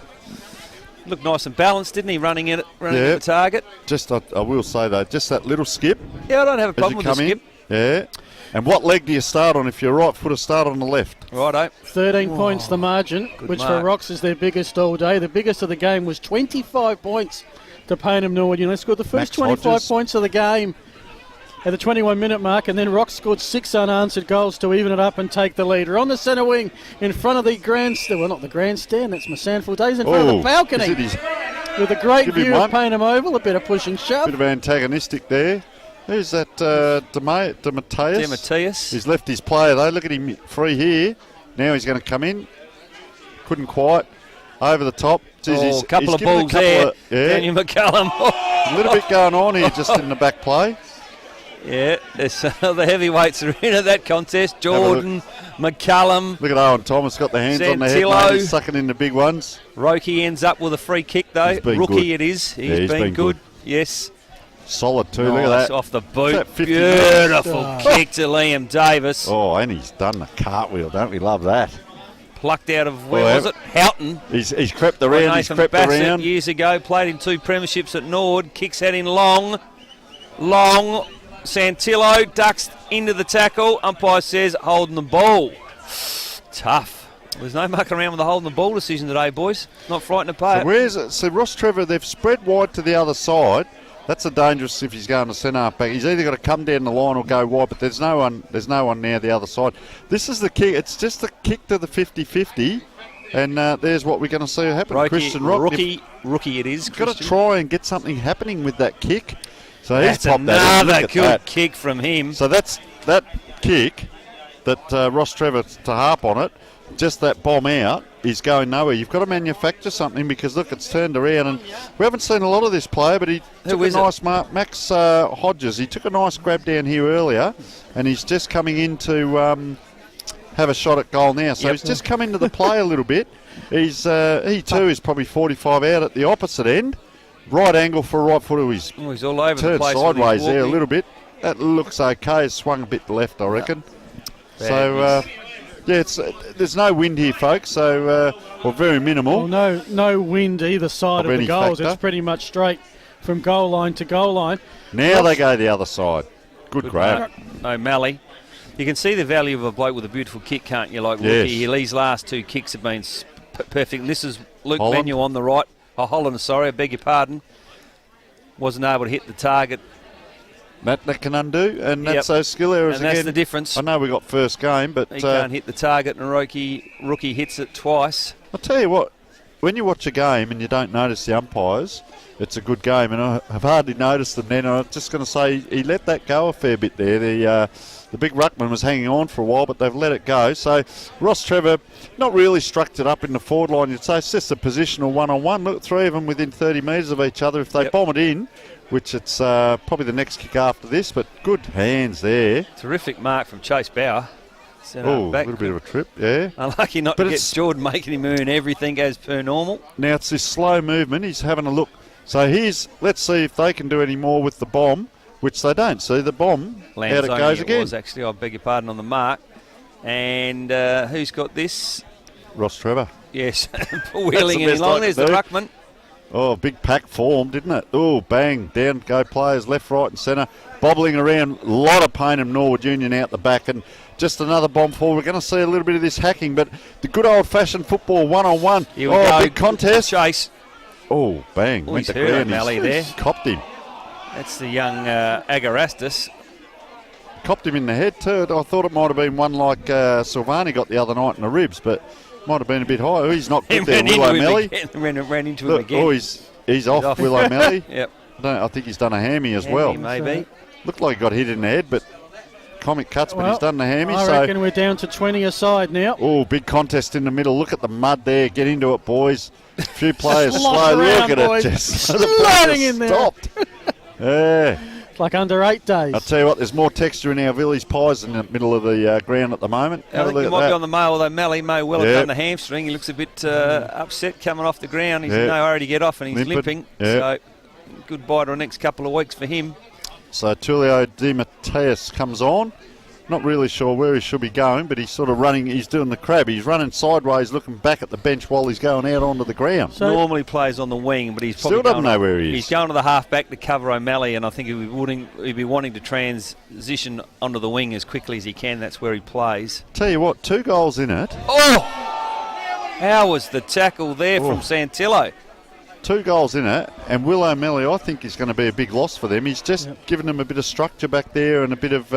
Looked nice and balanced, didn't he, running at the target? Just, I will say, though, just that little skip. Yeah, I don't have a problem with the skip. Yeah. And what leg do you start on? If you're right footer, start on the left. Righto. 13 points the margin, which mark. for Rocks is their biggest all day. The biggest of the game was 25 points to Payneham Norwood. They scored the first 25 points of the game at the 21-minute mark, and then Rocks scored 6 unanswered goals to even it up and take the lead. On the centre wing, in front of the grandstand, well, not the grandstand, that's my Sandford Days, in front of the balcony, with a great view of Payneham Oval, a bit of push and shove. Bit of antagonistic there. Who's that? DeMatteis. He's left his player, though. Look at him free here. Now he's going to come in. Couldn't quite. Over the top. Jeez, a couple of balls there. Daniel McCallum. A little bit going on here just in the back play. Yeah, the heavyweights are in at that contest. Jordan, McCallum. Look at Owen Thomas, got the hands on the head, mate. He's sucking in the big ones. Roki ends up with a free kick, though. Rookie good. It is. He's been good. Yes. Solid too, nice, look at that. Off the boot. Beautiful kick to Liam Davis. Oh, and he's done the cartwheel. Don't we love that? Plucked out of, where was it? Houghton. He's crept around, Nathan Bassett years ago, played in 2 premierships at Nord, kicks that in long. Santillo ducks into the tackle. Umpire says holding the ball. Tough. There's no mucking around with the holding the ball decision today, boys. Not frightened to pay it. Where's it? So Rostrevor, they've spread wide to the other side. That's a dangerous if he's going to centre half back. He's either got to come down the line or go wide, but there's no one now the other side. This is the kick. It's just a kick to the 50-50, and there's what we're going to see happen. Christian Rock. Rookie it is. Got to try and get something happening with that kick. So that's he's popped another good kick from him. So that's that kick that Rostrevor, to harp on it, just that bomb out is going nowhere. You've got to manufacture something because, look, it's turned around. And we haven't seen a lot of this player, but he took a nice mark. Max Hodges, he took a nice grab down here earlier, and he's just coming in to have a shot at goal now. So he's just come into the play a little bit. He too is probably 45 out at the opposite end. Right angle for a right footer. He's all over the place. Turned sideways there a little bit. That looks okay. It's swung a bit left, I reckon. So, there's no wind here, folks. So, or very minimal. Well, no wind either side of the goals. It's pretty much straight from goal line to goal line. Now they go the other side. Good grab. O'Malley. You can see the value of a bloke with a beautiful kick, can't you? Like Rookie. His last 2 kicks have been perfect. And this is Luke Menu on the right. Holland, sorry, I beg your pardon. Wasn't able to hit the target. That can undo, and that's those skill errors and again. That's the difference. I know we got first game, but he can't hit the target, and Rookie hits it twice. I'll tell you what, when you watch a game and you don't notice the umpires, it's a good game, and I have hardly noticed them then. I'm just going to say he let that go a fair bit there. The big ruckman was hanging on for a while, but they've let it go. So Rostrevor not really structured up in the forward line, you'd say. It's just a positional one-on-one. Look, 3 of them within 30 metres of each other. If they bomb it in, which it's probably the next kick after this, but good hands there. Terrific mark from Chase Bauer. A little bit of a trip, yeah. Unlucky not to get Jordan making him earn everything as per normal. Now it's this slow movement. He's having a look. So let's see if they can do any more with the bomb. which they don't. See the bomb, out it Lanzoni goes again. was actually, I beg your pardon, on the mark. And who's got this? Rostrevor. Yes, wheeling in along. There's the ruckman. Oh, big pack form, didn't it? Oh, bang, down go players, left, right and centre, bobbling around. A lot of Payneham Norwood Union out the back, and just another bomb forward. We're going to see a little bit of this hacking, but the good old-fashioned football one-on-one. Here we go. Big contest. Chase. Oh, bang. Oh, went he's to hurt ground. O'Malley there. Copped him. That's the young Agarastus. Copped him in the head too. I thought it might have been one like Silvani got the other night in the ribs, but might have been a bit high. Oh, he's not good there, Will O'Malley. Ran into him again. Oh, he's off, Will O'Malley. Yep. I think he's done a hammy as well. Maybe. Looked like he got hit in the head, but comic cuts, but he's done the hammy. I reckon we're down to 20 aside now. Oh, big contest in the middle. Look at the mud there. Get into it, boys. A few players Slop slow. around, Look at boys. it. Just Sliding in there. Stopped. Yeah. It's like under 8 days. I'll tell you what, there's more texture in our Village pies in the middle of the ground at the moment. I think he might be on the May, although May well have done the hamstring. He looks a bit upset coming off the ground. He's in no hurry to get off, and he's limping. So goodbye to the next couple of weeks for him. So Tulio Di Matteis comes on. Not really sure where he should be going, but he's sort of running. He's doing the crab. He's running sideways, looking back at the bench while he's going out onto the ground. So normally plays on the wing, but he's probably still doesn't know where he is. He's going to the half-back to cover O'Malley, and I think he'd be wanting to transition onto the wing as quickly as he can. That's where he plays. Tell you what, 2 goals in it. Oh! How was the tackle there from Santillo? 2 goals in it, and Will O'Malley, I think, is going to be a big loss for them. He's just given them a bit of structure back there and a bit of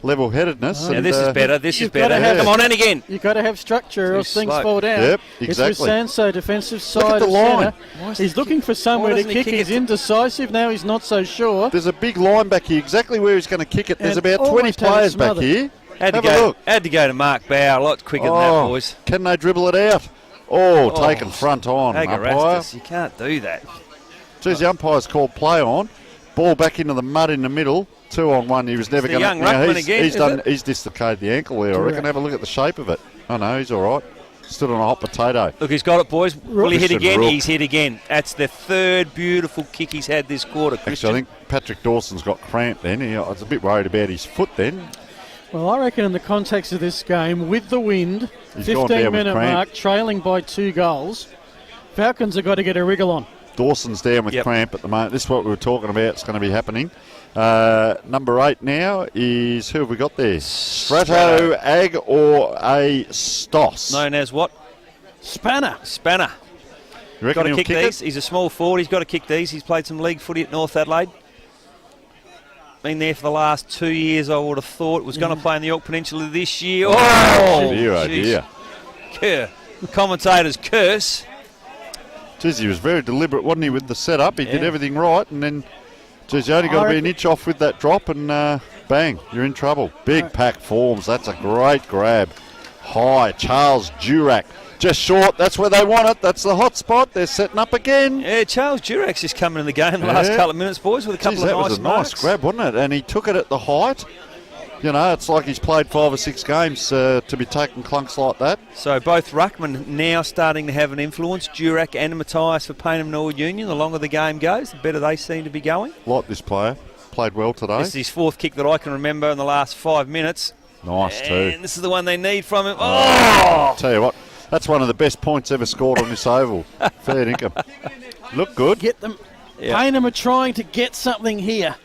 level-headedness. Yeah, and, this is better. This is better. Come on in again. You've got to have structure, or else things fall down. Yep, exactly. It's with Sanso, defensive Look side at the of line. centre. He's looking for somewhere to kick. He's indecisive. Now he's not so sure. There's a big line back here, exactly where he's going to kick it. There's And about 20 almost had it players back smothered. here. Had Have a look. to go to Mark Bauer a lot quicker than that, boys. Can they dribble it out? Oh, taken front on, umpire. Agarastus, you can't do that. Geez, the umpire's called play on. Ball back into the mud in the middle. 2-on-1. He was never It's the going young ruckman again, He's dislocated the ankle there, I reckon. Have a look at the shape of it. Oh, no, he's all right. Stood on a hot potato. Look, he's got it, boys. Will he hit Christian again? Rook. He's hit again. That's the third beautiful kick he's had this quarter, Christian. Actually, I think Patrick Dawson's got cramp then. I was a bit worried about his foot then. Well, I reckon in the context of this game, with the wind, He's gone down with 15-minute cramp. mark, trailing by 2 goals, Falcons have got to get a wriggle on. Dawson's down with cramp at the moment. This is what we were talking about. It's going to be happening. Number 8 now is, who have we got there? Strato, Ag, or a Stoss? Known as what? Spanner. You reckon Got to he'll kick kick these. He's a small forward. He's got to kick these. He's played some league footy at North Adelaide. Been there for the last 2 years, I would have thought. Was going to play in the York Peninsula this year. Oh, dear, oh jeez. dear. Commentators curse. Geez, he was very deliberate, wasn't he, with the setup? He did everything right, and then, geez, you only got to be an inch off with that drop, and bang, you're in trouble. Big pack forms. That's a great grab. High, Charles Durack. Just short. That's where they want it. That's the hot spot. They're setting up again. Yeah, Charles Durack's just coming in the game the last couple of minutes, boys, with a couple That of was nice a marks. nice grab, wasn't it? And he took it at the height. You know, it's like he's played 5 or 6 games to be taking clunks like that. So both ruckmen now starting to have an influence. Durack and Matthias for Payneham Norwood Union. The longer the game goes, the better they seem to be going. Like this player. Played well today. This is his 4th kick that I can remember in the last 5 minutes. Nice too. And this is the one they need from him. Oh! Tell you what, that's one of the best points ever scored on this oval. Fair dinkum. Look good. Get them. Payneham are trying to get something here,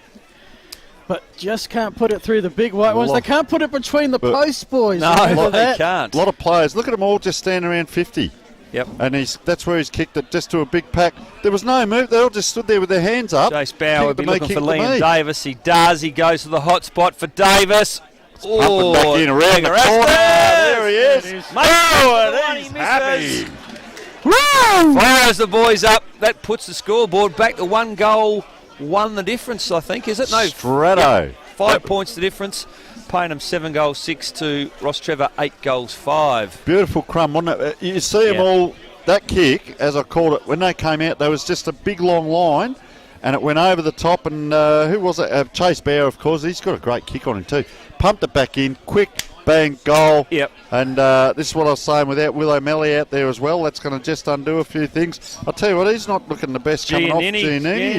but just can't put it through the big white ones. They can't put it between the posts, boys. No, they can't. A lot of players. Look at them all just standing around 50. Yep. And that's where he's kicked it, just to a big pack. There was no move. They all just stood there with their hands up. Chase Bauer would be looking for Liam Liam Davis. He does. He goes to the hot spot for Davis. Pumping back in around the corner. There he is. And he's happy. Fires the boys up. That puts the scoreboard back to 1 goal. Won the difference, I think, is it? No. Strato. 5 points the difference. Payneham 7 goals 6 to Rostrevor 8 goals 5. Beautiful crumb, wasn't it? You see them all, that kick, as I called it, when they came out, there was just a big long line, and it went over the top, and who was it? Chase Bauer, of course. He's got a great kick on him too. Pumped it back in, quick, bang, goal. Yep. And this is what I was saying, without Will O'Malley out there as well, that's going to just undo a few things. I'll tell you what, he's not looking the best coming off Giannini.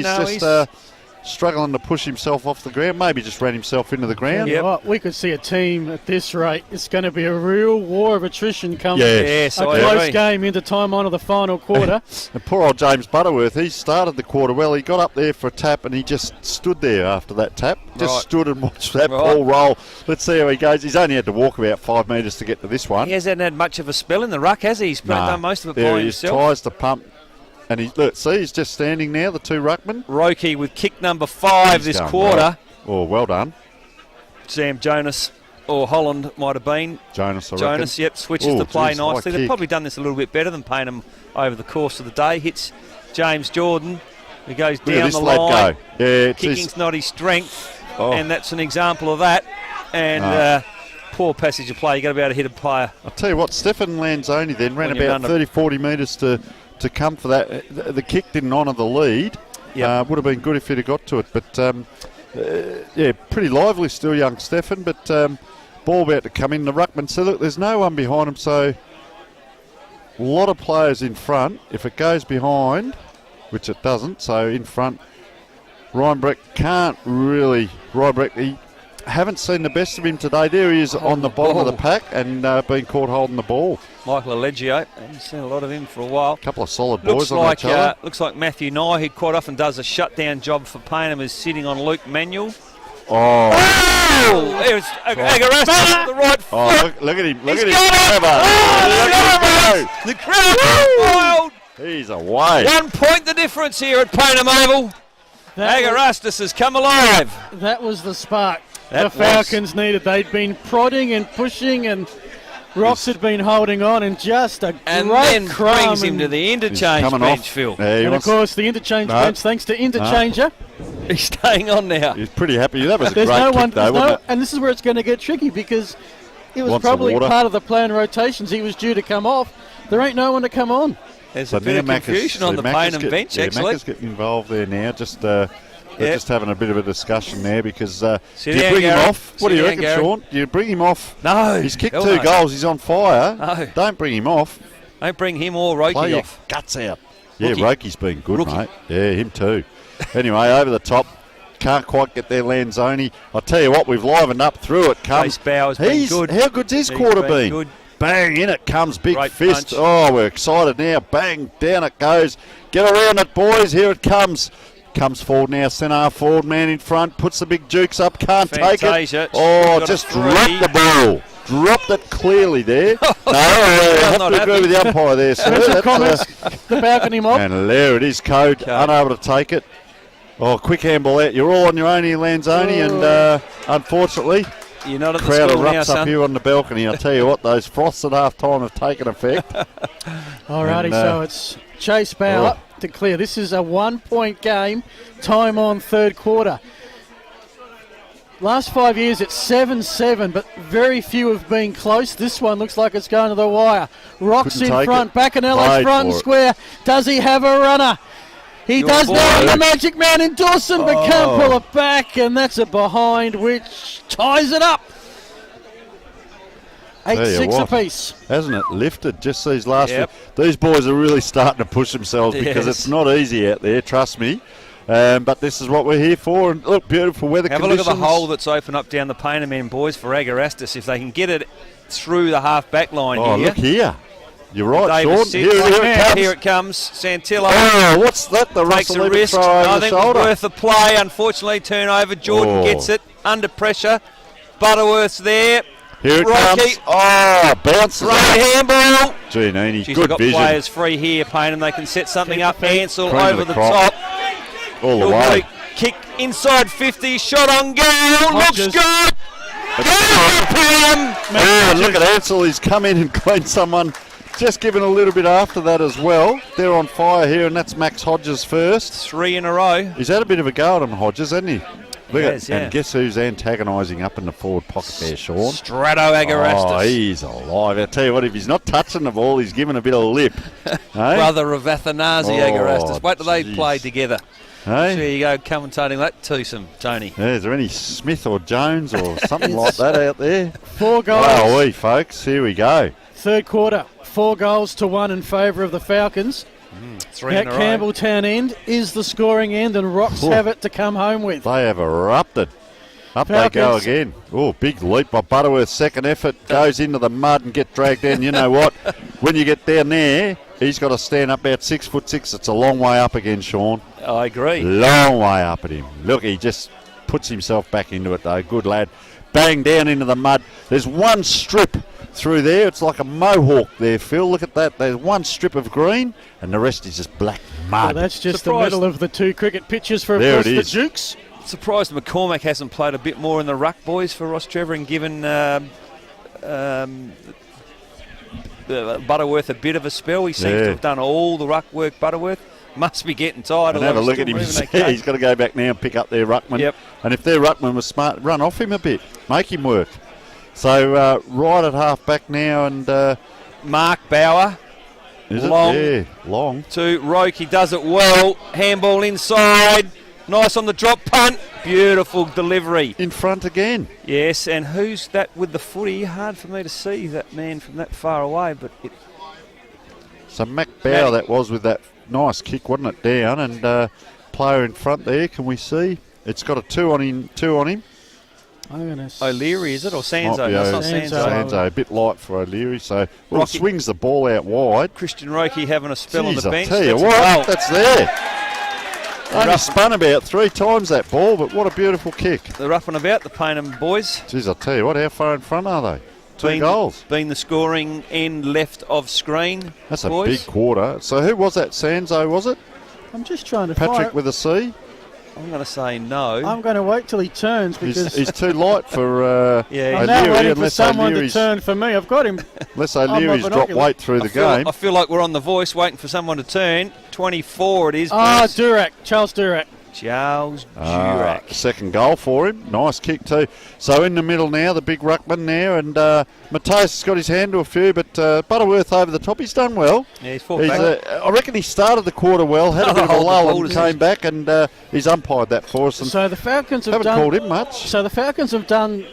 He's struggling to push himself off the ground. Maybe just ran himself into the ground. You know what, we could see a team at this rate. It's going to be a real war of attrition coming. Yes, a close game into time on of the final quarter. And poor old James Butterworth, he started the quarter well. He got up there for a tap and he just stood there after that tap. Just stood and watched that ball roll. Let's see how he goes. He's only had to walk about 5 metres to get to this one. He hasn't had much of a spell in the ruck, has he? He's done most of it by himself. Tries to pump. And he's just standing now, the two ruckmen. Roki with kick number 5 this quarter. Well. Oh, well done. Sam Jonas, or Holland might have been. Jonas, I reckon. Yep, switches the play nicely. They've probably done this a little bit better than Payneham over the course of the day. Hits James Jordan. He goes down the line. Yeah, kicking's not his strength, and that's an example of that. And poor passage of play. You've got to be able to hit a player. I'll tell you what, Stefan Lanzoni then ran about 30-40 metres to come for that. The kick didn't honour the lead. Would have been good if he'd have got to it. But, pretty lively still, young Stefan. But ball about to come in. The ruckman said, look, there's no one behind him, so a lot of players in front. If it goes behind, which it doesn't, so in front, Ryan Breck can't really... Ryan Breck, he haven't seen the best of him today. There he is on the bottom of the pack and being caught holding the ball. Michael Allegio, haven't seen a lot of him for a while. Couple of solid boys on each other. Looks like Matthew Nye, who quite often does a shutdown job for Payneham, is sitting on Luke Manuel. Oh! There's Agarastas at the right foot. Oh, look at him. Look at him. The crowd is wild. He's away. 1 point the difference here at Payneham Oval. Agarastas has come alive. That was the spark the Falcons needed. They'd been prodding and pushing, and Rox had been holding on, and just a great crumb. Brings him to the interchange bench, Phil. And of course, the interchange bench, thanks to Interchanger. He's staying on now. He's pretty happy. That was a great kick, though, wasn't it? And this is where it's going to get tricky, because it was probably part of the planned rotations. He was due to come off. There ain't no one to come on. There's a bit of confusion on the Payneham bench, actually. Macca's getting involved there now. They're just having a bit of a discussion there, because do you down, bring Gary. him off? What do you Sit reckon, down, Sean? Do you bring him off? No. He's kicked 2 goals. He's on fire. No. Don't bring him off. Don't bring him or Roki Play off. Your guts out. Yeah, Roki's been good, mate. Yeah, him too. Anyway, over the top. Can't quite get there, Lanzoni. I'll tell you what, we've livened up through it. Comes. Bauer's been good. How good's his quarter been? Good. Bang, in it comes, big Great fist. punch. Oh, we're excited now. Bang, down it goes. Get around it, boys. Here it comes. Comes forward now, centre forward, man in front. Puts the big jukes up, can't take it. Oh, just dropped the ball. Dropped it clearly there. No, I have to agree with the umpire there, sir. The balcony mob. And there it is, Code. Unable to take it. Oh, quick handball out. You're all on your own here, Lanzoni, and unfortunately, you're not at the crowd school erupts now, up son. here on the balcony. I'll tell you what, those frosts at half time have taken effect. Alrighty, so it's Chase Bauer to clear. This is a 1 point game, time on third quarter. Last 5 years it's 7-7, but very few have been close. This one looks like it's going to the wire. Rocks in front, Bacanella's front and square. Does he have a runner? He does now, the Magic Man in Dawson, but can't pull it back, and that's a behind which ties it up. 8-6 apiece. Hasn't it lifted just these last few? These boys are really starting to push themselves because it's not easy out there, trust me. But this is what we're here for. And look, beautiful weather conditions. Have a look at the hole that's opened up down the Payneham end, boys, for Agarastas. If they can get it through the half-back line here. Oh, look here. You're right, Davis Sean. Here it comes. Santillo. Oh, what's that? The takes a risk. I think it's worth the play. Unfortunately, turnover. Jordan gets it under pressure. Butterworth's there. Here it comes. Oh, bounces. Great handball. Giannini, Good good got vision. Players free here, Payneham. They can set something up. Ansel over the top. All the way. Kick inside 50. Shot on goal. Looks good. Oh, look at Ansel. He's come in and cleaned someone. Just given a little bit after that as well. They're on fire here, and that's Max Hodges first. 3 in a row. He's had a bit of a go at him, Hodges, hasn't he? Look Yes, and guess who's antagonising up in the forward pocket there, Sean? Strato Agarastas. Oh, he's alive. I tell you what, if he's not touching the ball, he's giving a bit of lip. Brother of Athanasi Agarastas. Wait till they play together. Hey? There you go, commentating that twosome, Tony. Yeah, is there any Smith or Jones or something like that out there? 4 goals. Oh, folks, here we go. Third quarter, 4 goals to 1 in favour of the Falcons. 3 in a row. Campbelltown end is the scoring end, and Rocks have it to come home with. They have erupted. Up they go again. Oh, big leap by Butterworth. Second effort, goes into the mud and get dragged down. You know what? When you get down there, he's got to stand up about 6'6". It's a long way up again, Sean. I agree. Long way up at him. Look, he just puts himself back into it, though. Good lad. Bang down into the mud. There's one strip through there. It's like a mohawk there, Phil. Look at that. There's one strip of green, and the rest is just black mud. Well, that's just the middle of the two cricket pitches for, of there course, it the is. Dukes. Surprised McCormack hasn't played a bit more in the ruck, boys, for Rostrevor and given Butterworth a bit of a spell. He seems to have done all the ruck work, Butterworth. Must be getting tired. And have a look at him. He's got to go back now and pick up their ruckman. Yep. And if their ruckman was smart, run off him a bit. Make him work. So right at half back now, and Mark Bauer. Is long it? Yeah, long. To Roke. He does it well. Handball inside. Nice on the drop punt. Beautiful delivery. In front again. Yes, and who's that with the footy? Hard for me to see that man from that far away, but it... So Mac Bauer that was with that nice kick, wasn't it, down, and player in front there, can we see? It's got a 2 on him. I'm gonna O'Leary, is it, or Sanzo? That's not Sanzo. A bit light for O'Leary, so swings the ball out wide. Christian Roke having a spell on the bench. I tell you what, that's there. Only spun about 3 times that ball, but what a beautiful kick. They're up and about, the Payneham boys. Jeez, I'll tell you what, how far in front are they? 2 goals. Being the scoring end left of screen. That's boys. A big quarter. So who was that? Sanzo, was it? I'm just trying to Patrick find with a C? I'm going to say no. I'm going to wait till he turns because he's too light for I'm now waiting for someone to turn for me. I've got him. Unless O'Leary's dropped weight through the game. I feel like we're on The Voice waiting for someone to turn. 24 it is. Durack. Charles Durack. Charles Durack. Second goal for him. Nice kick too. So in the middle now, the big ruckman now, and Mateus has got his hand to a few, but Butterworth over the top. He's done well. Yeah, he's fought back. I reckon he started the quarter well, had a bit of a lull and came back, and he's umpired that for us. And so the Falcons haven't called him much. So the Falcons have done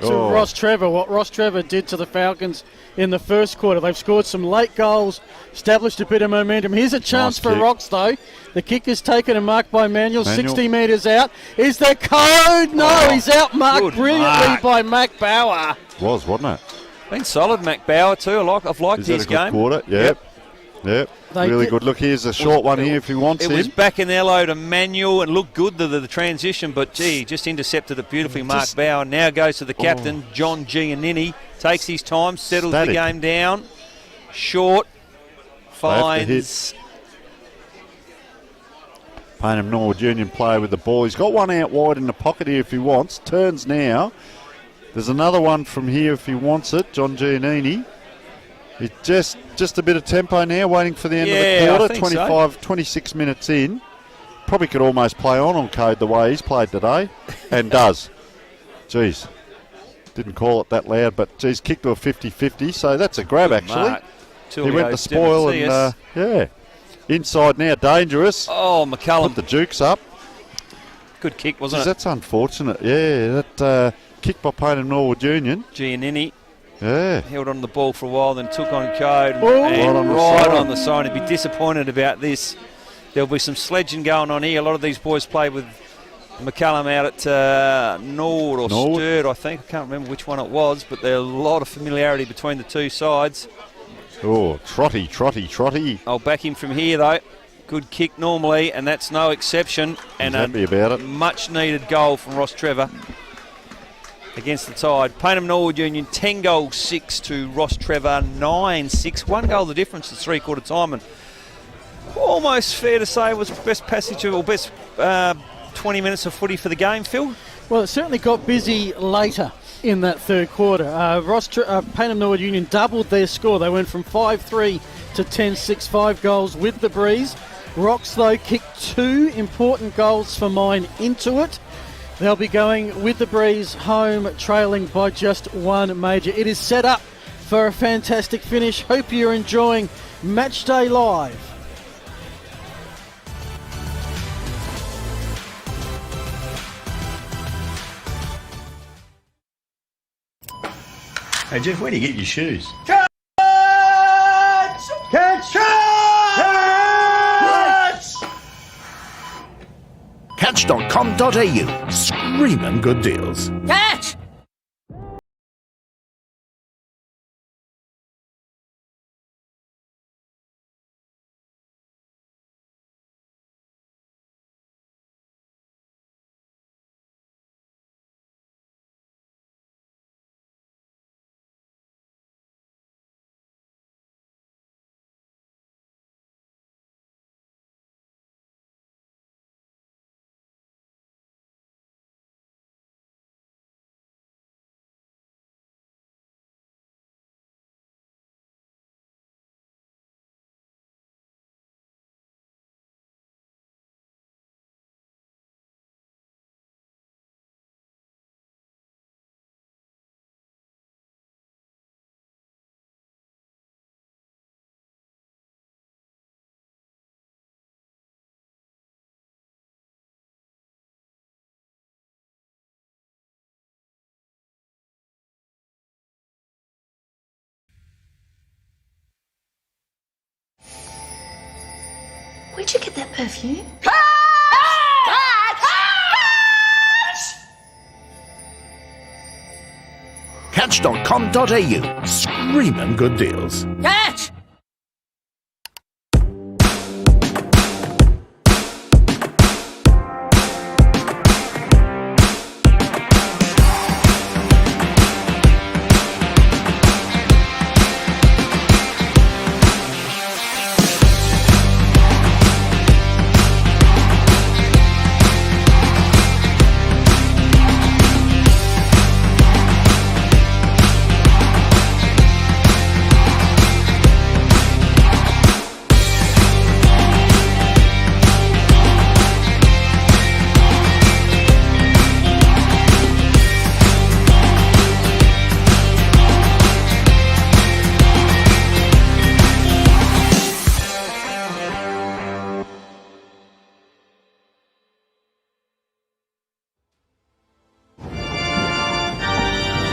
to Rostrevor what Rostrevor did to the Falcons in the first quarter. They've scored some late goals, established a bit of momentum. Here's a chance for Rocks, though. The kick is taken and marked by Manuel. 60 metres out. Is there code? No, he's out marked brilliantly by Mac Bauer. Wasn't it? Been solid, Mac Bauer, too. I've liked his game. Quarter? Yep. Really good. Look, here's a short one here if he wants it. It was back in Ello to Manuel and looked good, the transition, but, gee, just intercepted it beautifully, Mark Bauer. Now goes to the captain, John Giannini. Takes his time, settles the game down. Short, finds... Payneham Norwood Union player with the ball. He's got one out wide in the pocket here if he wants. Turns now. There's another one from here if he wants it. John Giannini. He's just a bit of tempo now, waiting for the end of the quarter. 26 minutes in. Probably could almost play on code the way he's played today, and does. Jeez. Didn't call it that loud, but geez, kicked to a 50-50, so that's a grab actually. He went to spoil and inside now, dangerous. Oh, McCullum. Put the Dukes up. Good kick, wasn't it? That's unfortunate. Yeah, that kick by Payneham Norwood Union. Giannini. Yeah. Held on the ball for a while, then took on code. And right on the side. He'd be disappointed about this. There'll be some sledging going on here. A lot of these boys play with McCullum out at Norwood or Sturt, I think. I can't remember which one it was, but there's a lot of familiarity between the two sides. Oh, trotty. I'll back him from here, though. Good kick normally, and that's no exception. And happy about it. Much needed goal from Rostrevor against the Tide. Payneham Norwood Union 10 goals 6 to Rostrevor 9-6. 1 goal the difference at 3/4 time, and almost fair to say it was best passage or best 20 minutes of footy for the game, Phil. Well, it certainly got busy later in that third quarter. Payneham Norwood Union doubled their score. They went from 5-3 to 10-6, 5 goals with the breeze. Rocks, though, kicked 2 important goals for mine into it. They'll be going with the breeze home, trailing by just 1 major. It is set up for a fantastic finish. Hope you're enjoying Matchday Live. Hey, Jeff, where do you get your shoes? Catch! Catch.com.au. Screaming good deals. Catch! Where'd you get that perfume? Catch.com.au. Screaming good deals. Catch!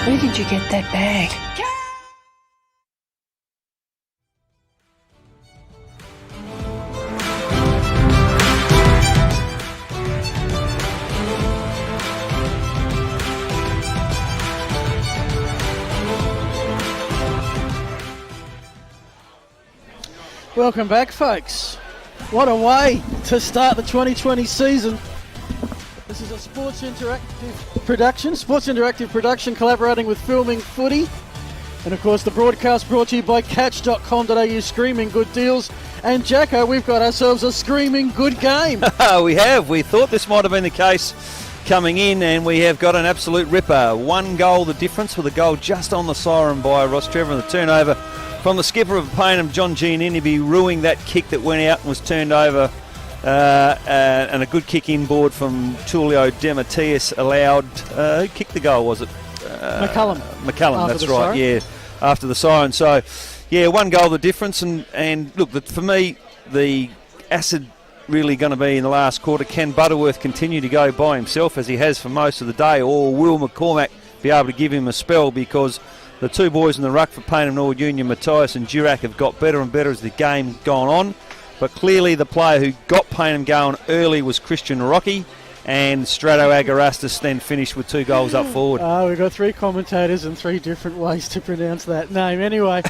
Where did you get that bag? Welcome back, folks. What a way to start the 2020 season. This is a Sports Interactive production collaborating with Filming Footy. And of course the broadcast brought to you by Catch.com.au, screaming good deals. And Jacko, we've got ourselves a screaming good game. We have. We thought this might have been the case coming in, and we have got an absolute ripper. 1 goal the difference, with a goal just on the siren by Rostrevor, and the turnover from the skipper of Payneham, John Giannini, ruining that kick that went out and was turned over. And a good kick inboard from Tulio Dematius allowed. Who kicked the goal, was it? McCullum. McCullum, that's right, siren. yeah, after the siren. So, yeah, 1 goal the difference. And look, for me, the acid really going to be in the last quarter. Can Butterworth continue to go by himself as he has for most of the day, or will McCormack be able to give him a spell? Because the 2 boys in the ruck for Payneham Norwood Union, Matthias and Durack, have got better and better as the game's gone on. But clearly the player who got Payneham going early was Christian Rocky, and Strato Agarastas then finished with 2 goals up forward. We've got 3 commentators and 3 different ways to pronounce that name. Anyway,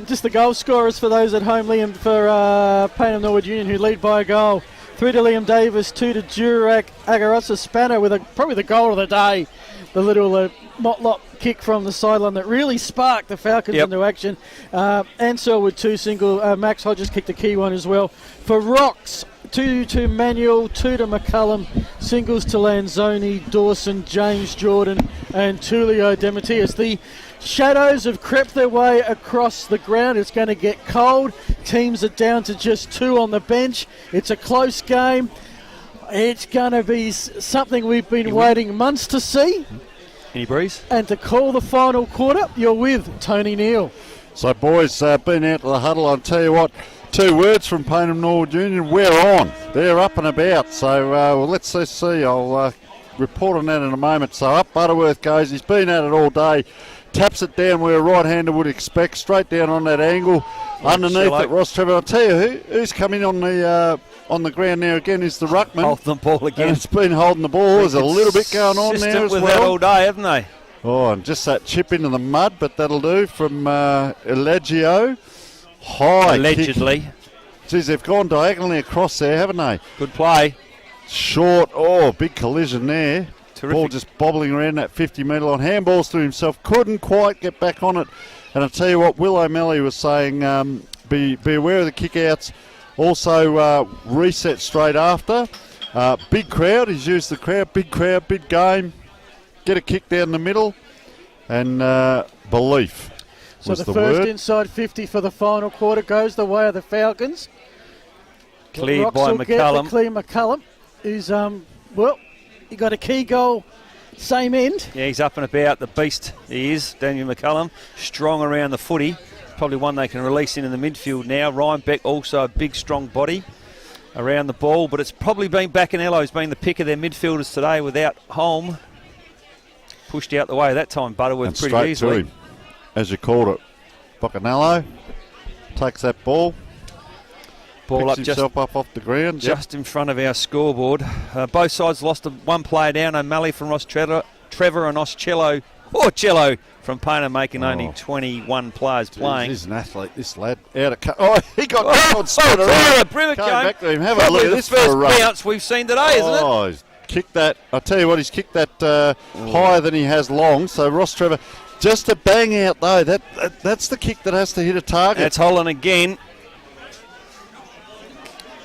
just the goal scorers for those at home. Liam for Payneham Norwood Union, who lead by a goal. 3 to Liam Davis, 2 to Durack. Agarastas Spanner with probably the goal of the day. The little Motlop kick from the sideline that really sparked the Falcons into action. Ansell with 2 single. Max Hodges kicked a key one as well. For Rocks, 2 to Manuel, 2 to McCullum, singles to Lanzoni, Dawson, James Jordan and Tulio Dematius. The shadows have crept their way across the ground. It's going to get cold. Teams are down to just 2 on the bench. It's a close game. It's going to be something we've been waiting months to see. Any breeze? And to call the final quarter, you're with Tony Neal. So, boys, been out to the huddle. I'll tell you what, 2 words from Payneham Norwood Union. We're on. They're up and about. So, let's see. I'll report on that in a moment. So, up Butterworth goes. He's been at it all day. Taps it down where a right-hander would expect. Straight down on that angle. Underneath it, Rostrevor. I'll tell you who's come in on the on the ground now again is the ruckman. Hold the ball again. And it's been holding the ball. There's a little bit going on there as with well. that all day, haven't they? Oh, and just that chip into the mud, but that'll do from Elegio. High Allegedly. kick. Geez, they've gone diagonally across there, haven't they? Good play. Short. Oh, big collision there. Terrific. Ball just bobbling around that 50-metre line. Handballs to himself. Couldn't quite get back on it. And I'll tell you what, Will O'Malley was saying, be aware of the kick-outs. Also, reset straight after. Big crowd. He's used the crowd. Big crowd, big game. Get a kick down the middle. And belief. So the first inside 50 for the final quarter goes the way of the Falcons. Cleared by McCullum. Clear McCullum is, he got a key goal, same end. Yeah, he's up and about. The beast he is, Daniel McCullum. Strong around the footy. Probably one they can release in the midfield now. Ryan Beck also a big, strong body around the ball. But it's probably been Bacanello who's been the pick of their midfielders today without Holm. Pushed out the way that time, Butterworth, And pretty straight easily. to him, as you called it. Bacanello takes that ball. Ball Picks up himself up off the ground. Just in front of our scoreboard. Both sides lost one player down. O'Malley from Rostrevor and Oscello. Cello from Payneham making only 21 players playing. He's an athlete, this lad. Out of he got on spin around. Brimmer Came came. back to him. Have a look at this first for a run. bounce we've seen today, isn't it? Oh, he's kicked that. I tell you what, he's kicked that higher than he has long. So Rostrevor, just a bang out though. That's the kick that has to hit a target. That's Holland again.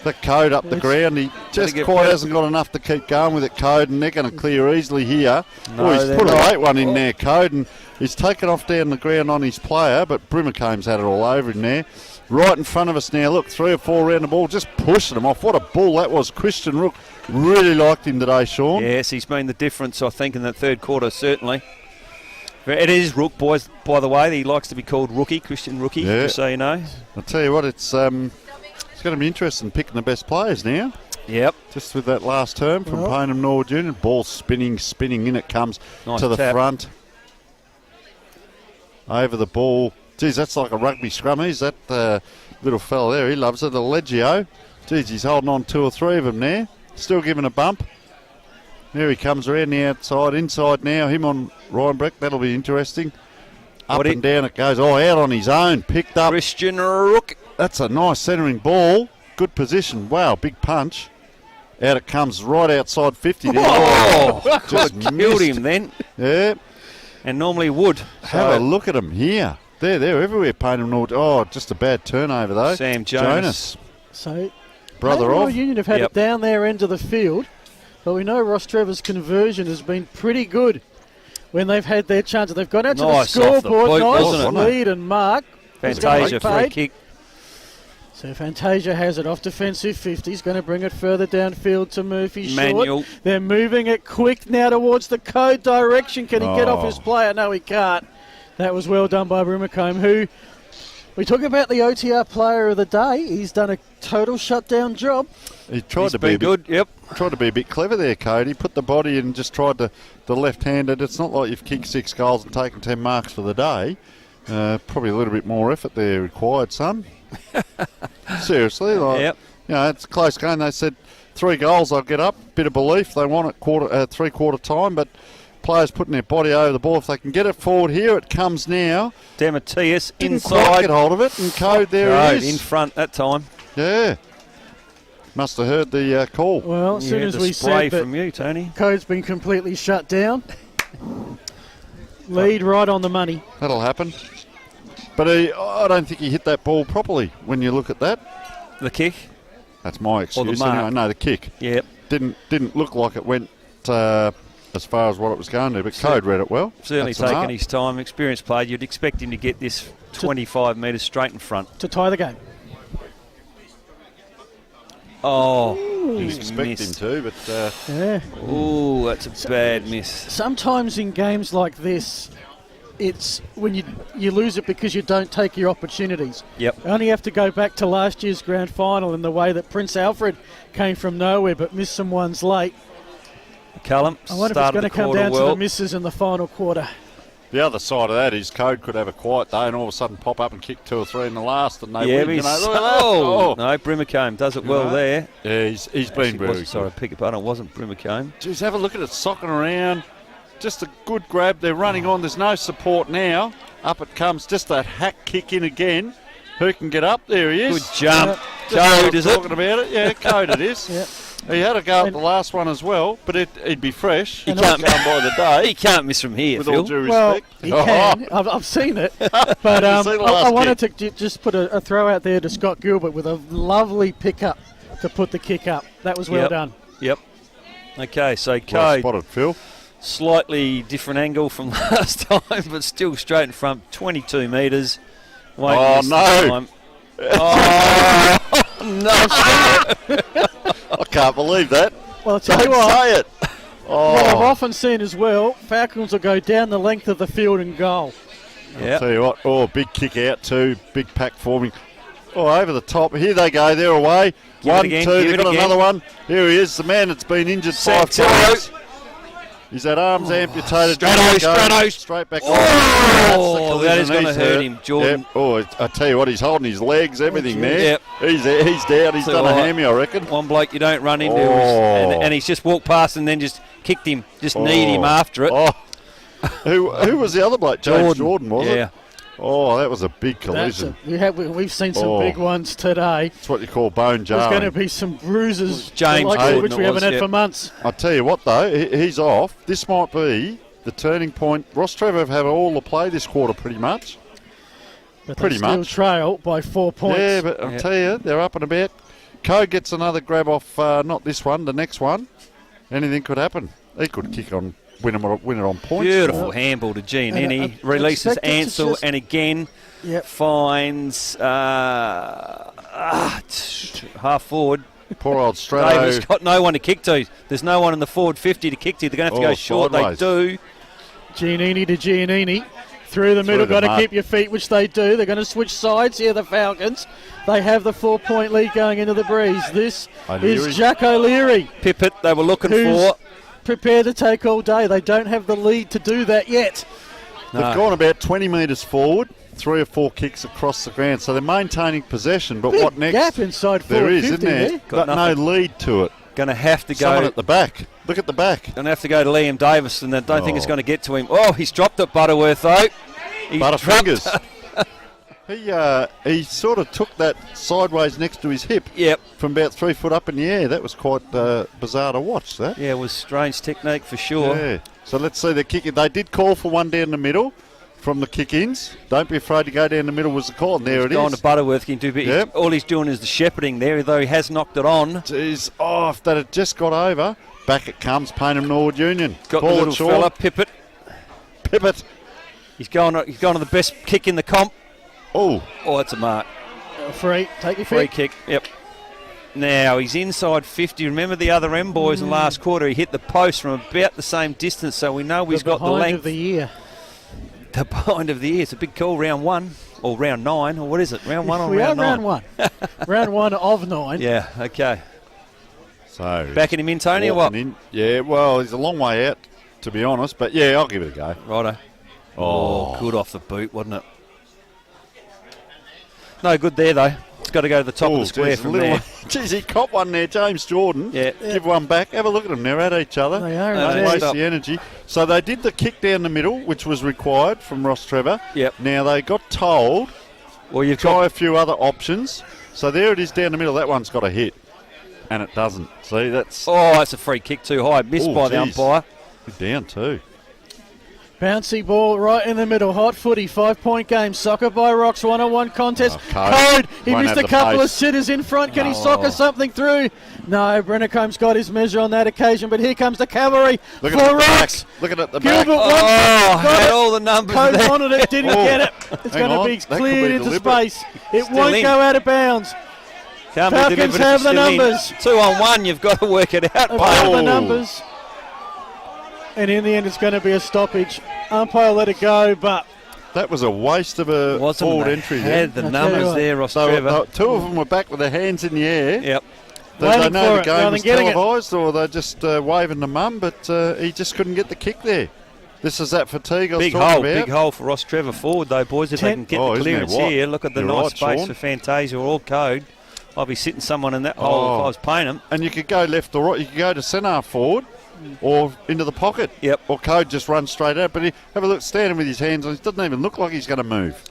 The Code up the ground. He just quite hasn't got enough to keep going with it, Code, and they're going to clear easily here. No, he's put a late one in there, Code, and he's taken off down the ground on his player, but Brimmercomb's had it all over him there. Right in front of us now. Look, 3 or 4 around the ball, just pushing him off. What a ball that was. Christian Rook really liked him today, Sean. Yes, he's been the difference, I think, in that third quarter, certainly. It is Rook, boys, by the way. He likes to be called Rookie, Christian Rookie, just so you know. I'll tell you what, it's going to be interesting picking the best players now. Yep. Just with that last term from Payneham Norwood Junior. Ball spinning, in it comes Nice to the tap. front. Over the ball. Geez, that's like a rugby scrum. He's that little fella there. He loves it. Allegio. Geez, he's holding on 2 or 3 of them there. Still giving a bump. There he comes around the outside. Inside now. Him on Ryan Breck. That'll be interesting. Up and down it goes. Oh, out on his own. Picked up. Christian Rook. That's a nice centering ball. Good position. Wow, big punch. Out it comes right outside 50 there. Just killed him then. Yeah. And normally would. Have a look at him here. They're everywhere, Payneham Norwood. Oh, just a bad turnover though. Sam Jonas. So, brother Payneham of. Union have had it down their end of the field, but we know Rostrevor's conversion has been pretty good when they've had their chances. They've gone out to the Nice off the scoreboard. boot, Nice wasn't it? lead and mark. Fantasia free kick. So Fantasia has it off defensive 50. He's going to bring it further downfield to Murphy Manuel. Short. They're moving it quick now towards the Code direction. Can he get off his player? No, he can't. That was well done by Brimmercombe, who we talk about the OTR player of the day. He's done a total shutdown job. He tried to be good. Yep. Tried to be a bit clever there, Cody. Put the body in and just tried the left-handed. It's not like you've kicked 6 goals and taken 10 marks for the day. Probably a little bit more effort there required, son. Seriously, you know, it's a close game. They said 3 goals, I'll get up. Bit of belief. They want it three-quarter time, but players putting their body over the ball. If they can get it forward, here it comes now. Demetrius Didn't quite inside. get hold of it, and Code there he is. In front that time. Yeah. Must have heard the call. Well, as soon as we spray said that from you, Tony. Code's been completely shut down. Lead right on the money. That'll happen. But I don't think he hit that ball properly when you look at that. The kick? That's my Or excuse. the mark? Anyway, no, the kick. Yep. Didn't look like it went as far as what it was going to, but Code read it well. Certainly That's a taking mark. his time. Experienced player. You'd expect him to get this 25 metres straight in front. To tie the game. Oh, Didn't he's expect missed. him to, but Yeah. Oh, that's a bad miss. Sometimes in games like this, it's when you lose it because you don't take your opportunities. Yep. You only have to go back to last year's grand final and the way that Prince Alfred came from nowhere but missed some ones late. McCullum I wonder if it's started going to the come quarter down to well. the misses in the final quarter. The other side of that is Code could have a quiet day and all of a sudden pop up and kick 2 or 3 in the last and they Yeah, win. but Look at that. no, Brimacombe does it well there. Yeah, he's been very good. Sorry, pick up. It wasn't Brimacombe. Just have a look at it socking around. Just a good grab. They're running on. There's no support now. Up it comes. Just that hack kick in again. Who can get up? There he is. Good jump. Code, is it? Talking about it. Yeah, Code it is. Yep. He had a go at the last one as well, but he'd be fresh. He can't go by the day. He can't miss from here, With Phil. all due Well, respect. he can. I've seen it. But You've seen the I last wanted kick. to just put a throw out there to Scott Gilbert with a lovely pickup to put the kick up. That was well done. Yep. Okay, so Well Code. spotted, Phil. Slightly different angle from last time, but still straight in front, 22 metres. Oh, no. Oh, no. I can't believe that. Well, I'll tell Don't you what. say it. What I've Oh, often seen as well, Falcons will go down the length of the field and goal. Yeah. tell you what. Oh, big kick out too. Big pack forming. Oh, over the top. Here they go. They're away. Give it 1, again, 2. give They've it got again. another one. Here he is, the man that's been injured 5 times. He's had arms amputated. Straight back Oh, on. that is going to hurt him, Jordan. Yep. Oh, I tell you what, he's holding his legs, everything there. Yep. He's down. He's So done a what? hammy, I reckon. One bloke you don't run into, Oh. and he's just walked past and then just kicked him, just kneed him after it. Oh. Who was the other bloke? James Jordan, was it? Yeah. Oh, that was a big collision. We've seen some big ones today. That's what you call bone jarring. There's going to be some bruises, James like Jordan which we haven't had for months. I tell you what, though, he's off. This might be the turning point. Rostrevor have had all the play this quarter, pretty much. But Pretty they still much. trail by 4 points. Yeah, but I'll tell you, they're up and about. Code gets another grab off, not this one, the next one. Anything could happen. He could kick on, win it on points. Beautiful handball to Giannini. Releases Ansel and again finds half forward. Poor old Strato. Davis got no one to kick to. There's no one in the forward 50 to kick to. They're going to have to go short. sideways. They do. Giannini to Giannini. Through the middle, the got to mud. keep your feet, which they do. They're going to switch sides here, the Falcons. They have the 4-point lead going into the breeze. This O'Leary. is Jack O'Leary. Pippet, they were looking who's for. prepared to take all day. They don't have the lead to do that yet. They've gone about 20 metres forward, 3 or 4 kicks across the ground, so they're maintaining possession. But Big what next? gap inside There is, 450 isn't there? there. Got no nothing. lead to it. Going to have to go. Someone at the back. Look at the back. Going to have to go to Liam Davis, and I don't think it's Oh. going to get to him. Oh, he's dropped it, Butterworth, though. He's Butterfingers. dropped- He sort of took that sideways next to his hip. Yep. From about 3 foot up in the air. That was quite bizarre to watch. That. Yeah, it was strange technique for sure. Yeah. So let's see the kick. They did call for one down the middle from the kick-ins. Don't be afraid to go down the middle was the call. And there He's it gone is. to Butterworth. Can do, but Yep. all he's doing is the shepherding there, though he has knocked it on. Jeez. Oh, if that had just got over. Back it comes. Payneham Norwood Union. Got Ball the it little short. fella, Pippet. Pippet. He's gone to the best kick in the comp. Oh. Oh, that's a mark. Free. Take your Free feet. kick. Yep. Now he's inside 50. Remember the other M boys in last quarter? He hit the post from about the same distance, so we know he's got the behind length. of the year. The behind of the year. It's a big call. Round 1 or round 9 or what is it? Round 1 or We round are 9? round 1. Round 1 of 9. Yeah. Okay. So Backing him in, Tony, or what? walking in. Yeah, well, he's a long way out, to be honest. But, yeah, I'll give it a go. Righto. Oh. Good off the boot, wasn't it? No good there, though. It's got to go to the top of the square from there. Geez, he caught one there, James Jordan. Yeah. Give one back. Have a look at them. They're at each other. They are. Don't indeed. waste Stop. the energy. So they did the kick down the middle, which was required from Rostrevor. Yep. Now they got told Well, you've try got a few other options. So there it is down the middle. That one's got a hit. And it doesn't. See, that's... Oh, that's a free kick too high. Missed Oh, by the geez. umpire. Good down too. Bouncy ball right in the middle. Hot footy. 5-point game. Soccer by Rocks. 1-on-1 contest. Code. He Won't missed have a the couple of pace. sitters in front. Can he soccer something through? No, Brennercomb's got his measure on that occasion, but here comes the cavalry Look for at it at the Rocks. back. Look at it at the Gilbert back. wants Oh, got had it. all the numbers Code there. wanted it, didn't Oh. get it. It's Hang going on, to be that could cleared be into deliberate. space. It Still won't in. go out of bounds. Can't be Falcons delivered, have it's the still in. numbers. 2 on 1, you've got to work it out. They've Payne. got the Oh. numbers. And in the end, it's going to be a stoppage. Umpire let it go, but That was a waste of a Wasn't forward they entry there. had the I tell you numbers what. there, So, Rostrevor. two of them were back with their hands in the air. Yep. They Waiting know for the it, game rather was than getting it. televised, or they're just waving the mum, but he just couldn't get the kick there. This is that fatigue I was Big talking hole, about. big hole for Rostrevor forward though, boys. If they can get the clearance here, look at the nice space for Fantasia or Code. I'll be sitting someone in that hole if I was Payneham. And you could go left or right. You could go to centre forward or into the pocket. Yep. Or Code just runs straight out. But have a look, standing with his hands on. It doesn't even look like he's going to move.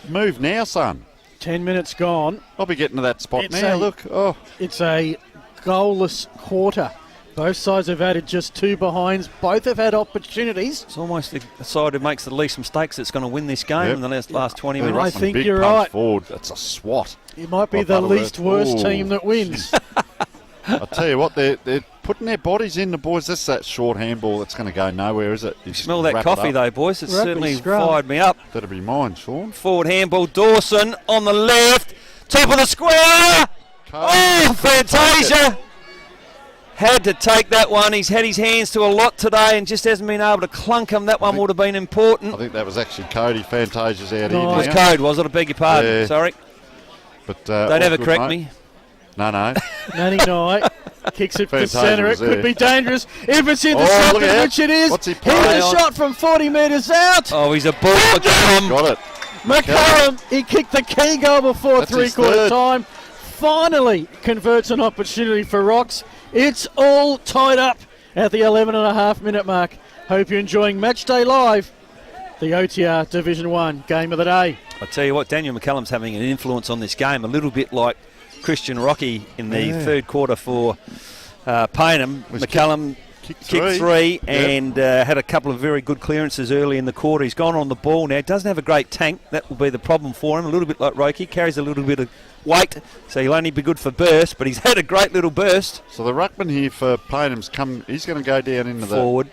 Move now, son. 10 minutes gone. I'll be getting to that spot now. Look. Oh. It's a goalless quarter. Both sides have added just 2 behinds. Both have had opportunities. It's almost the side who makes the least mistakes that's going to win this game in the last 20 minutes. I think you're right. Forward. That's a swat. It might be the least worst team that wins. I'll tell you what, they're putting their bodies in, the boys. That's that short handball that's going to go nowhere, is it? You smell that coffee though, boys. It's certainly fired me up. That'll be mine, Sean. Forward handball, Dawson on the left. Top of the square. Oh, Fantasia. Had to take that one. He's had his hands to a lot today and just hasn't been able to clunk him. That one would have been important. I think that was actually Cody. Fantasia's out here. It was Code, was it? I beg your pardon. Yeah. Sorry. But don't ever correct me. No. Nanny Knight kicks it to centre. It could be dangerous. If it's intercepted, which it is. What's he Here's a shot from 40 metres out. Oh, he's a ball. McCallum. Got it. McCallum, he kicked the key goal before three-quarter time. Finally converts an opportunity for Rocks. It's all tied up at the 11.5-minute mark. Hope you're enjoying Match Day Live, the OTR Division 1 game of the day. I tell you what, Daniel McCallum's having an influence on this game, a little bit like Christian Rocky in the third quarter for Payneham. McCallum kicked three and had a couple of very good clearances early in the quarter. He's gone on the ball now. Doesn't have a great tank. That will be the problem for him. A little bit like Roki. Carries a little bit of weight, so he'll only be good for burst, but he's had a great little burst. So the ruckman here for Paynham's he's going to go down into the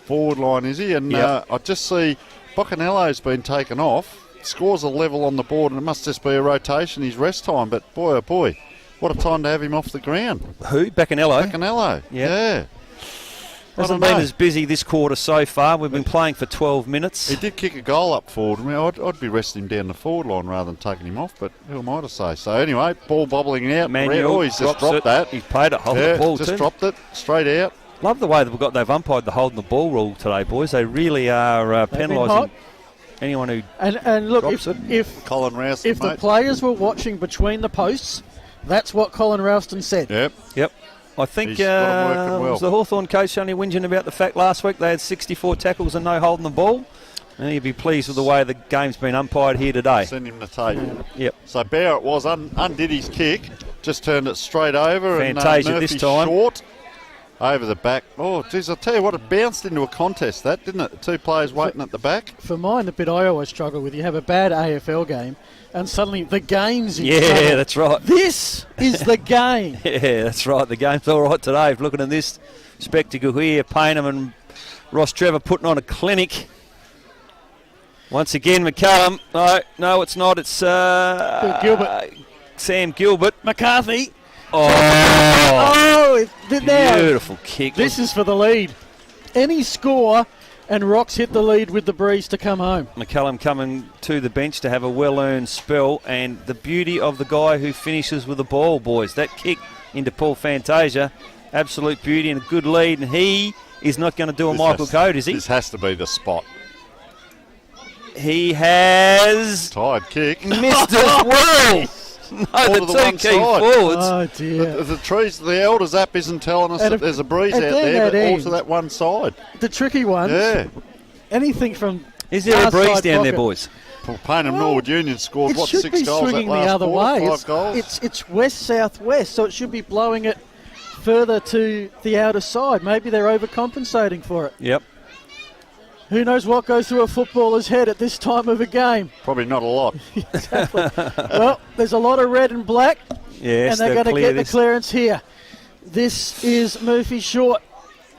forward line, is he? And I just see Boccanello's been taken off. Scores a level on the board, and it must just be a rotation, his rest time. But boy, oh boy, what a time to have him off the ground. Who? Boccanello? Boccanello, yeah. Hasn't been as busy this quarter so far. We've been playing for 12 minutes. He did kick a goal up forward. I mean, I'd be resting him down the forward line rather than taking him off, but who am I to say? So anyway, ball bobbling out. He's just dropped that. He's played it, holding the ball just dropped it, straight out. Love the way they've umpired the holding the ball rule today, boys. They really are penalising anyone who and look, if Colin Rouston, the players were watching between the posts, that's what Colin Rouston said. Yep. I think was the Hawthorn coach only whinging about the fact last week they had 64 tackles and no holding the ball. And he'd be pleased with the way the game's been umpired here today. Send him the tape. Yep. So Barrett was undid his kick, just turned it straight over. Fantasia and this time. Short over the back. Oh, geez, I'll tell you what, it bounced into a contest, that, didn't it? 2 players waiting at the back. For mine, the bit I always struggle with, you have a bad AFL game, and suddenly the game's in trouble. Yeah, that's right. This is the game. Yeah, that's right. The game's all right today. Looking at this spectacle here, Payneham and Rostrevor putting on a clinic. Once again, McCallum. No, it's not. It's Gilbert. Sam Gilbert. McCarthy. Oh, now, beautiful kick. This is for the lead. Any score, and Rocks hit the lead with the breeze to come home. McCallum coming to the bench to have a well-earned spell, and the beauty of the guy who finishes with the ball, boys. That kick into Paul Fantasia, absolute beauty and a good lead, and he is not going to do a Michael Code, is he? This has to be the spot. He has tired kick. Missed as well. No, the 2 key forwards. Oh, dear. The trees, the Elders app isn't telling us that there's a breeze out there, but all to that one side. The tricky ones. Yeah. Anything from. Is there a breeze down there, boys? Well, Payneham Norwood Union scored, 6 goals that last It should be swinging the other way. 5 goals. It's west-southwest, so it should be blowing it further to the outer side. Maybe they're overcompensating for it. Yep. Who knows what goes through a footballer's head at this time of a game? Probably not a lot. Exactly. Well, there's a lot of red and black, yes, and they're going to get the clearance here. This is Murphy Short.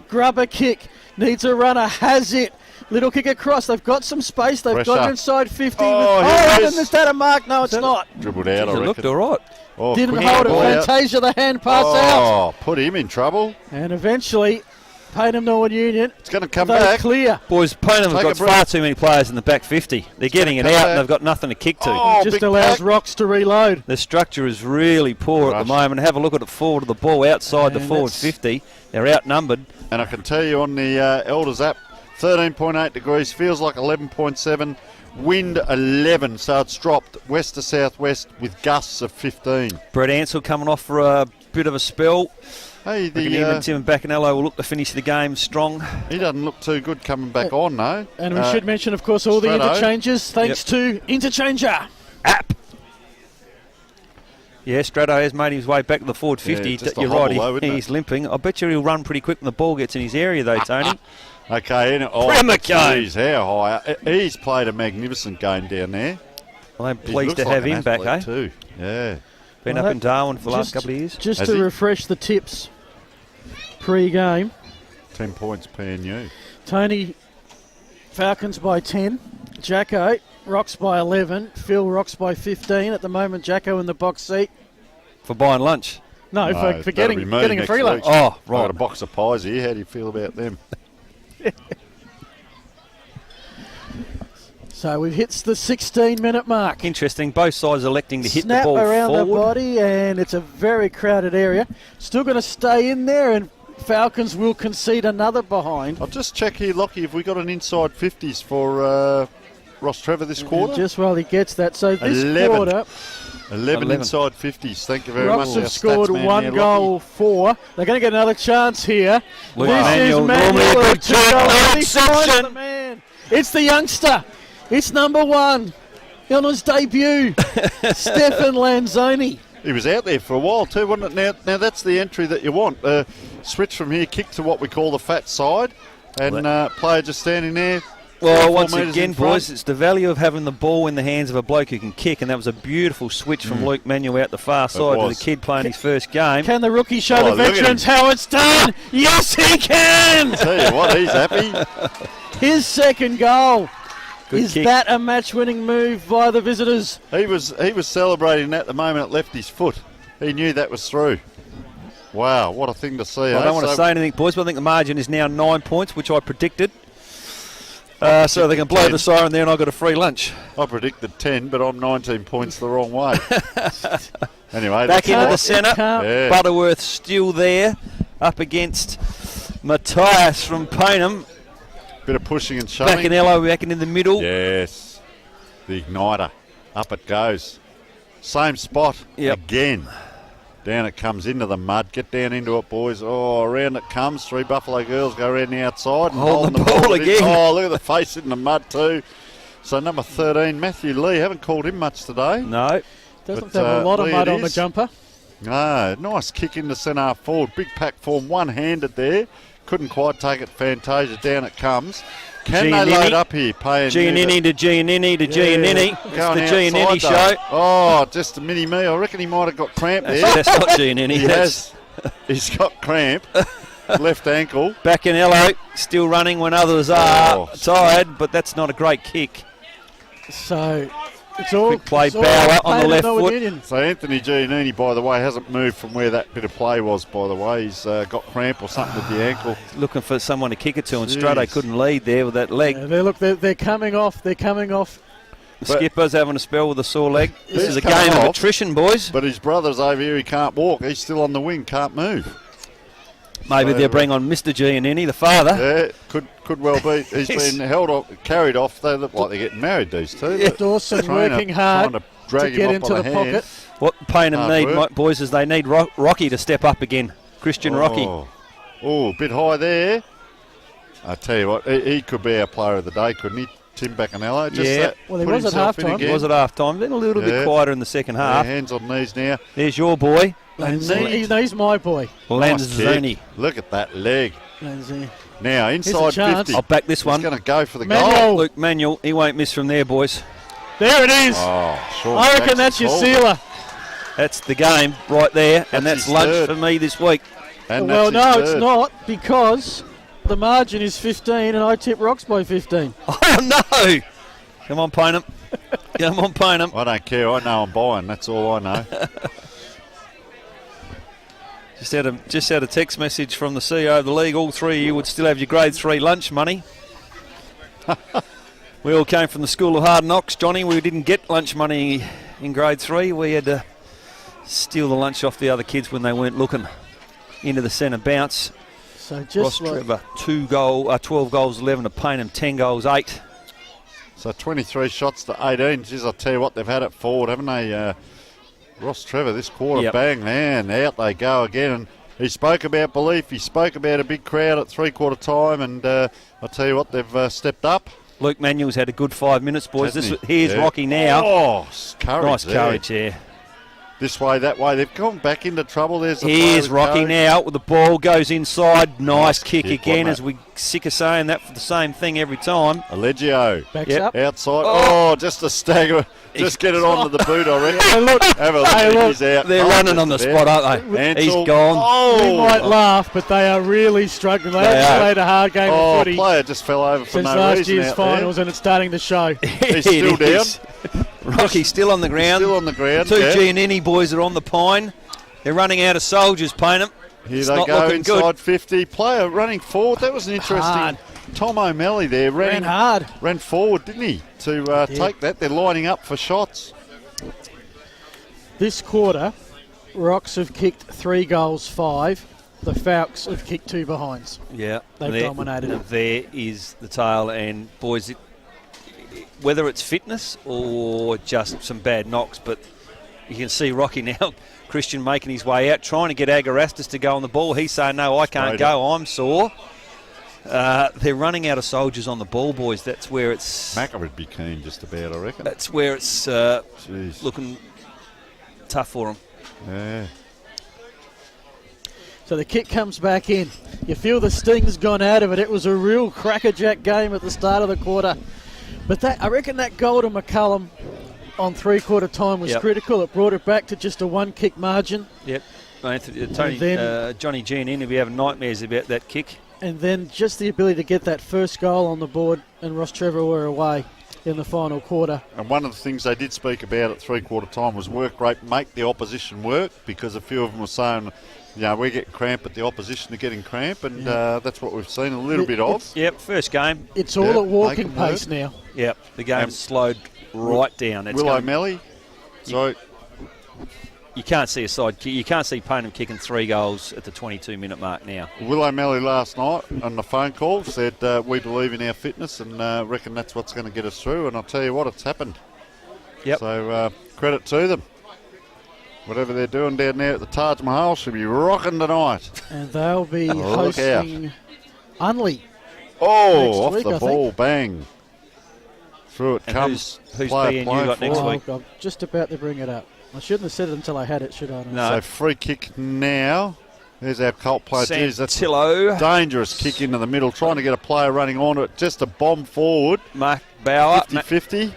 Grubber kick. Needs a runner. Has it. Little kick across. They've got some space. They've got it inside 50. And is that a mark? No, it's not. Dribbled out, I reckon. It looked all right. Oh, didn't hold it. Fantasia, the hand pass out. Oh, put him in trouble. And eventually, Payneham Norwood Union. It's going to come back. Clear. Boys, Payneham have got far too many players in the back 50. They're getting it out and they've got nothing to kick to. Oh, just allows Rocks to reload. The structure is really poor at the moment. Have a look at it forward of the ball outside the forward 50. They're outnumbered. And I can tell you on the Elders app, 13.8 degrees, feels like 11.7. Wind 11, so it's dropped west to southwest with gusts of 15. Brett Ansell coming off for a bit of a spell. Hey, Tim and Bacanello will look to finish the game strong. He doesn't look too good coming back on, though. And we should mention, of course, all the interchanges, thanks to Interchanger. App. Yeah, Strato has made his way back to the forward 50. You're right, he's limping. I bet you he'll run pretty quick when the ball gets in his area, though, Tony. Okay, geez, how high. He's played a magnificent game down there. Well, I'm pleased to have him back, eh? Too. Yeah. Been up in Darwin for the last couple of years. Just to refresh the tips pre-game. 10 points PNU. Tony, Falcons by 10. Jacko rocks by 11. Phil rocks by 15. At the moment, Jacko in the box seat. For buying lunch? No, for getting a free lunch. Oh, right. Got a box of pies here. How do you feel about them? So we've hit the 16-minute mark. Interesting. Both sides electing to hit Snap the ball around forward. the body, and it's a very crowded area. Still going to stay in there, and Falcons will concede another behind. I'll just check here, Lockie, have we got an inside 50s for Rostrevor this quarter? Just while he gets that. So this 11. quarter... 11 inside 50s. Thank you very much. Rocks have scored one goal, 4. They're going to get another chance here. Luke This Manuel, is Manuel. normally a good to go. turn. He finds the man. It's the youngster. It's number 1. On his debut, Stefan Lanzoni. He was out there for a while too, wasn't it? Now that's the entry that you want. Switch from here, kick to what we call the fat side, and player just standing there. Well, once again, boys, it's the value of having the ball in the hands of a bloke who can kick, and that was a beautiful switch from Luke Manuel out the far side to the kid playing his first game. Can the rookie show the veterans how it's done? Yes, he can! Tell you what, he's happy. His second goal. Good Is kick. that a match-winning move by the visitors? He was celebrating at the moment it left his foot. He knew that was through. Wow, what a thing to see. I don't want to say anything, boys, but I think the margin is now 9 points, which I predicted. So they can blow 10. The siren there and I got a free lunch. I predicted 10, but I'm 19 points the wrong way. Anyway, back into the centre. Yeah. Butterworth still there, up against Matthias from Payneham. Bit of pushing and shoving. Bacanello back in the middle. Yes. The igniter. Up it goes. Same spot again. Down it comes into the mud. Get down into it, boys. Oh, around it comes. 3 Buffalo girls go around the outside. And Hold the ball again. Oh, look at the face in the mud too. So number 13, Matthew Lee. Haven't called him much today. No. Doesn't have a lot of mud on the jumper. No, nice kick into centre half forward. Big pack form, one-handed there. Couldn't quite take it. Fantasia, down it comes. Can they load up here? Giannini to Giannini to Giannini. It's the Giannini show. Oh, just a mini me. I reckon he might have got cramp there. That's not Giannini. He has. He's got cramp. Left ankle. Bacanello still running when others are tired, but that's not a great kick. So it's all quick play. Bauer on the left foot. Union. So Anthony Giannini, by the way, hasn't moved from where that bit of play was. By the way, he's got cramp or something with the ankle. Looking for someone to kick it to, and Strato couldn't lead there with that leg. Yeah, they're coming off. They're coming off. The skipper's having a spell with a sore leg. This is a game of attrition, boys. But his brother's over here. He can't walk. He's still on the wing. Can't move. Maybe they'll bring on Mr. Giannini, the father. Yeah, could well be. He's been carried off. They look like they're getting married, these two. Yeah. Dawson working hard to get into the pocket. What Payneham need, boys, is they need Rocky to step up again. Christian Rocky. Oh, a bit high there. I tell you what, he could be our player of the day, couldn't he? Tim Bacanello. Well, he was at half-time. He was at half-time. Then a little bit quieter in the second half. Hands on knees now. There's your boy. He's my boy. Lanzoni. Look at that leg. Lanzoni. Now, inside 50. I'll back this one. He's going to go for the goal. Luke Manuel, he won't miss from there, boys. There it is. I reckon that's your sealer. That's the game right there, and that's lunch for me this week. Well, no, it's not, because the margin is 15 and I tip Rocks by 15. Oh, no. Come on, Payneham. Come on, Payneham. I don't care. I know I'm buying. That's all I know. Just had a text message from the CEO of the league. All three of you would still have your grade 3 lunch money. We all came from the School of Hard Knocks, Johnny. We didn't get lunch money in grade 3. We had to steal the lunch off the other kids when they weren't looking. Into the centre bounce. So just Rostrevor 12 goals 11 to Payneham 10 goals 8. So 23 shots to 18. Geez, I'll tell you what, they've had it forward, haven't they? Rostrevor this quarter, Yep. bang, man, out they go again. And he spoke about belief. He spoke about a big crowd at three-quarter time, and I'll tell you what, they've stepped up. Luke Manuel's had a good 5 minutes, boys. Hasn't he? Here's Yeah. Rocky now. Oh, courage nice there. courage there. This way, that way. They've gone back into trouble. There's the Here's player with Rocky courage. now with the ball, goes inside. Nice kick kick, again, wasn't as we sick of saying that for the same thing every time. Allegio. Backs up. Outside. Oh. Oh, just a stagger. Just get it onto the boot, I reckon. Hey, look. Have a look. Hey, look. He's out. They're Oh, running on the just spot, about. aren't they? Ansel. He's gone. Oh. We might laugh, but they are really struggling. They They haven't are. played a hard game Oh, of footy player just fell over for since no last reason year's out finals, and it's starting to show. He's still It down. is. Rocky's still on the ground. Still on the ground. Two yeah. Giannini boys are on the pine. They're running out of soldiers, Payneham. Here It's they not go looking inside good. 50. Player running forward. That was an interesting. Hard. Tom O'Malley there Ran hard. Ran forward, didn't he? To take that. They're lining up for shots. This quarter, Rocks have kicked 3 goals, 5. The Falcons have kicked 2 behinds. Yeah, They've dominated it. There is the tail, and boys, whether it's fitness or just some bad knocks, but you can see Rocky now, Christian making his way out, trying to get Agarastas to go on the ball. He's saying, no, I can't go, I'm sore. They're running out of soldiers on the ball, boys. That's where it's... Macca would be keen just about, I reckon. That's where it's looking tough for them. Yeah. So the kick comes back in. You feel the sting's gone out of it. It was a real crackerjack game at the start of the quarter. But that, I reckon that goal to McCullum on three-quarter time was critical. It brought it back to just a one-kick margin. Yep. Johnny Giannini will be having nightmares about that kick. And then just the ability to get that first goal on the board, and Rostrevor were away in the final quarter. And one of the things they did speak about at three-quarter time was work rate, make the opposition work, because a few of them were saying, you know, we get cramp, but the opposition are getting cramp, and that's what we've seen a little bit of. Yep, first game. It's all at walking pace now. Yep, the game's slowed right down. It's Will going- O'Malley, so You can't see a side kick. You can't see Payneham kicking 3 goals at the 22-minute mark now. Will O'Malley last night on the phone call said, we believe in our fitness and reckon that's what's going to get us through, and I'll tell you what, it's happened. Yep. So credit to them. Whatever they're doing down there at the Taj Mahal should be rocking tonight. And they'll be Look hosting Unley. Oh, next off week, the I ball, think. bang. Through it And comes. who's player BNU playing got next forward. week? I'm just about to bring it up. I shouldn't have said it until I had it, should I? So free kick now. There's our Colt player. Jeez, that's Santillo. a dangerous kick into the middle, trying to get a player running onto it. Just a bomb forward. Mark Bauer. 50-50.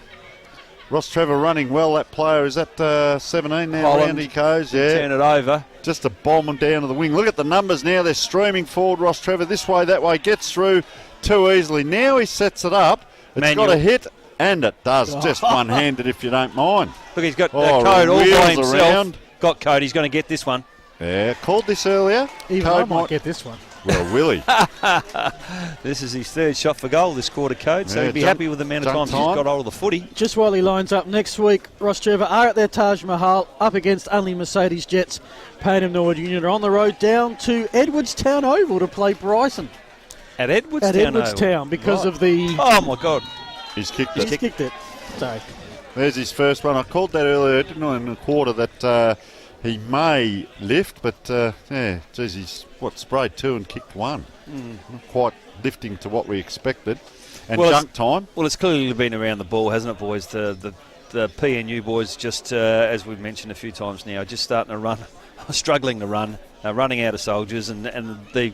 Rostrevor running well. That player is at 17 now. Holland. Round he goes. Yeah. Turn it over. Just a bomb and down to the wing. Look at the numbers now. They're streaming forward. Rostrevor this way, that way. Gets through too easily. Now he sets it up. It's Manuel. got a hit. And it does. Just one-handed if you don't mind. Look, he's got Oh, Code all by wheels himself. around. Got Code. He's going to get this one. Yeah, called this earlier. Even I might get this one. Well, will he? This is his third shot for goal this quarter, Code, so Yeah, he'd be jump- happy with the amount of jump times he's time. got hold of the footy. Just while he lines up next week, Rostrevor are at their Taj Mahal up against Unley Mercedes Jets. Payneham Norwood Union are on the road down to Edwardstown Oval to play Bryson. At Edwardstown At Oval. Edwardstown because Right. of the... Oh, my God. He's kicked He's it. kicked it. Sorry. There's his first one. I called that earlier, didn't I, in the quarter, that he may lift, but yeah, geez, he's sprayed 2 and kicked 1. Not quite lifting to what we expected. And junk time. Well, it's clearly been around the ball, hasn't it, boys? The PNU boys, just as we've mentioned a few times now, just starting to run, struggling to run, running out of soldiers, and the.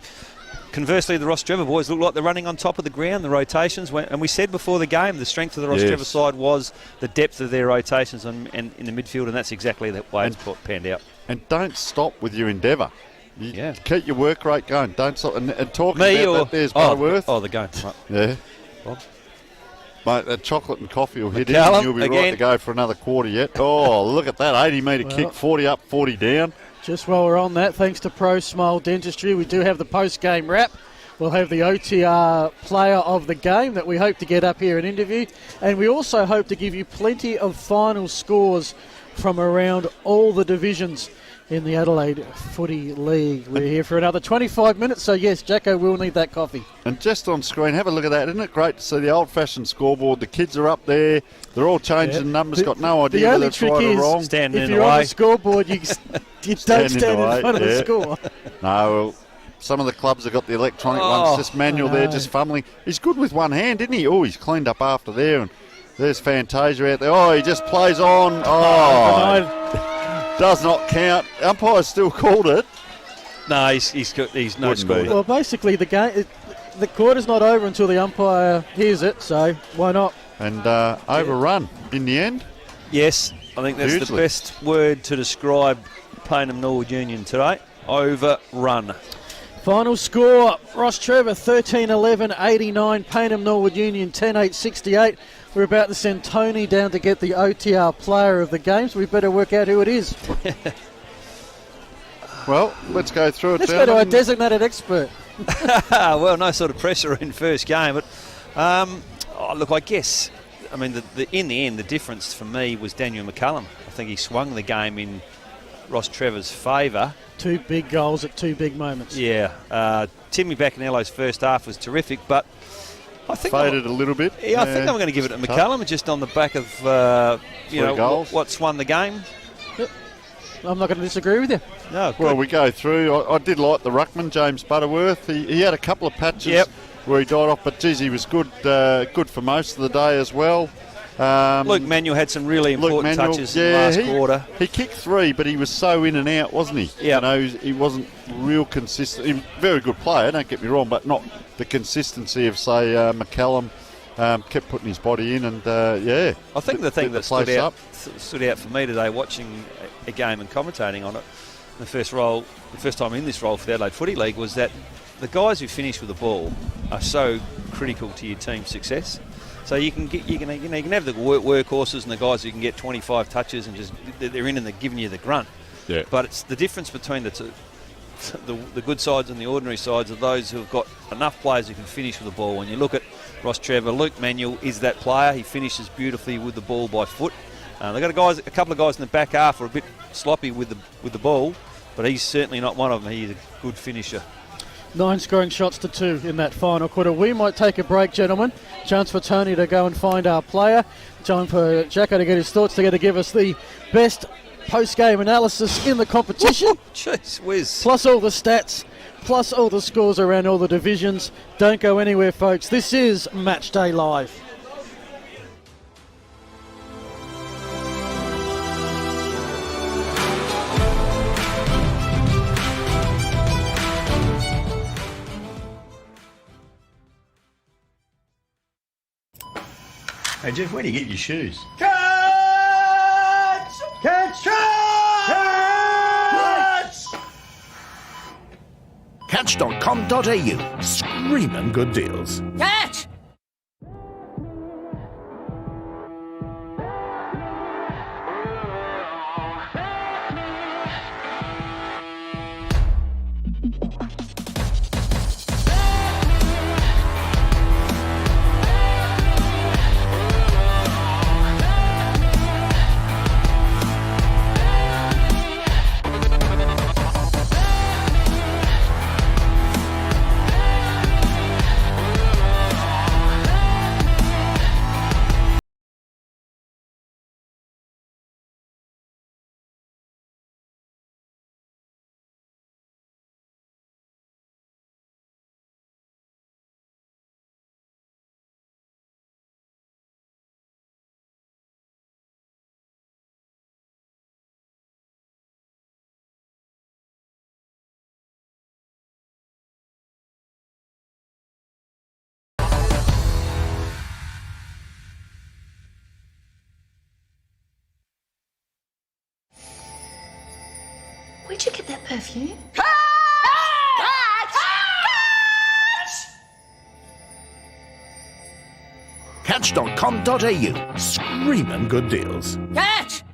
Conversely, the Rostrevor boys look like they're running on top of the ground, the rotations. And we said before the game, the strength of the Rostrevor side was the depth of their rotations and in the midfield, and that's exactly the way it's panned out. And don't stop with your endeavour. Keep your work rate going. Don't stop. And talking Me about or that, there's Butterworth. Oh, the game. Right. Yeah. Bob? Mate, that chocolate and coffee will hit in McCallum and you'll be right again. to go for another quarter yet. Oh, look at that 80-metre kick, 40 up, 40 down. Just while we're on that, thanks to Pro Smile Dentistry, we do have the post-game wrap. We'll have the OTR player of the game that we hope to get up here and interview. And we also hope to give you plenty of final scores from around all the divisions. in the Adelaide Footy League. We're here for another 25 minutes, so yes, Jacko will need that coffee. And just on screen, have a look at that. Isn't it great to see the old-fashioned scoreboard? The kids are up there. They're all changing numbers, got no idea whether it's right or wrong. Standing if in you're the on way. the scoreboard, you don't stand in front of the score. No, well, some of the clubs have got the electronic ones, just manual there, just fumbling. He's good with one hand, isn't he? Oh, he's cleaned up after there. And there's Fantasia out there. Oh, he just plays on. Oh, does not count. Umpire's still called it. No, he's no score. Well, basically, the quarter's not over until the umpire hears it, so why not? And overrun in the end. Yes, I think that's the best word to describe Payneham Norwood Union today. Overrun. Final score, Rostrevor 13-11, 89, Payneham Norwood Union 10-8, 68. We're about to send Tony down to get the OTR player of the game, so we better work out who it is. Well, let's go through it. Let's go to our designated expert. Well, no sort of pressure in first game, but look, I guess, I mean, in the end, the difference for me was Daniel McCullum. I think he swung the game in Rostrevor's favour. 2 big goals at 2 big moments. Yeah. Timmy Bacanello's first half was terrific, but I think faded a little bit. Yeah, I think I'm going to give it to McCullum, just on the back of what's won the game. I'm not going to disagree with you. No. Well, we go through. I did like the ruckman, James Butterworth. He had a couple of patches where he died off, but geez, he was good for most of the day as well. Luke Manuel had some really important touches in the last quarter. He kicked 3, but he was so in and out, wasn't he? Yeah. You know, he wasn't real consistent. He was a very good player, don't get me wrong, but not the consistency of, say, McCullum. Kept putting his body in, and I think the thing that stood out for me today, watching a game and commentating on it, the first time in this role for the Adelaide Footy League, was that the guys who finish with the ball are so critical to your team's success. So you can have the workhorses and the guys who can get 25 touches and just they're in and they're giving you the grunt. Yeah. But it's the difference between the two. The good sides and the ordinary sides are those who have got enough players who can finish with the ball. When you look at Rostrevor, Luke Manuel is that player. He finishes beautifully with the ball by foot. They've got a couple of guys in the back half who are a bit sloppy with the ball, but he's certainly not one of them. He's a good finisher. 9 scoring shots to 2 in that final quarter. We might take a break, gentlemen. Chance for Tony to go and find our player. Time for Jacko to get his thoughts together, give us the best post-game analysis in the competition. Jeez whiz. Plus all the stats, plus all the scores around all the divisions. Don't go anywhere, folks. This is Match Day Live. Hey, Jeff, where do you get your shoes? Catch! Catch! Catch! Catch.com.au. Screaming good deals. Catch! Where'd you get that perfume? Catch.com.au. Screaming good deals. Catch!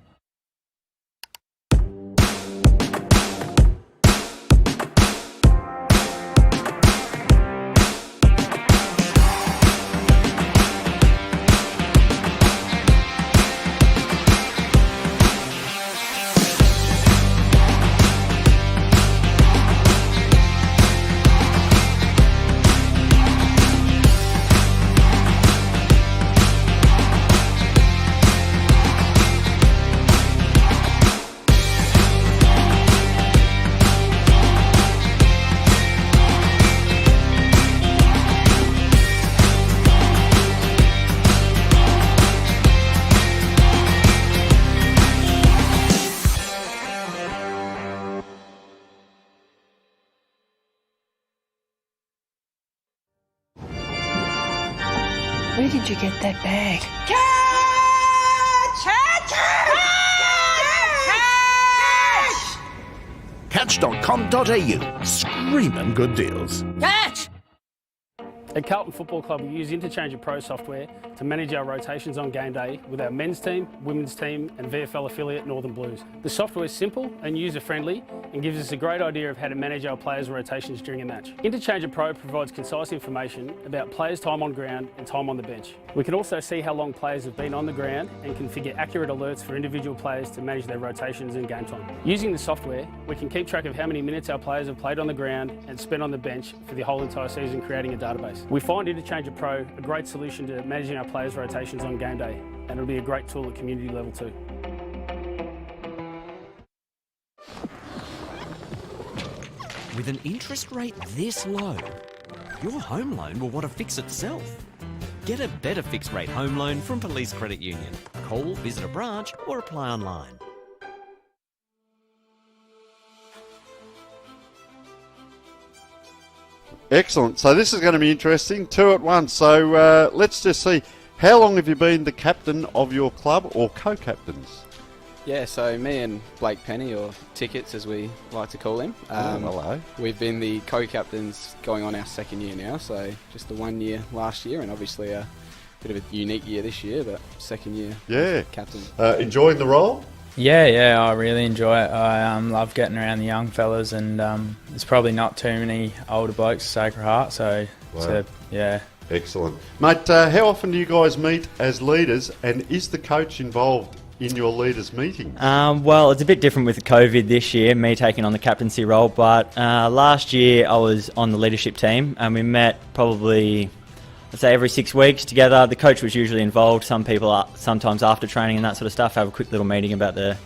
Where'd you get that bag? Catch.com.au. Screaming good deals. Catch! At Carlton Football Club, we use Interchange Pro software to manage our rotations on game day with our men's team, women's team and VFL affiliate Northern Blues. The software is simple and user-friendly and gives us a great idea of how to manage our players' rotations during a match. Interchange Pro provides concise information about players' time on ground and time on the bench. We can also see how long players have been on the ground and configure accurate alerts for individual players to manage their rotations and game time. Using the software, we can keep track of how many minutes our players have played on the ground and spent on the bench for the whole entire season, creating a database. We find Interchange Pro a great solution to managing our players' rotations on game day, and it'll be a great tool at community level too. With an interest rate this low, your home loan will want to fix itself. Get a better fixed rate home loan from Police Credit Union. Call, visit a branch or apply online. Excellent. So this is going to be interesting. 2 at once. So let's just see. How long have you been the captain of your club or co-captains? Yeah, so me and Blake Penny, or Tickets as we like to call him. Hello. We've been the co-captains going on our 2nd year now, so just the 1 year last year and obviously a bit of a unique year this year, but 2nd year captain. Enjoying the role? Yeah, I really enjoy it. I love getting around the young fellas, and there's probably not too many older blokes at Sacred Heart, so yeah. Excellent. Mate, how often do you guys meet as leaders, and is the coach involved in your leaders' meetings? Well, it's a bit different with the COVID this year, me taking on the captaincy role, but last year I was on the leadership team, and we met probably, I'd say, every 6 weeks together. The coach was usually involved. Some people are sometimes after training and that sort of stuff, have a quick little meeting about the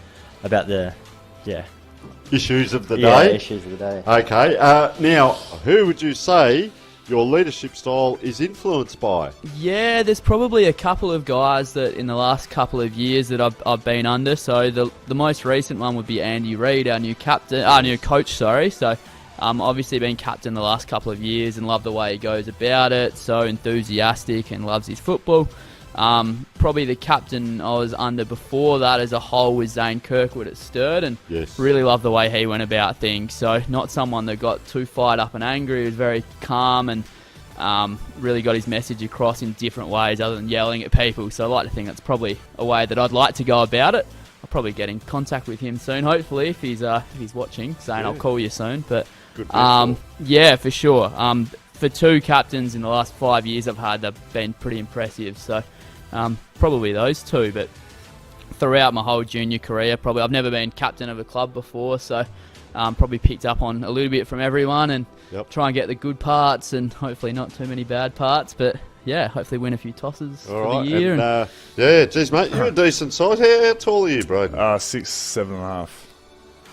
issues of the day. Yeah, issues of the day. Okay. Now, who would you say your leadership style is influenced by? Yeah, there's probably a couple of guys that in the last couple of years that I've been under. So the most recent one would be Andy Reid, our new coach. So obviously been captain the last couple of years and love the way he goes about it. So enthusiastic and loves his football. Probably the captain I was under before that as a whole was Zane Kirkwood at Sturt, and really loved the way he went about things. So not someone that got too fired up and angry. He was very calm and really got his message across in different ways other than yelling at people. So I like to think that's probably a way that I'd like to go about it. I'll probably get in contact with him soon, hopefully, if he's watching, saying I'll call you soon. But yeah, for sure. For 2 captains in the last 5 years I've had, they've been pretty impressive. So probably those 2, but throughout my whole junior career, probably I've never been captain of a club before, so probably picked up on a little bit from everyone and try and get the good parts and hopefully not too many bad parts, but yeah, hopefully win a few tosses for the year. And, geez, mate, you're a decent size. How tall are you, bro? 6'7.5".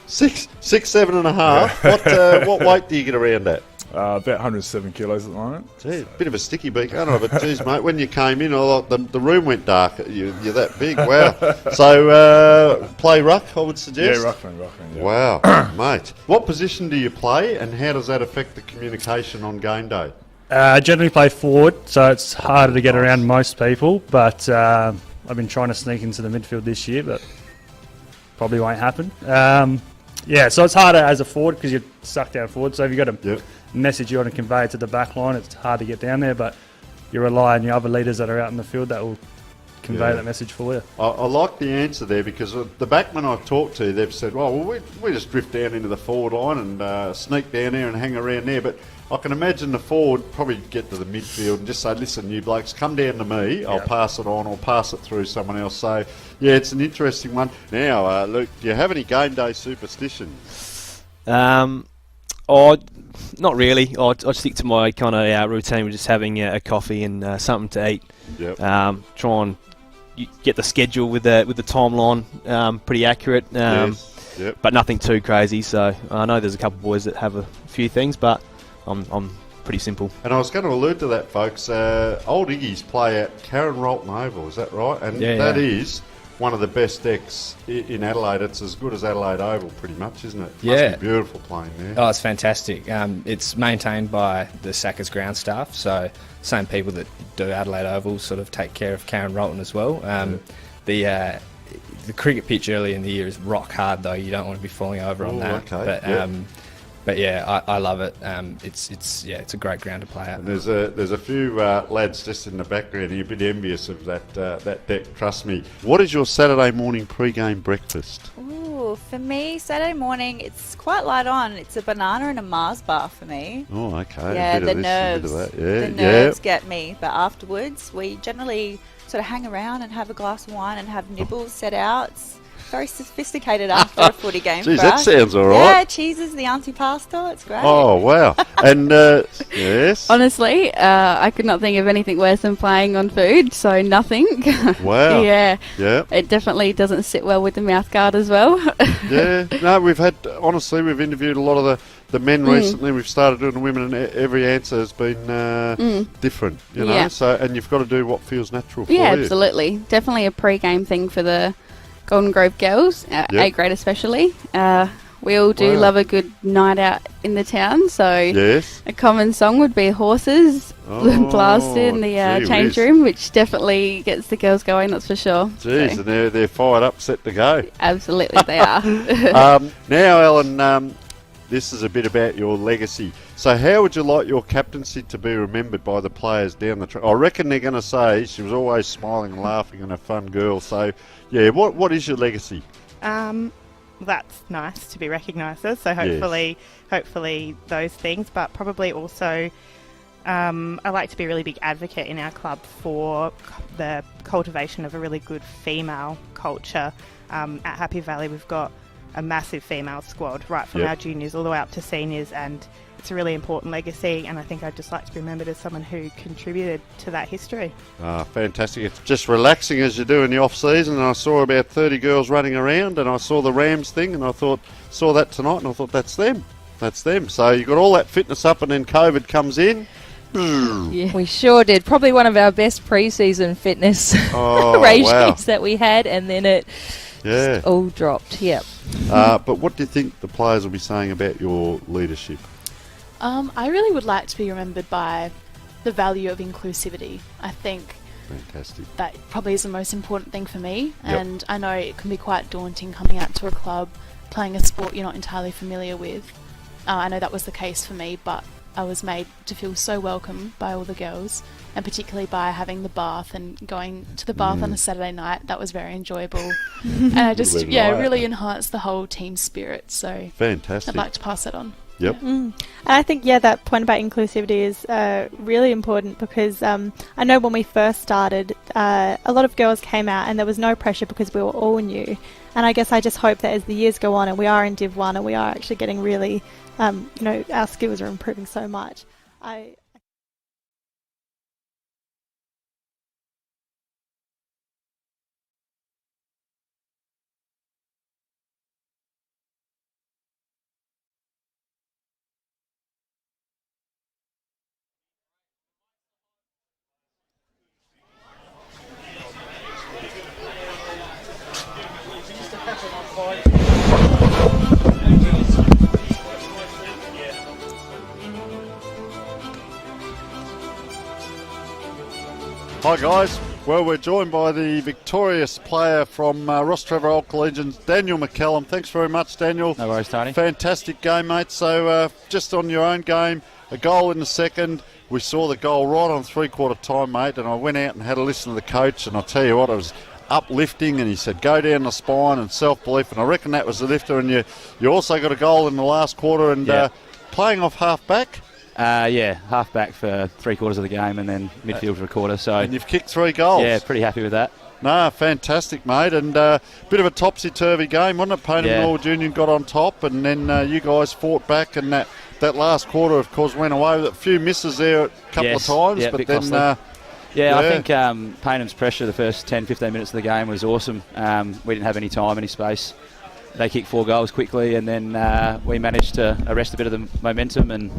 6'7.5". What weight do you get around at? About 107 kilos at the moment. Gee, bit of a sticky beak, aren't I? But geez, mate, when you came in, the room went dark. You're that big. Wow. So, play ruck, I would suggest? Yeah, ruckman, yeah. Wow, mate. What position do you play, and how does that affect the communication on game day? Generally play forward, so it's harder to get around most people, but I've been trying to sneak into the midfield this year, but probably won't happen. Yeah, so it's harder as a forward because you're stuck down forward, so if you've got a message you want to convey to the back line, it's hard to get down there, but you rely on your other leaders that are out in the field that will convey that message for you. I like the answer there, because the backmen I've talked to, they've said, well, we just drift down into the forward line and sneak down there and hang around there, but I can imagine the forward probably get to the midfield and just say, listen, you blokes, come down to me, I'll pass it on or pass it through someone else. So, yeah, it's an interesting one. Now, Luke, do you have any game day superstitions? Not really. I stick to my kind of routine with just having a coffee and something to eat. Try and get the schedule with the timeline pretty accurate, but nothing too crazy. So I know there's a couple of boys that have a few things, but I'm pretty simple. And I was going to allude to that, folks. Old Iggy's play at Karen Rolton Oval, is that right? And that is one of the best decks in Adelaide. It's as good as Adelaide Oval, pretty much, isn't it? Yeah. Must be beautiful playing there. Oh, it's fantastic. It's maintained by the Sackers ground staff, so same people that do Adelaide Oval sort of take care of Karen Rolton as well. The cricket pitch early in the year is rock hard, though. You don't want to be falling over on that. Okay. But yeah, I love it. It's a great ground to play at. And there's a few lads just in the background here, a bit envious of that deck. Trust me. What is your Saturday morning pre-game breakfast? Ooh, for me, Saturday morning, it's quite light on. It's a banana and a Mars bar for me. Oh, okay. Yeah, a bit the of this, nerves. a bit of that. Yeah, the nerves get me, but afterwards, we generally sort of hang around and have a glass of wine and have nibbles set out. It's very sophisticated after a footy game. Geez, for that us. sounds all right. Yeah, cheeses, the auntie pasta. It's great. Oh, wow. And, yes? Honestly, I could not think of anything worse than playing on food, so nothing. Wow. Yeah. Yeah. It definitely doesn't sit well with the mouth guard as well. Yeah. No, we've interviewed a lot of the men recently. We've started doing the women, and every answer has been different, you know. Yeah. So, and you've got to do what feels natural for you. Yeah, absolutely. Definitely a pre-game thing for the Golden Grove girls, A grade especially. We all do love a good night out in the town, so a common song would be Horses blasted in the change room, which definitely gets the girls going, that's for sure. Jeez, So, and they're fired up, set to go. absolutely, they are. Now, Ellen, this is a bit about your legacy. So how would you like your captaincy to be remembered by the players down the track? I reckon they're going to say she was always smiling and laughing and a fun girl. So, yeah, what is your legacy? That's nice to be recognised as. So hopefully those things, but probably also I like to be a really big advocate in our club for the cultivation of a really good female culture. At Happy Valley, we've got a massive female squad, right from our juniors all the way up to seniors, and it's a really important legacy, and I think I'd just like to be remembered as someone who contributed to that history. Fantastic. It's just relaxing as you do in the off-season, and I saw about 30 girls running around, and I saw the Rams thing, and saw that tonight, and I thought, that's them. That's them. So you got all that fitness up, and then COVID comes in. Yeah. We sure did. Probably one of our best pre-season fitness regimes that we had, and then it all dropped. Yep. But what do you think the players will be saying about your leadership? I really would like to be remembered by the value of inclusivity. I think that probably is the most important thing for me, and I know it can be quite daunting coming out to a club, playing a sport you're not entirely familiar with. I know that was the case for me, but I was made to feel so welcome by all the girls, and particularly by having the bath and going to the bath on a Saturday night. That was very enjoyable. And I just, really enhanced the whole team spirit. So fantastic. I'd like to pass that on. Yep. And I think, that point about inclusivity is really important, because I know when we first started, a lot of girls came out and there was no pressure because we were all new. And I guess I just hope that as the years go on and we are in Div 1 and we are actually getting really, our skills are improving so much. Hi guys, well we're joined by the victorious player from Rostrevor OC Legions, Daniel McCallum. Thanks very much, Daniel. No worries, Tony. Fantastic game, mate. So just on your own game, a goal in the second. We saw the goal right on three-quarter time, mate, and I went out and had a listen to the coach, and I'll tell you what, it was uplifting, and he said go down the spine and self-belief, and I reckon that was the lifter. And you also got a goal in the last quarter, and playing off half-back. Half back for 3/4 of the game and then midfield for a quarter. So and you've kicked 3 goals. Yeah, pretty happy with that. No, fantastic, mate. And bit of a topsy-turvy game, wasn't it? Payneham Norwood Union got on top, and then you guys fought back, and that last quarter, of course, went away with a few misses there a couple of times. But then, I think Payneham's pressure the first 10-15 minutes of the game was awesome. We didn't have any time, any space. They kicked 4 goals quickly, and then we managed to arrest a bit of the momentum and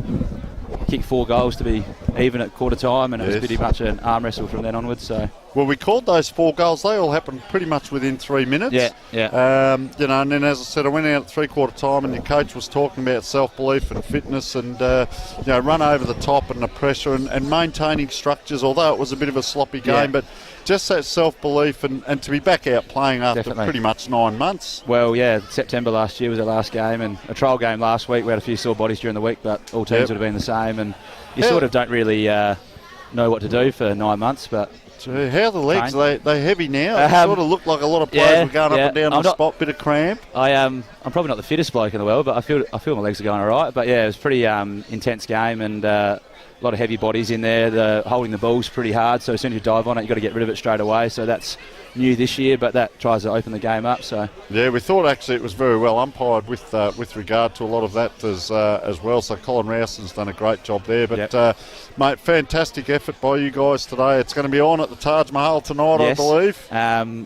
kicked 4 goals to be even at quarter time, and it was pretty much an arm wrestle from then onwards. So Well, we called those 4 goals. They all happened pretty much within 3 minutes. Yeah. And then, as I said, I went out at 3/4 time, and your coach was talking about self-belief and fitness and, run over the top and the pressure and maintaining structures, although it was a bit of a sloppy game. But just that self-belief and to be back out playing after pretty much 9 months. Well, yeah, September last year was our last game, and a trial game last week. We had a few sore bodies during the week, but all teams would have been the same, and you sort of don't really know what to do for 9 months, but... Gee, how are the legs? Are they heavy now? It sort of looked like a lot of players were going up and down the spot, bit of cramp. I'm probably not the fittest bloke in the world, but I feel my legs are going all right. But yeah, it was a pretty intense game, and a lot of heavy bodies in there. Holding the ball's pretty hard, so as soon as you dive on it, you've got to get rid of it straight away. So that's new this year, but that tries to open the game up. So yeah, we thought actually it was very well umpired with regard to a lot of that as well. So Colin Rowson's done a great job there. But mate, fantastic effort by you guys today. It's going to be on at the Taj Mahal tonight, I believe.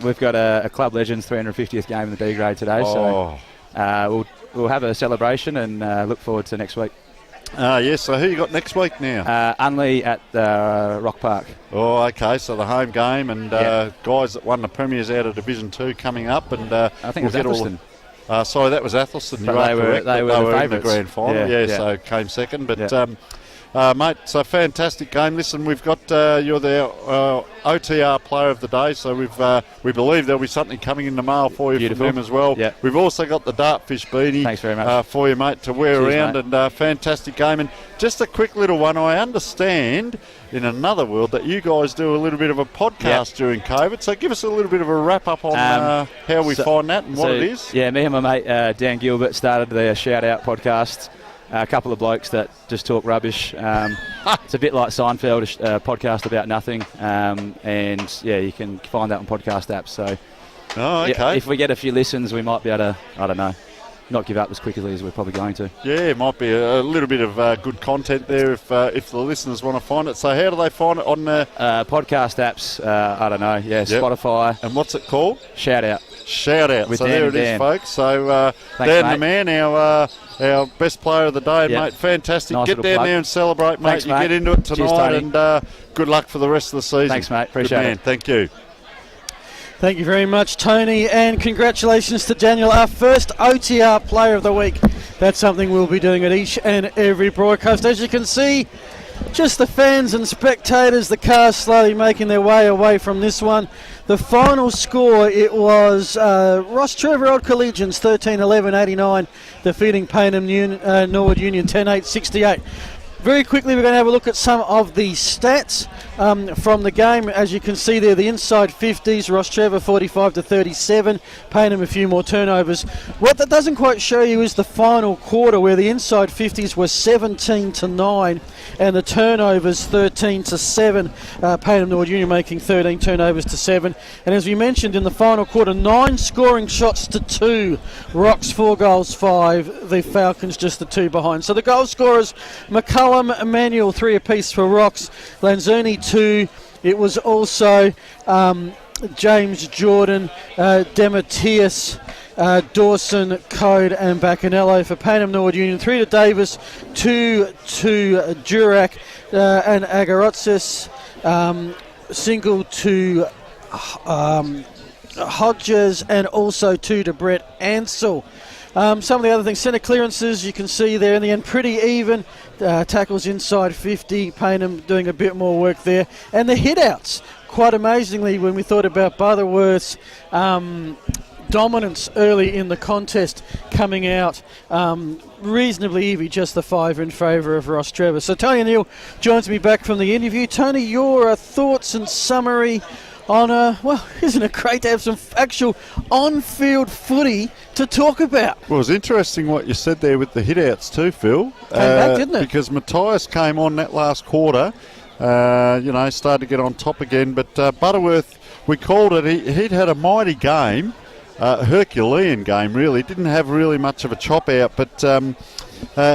We've got a Club Legends 350th game in the B grade today, so we'll have a celebration and look forward to next week. So who you got next week now? Unley at Rock Park. Oh, okay, so the home game and guys that won the premiers out of Division 2 coming up. And I think it was Athelston. Sorry, that was Athelston. But they were the in the grand final, so came second. But mate, so fantastic game. Listen, we've got you're the OTR player of the day, so we believe there'll be something coming in the mail for you from them as well. Yep. We've also got the Dartfish beanie. Thanks very much. For you, mate, to wear around, mate. and fantastic game. And just a quick little one, I understand in another world that you guys do a little bit of a podcast during COVID, so give us a little bit of a wrap up on how we find that and what it is. Yeah, me and my mate Dan Gilbert started the Shout Out podcast. A couple of blokes that just talk rubbish. It's a bit like Seinfeld, a podcast about nothing. And yeah, you can find that on podcast apps. So if we get a few listens, we might be able to, I don't know, not give up as quickly as we're probably going to. Yeah, it might be a little bit of good content there if the listeners want to find it. So how do they find it on podcast apps? I don't know. Yeah, Spotify. And what's it called? Shout Out. Shout Out. With so Dan there it Dan. is, folks. So Thanks, Dan mate. the man, our best player of the day, mate. Fantastic. Nice get little down plug. there and celebrate, mate. Thanks, you mate. get into it Cheers, tonight, Tony. and good luck for the rest of the season. Thanks, mate. Appreciate Good man. it. Thank you. Thank you very much, Tony, and congratulations to Daniel, our first OTR Player of the Week. That's something we'll be doing at each and every broadcast. As you can see, just the fans and spectators, the cars slowly making their way away from this one. The final score, it was Rostrevor Old Collegians 13-11-89, defeating Payneham Norwood Union 10-8-68. Very quickly, we're going to have a look at some of the stats from the game. As you can see there, the inside 50s, Rostrevor 45-37, Payneham a few more turnovers. What that doesn't quite show you is the final quarter, where the inside 50s were 17-9 and the turnovers 13-7. Payneham Norwood Union making 13 turnovers to 7. And as we mentioned in the final quarter, 9 scoring shots to 2. Rocks 4 goals 5. The Falcons just the 2 behind. So the goal scorers, McCullum, Emmanuel 3 apiece for Rocks, Lanzoni 2. It was also James Jordan, Demetrius, Dawson, Code and Bacanello for Payneham Norwood Union. 3 to Davis, 2 to Durack and Agarotzis, single to Hodges, and also 2 to Brett Ansell. Some of the other things, centre clearances, you can see there in the end pretty even. Tackles inside 50, Payneham doing a bit more work there. And the hit-outs, quite amazingly, when we thought about Butterworth's dominance early in the contest, coming out reasonably easy, just the 5 in favour of Rostrevor. So Tony O'Neill joins me back from the interview. Tony, your thoughts and summary on, well, isn't it great to have some actual on-field footy to talk about? Well, it was interesting what you said there with the hit-outs too, Phil. Came back, didn't it? Because Matthias came on that last quarter, started to get on top again. But Butterworth, we called it, he'd had a mighty game, Herculean game really, didn't have really much of a chop out, but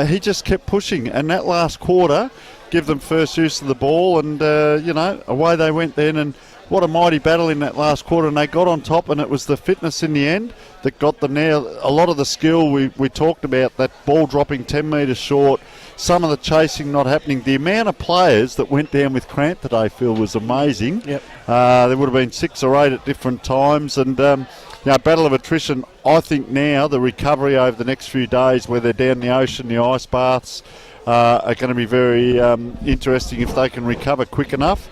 he just kept pushing. And that last quarter, give them first use of the ball, and, away they went then. And what a mighty battle in that last quarter, and they got on top, and it was the fitness in the end that got them there. A lot of the skill we talked about, that ball dropping 10 metres short, some of the chasing not happening. The amount of players that went down with cramp today, Phil, was amazing. Yep. There would have been 6 or 8 at different times, and battle of attrition. I think now the recovery over the next few days, where they're down the ocean, the ice baths, are going to be very interesting if they can recover quick enough.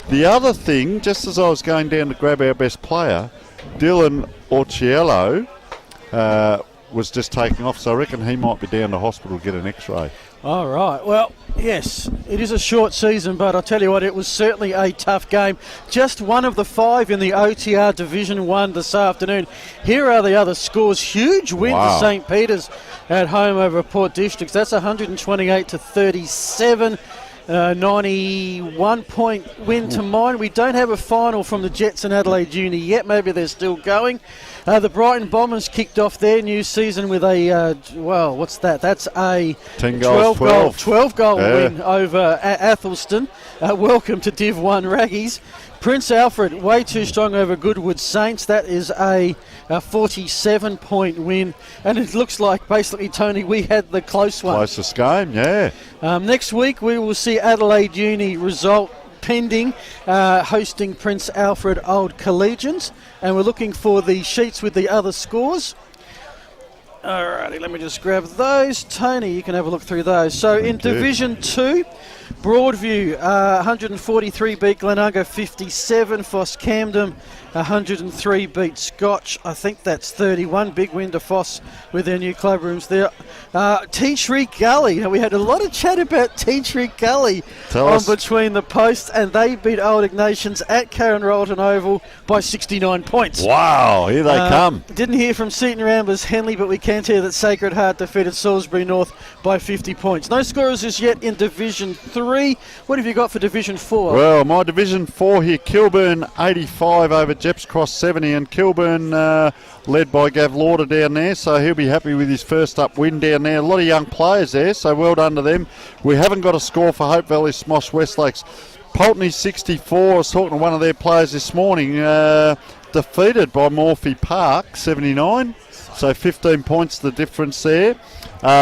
The other thing, just as I was going down to grab our best player, Dylan Orciello was just taking off, so I reckon he might be down to hospital to get an x-ray. All right. Well, yes, it is a short season, but I'll tell you what, it was certainly a tough game. Just one of the 5 in the OTR Division 1 this afternoon. Here are the other scores. Huge win to St. Peter's at home over Port Districts. That's 128 to 37. 91-point win to mine. We don't have a final from the Jets and Adelaide Uni yet. Maybe they're still going. The Brighton Bombers kicked off their new season with a, what's that? That's a 12-goal win over Athelston. Welcome to Div 1 Raggies. Prince Alfred, way too strong over Goodwood Saints. That is a 47-point win. And it looks like, basically, Tony, we had the close one. Closest game, yeah. Next week, we will see Adelaide Uni result pending, hosting Prince Alfred Old Collegians. And we're looking for the sheets with the other scores. Alrighty, let me just grab those. Tony, you can have a look through those. So in Division 2, Broadview 143 beat Glenunga 57. Foss Camden 103 beat Scotch. I think that's 31. Big win to Foss with their new club rooms there. Tea Tree Gully. Now, we had a lot of chat about Tea Tree Gully between the posts, and they beat Old Ignatians at Karen Rolton Oval by 69 points. Wow, here they come. Didn't hear from Seaton Ramblers Henley, but we can tell you that Sacred Heart defeated Salisbury North by 50 points. No scorers as yet in Division 3. What have you got for Division 4? Well, my Division 4 here, Kilburn 85 over Jeps Cross 70, and Kilburn led by Gav Lauder down there, so he'll be happy with his first up win down there. A lot of young players there, so well done to them. We haven't got a score for Hope Valley Smosh Westlakes. Pulteney 64, I was talking to one of their players this morning, defeated by Morphy Park 79, so 15 points the difference there.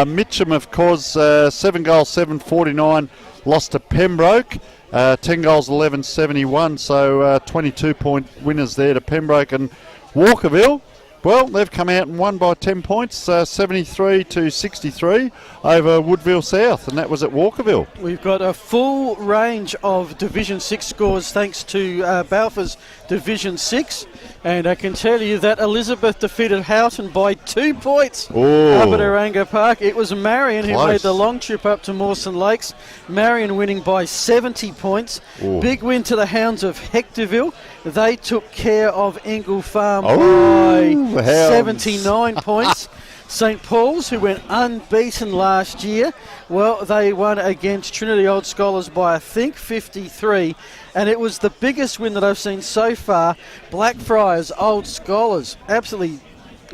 Mitcham, of course, 7 goals, 7-49, lost to Pembroke. 10 goals, 11-71, so 22-point winners there to Pembroke. And Walkerville, well, they've come out and won by 10 points, 73 to 63 over Woodville South, and that was at Walkerville. We've got a full range of Division 6 scores thanks to Balfour's Division 6, and I can tell you that Elizabeth defeated Houghton by 2 points up at Oranga Park. It was Marion who made the long trip up to Mawson Lakes. Marion winning by 70 points. Big win to the Hounds of Hectorville. They took care of Ingle Farm by 79 points. St Paul's, who went unbeaten last year, well, they won against Trinity Old Scholars by, I think, 53. And it was the biggest win that I've seen so far. Blackfriars Old Scholars absolutely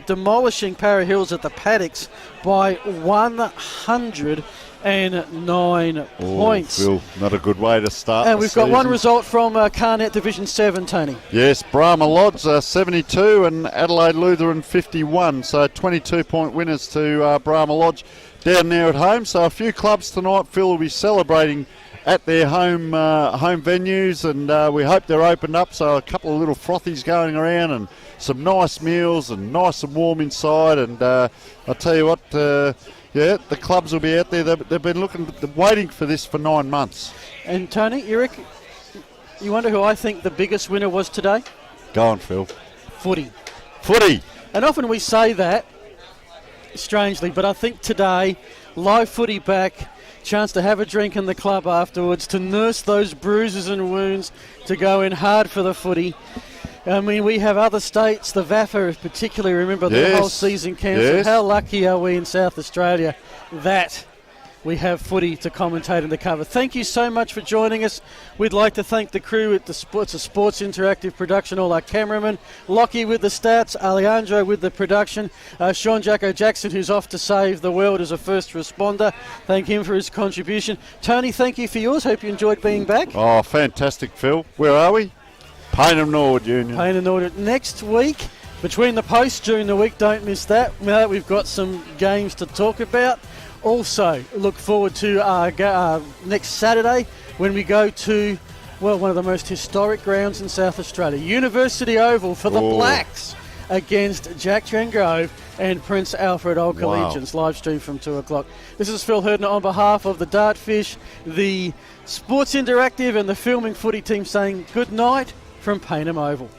demolishing Para Hills at the Paddocks by 109 points. Phil, not a good way to start. And we've got one result from Carnet Division 7, Tony. Yes, Brahma Lodge 72 and Adelaide Lutheran 51. So 22-point winners to Brahma Lodge down there at home. So a few clubs tonight, Phil, will be celebrating at their home venues, and we hope they're opened up, so a couple of little frothies going around and some nice meals and nice and warm inside. And I'll tell you what, the clubs will be out there. They've been waiting for this for 9 months. And Tony, you wonder who I think the biggest winner was today? Go on, Phil. Footy. And often we say that, strangely, but I think today, live footy back, chance to have a drink in the club afterwards, to nurse those bruises and wounds, to go in hard for the footy. I mean, we have other states, the VAFA particularly, remember the whole season cancelled. Yes. How lucky are we in South Australia that we have footy to commentate and to cover. Thank you so much for joining us. We'd like to thank the crew at the Sports Interactive Production, all our cameramen, Lockie with the stats, Alejandro with the production, Sean Jacko Jackson, who's off to save the world as a first responder. Thank him for his contribution. Tony, thank you for yours. Hope you enjoyed being back. Oh, fantastic, Phil. Where are we? Payneham Nord Union. Payneham Nord. Next week, between the posts during the week, don't miss that. Now that we've got some games to talk about. Also, look forward to next Saturday when we go to, well, one of the most historic grounds in South Australia, University Oval for the Blacks against Jack Trengove and Prince Alfred Old Collegians. Live stream from 2 o'clock. This is Phil Herdner on behalf of the Dartfish, the Sports Interactive and the Filming Footy team saying good night from Payneham Oval.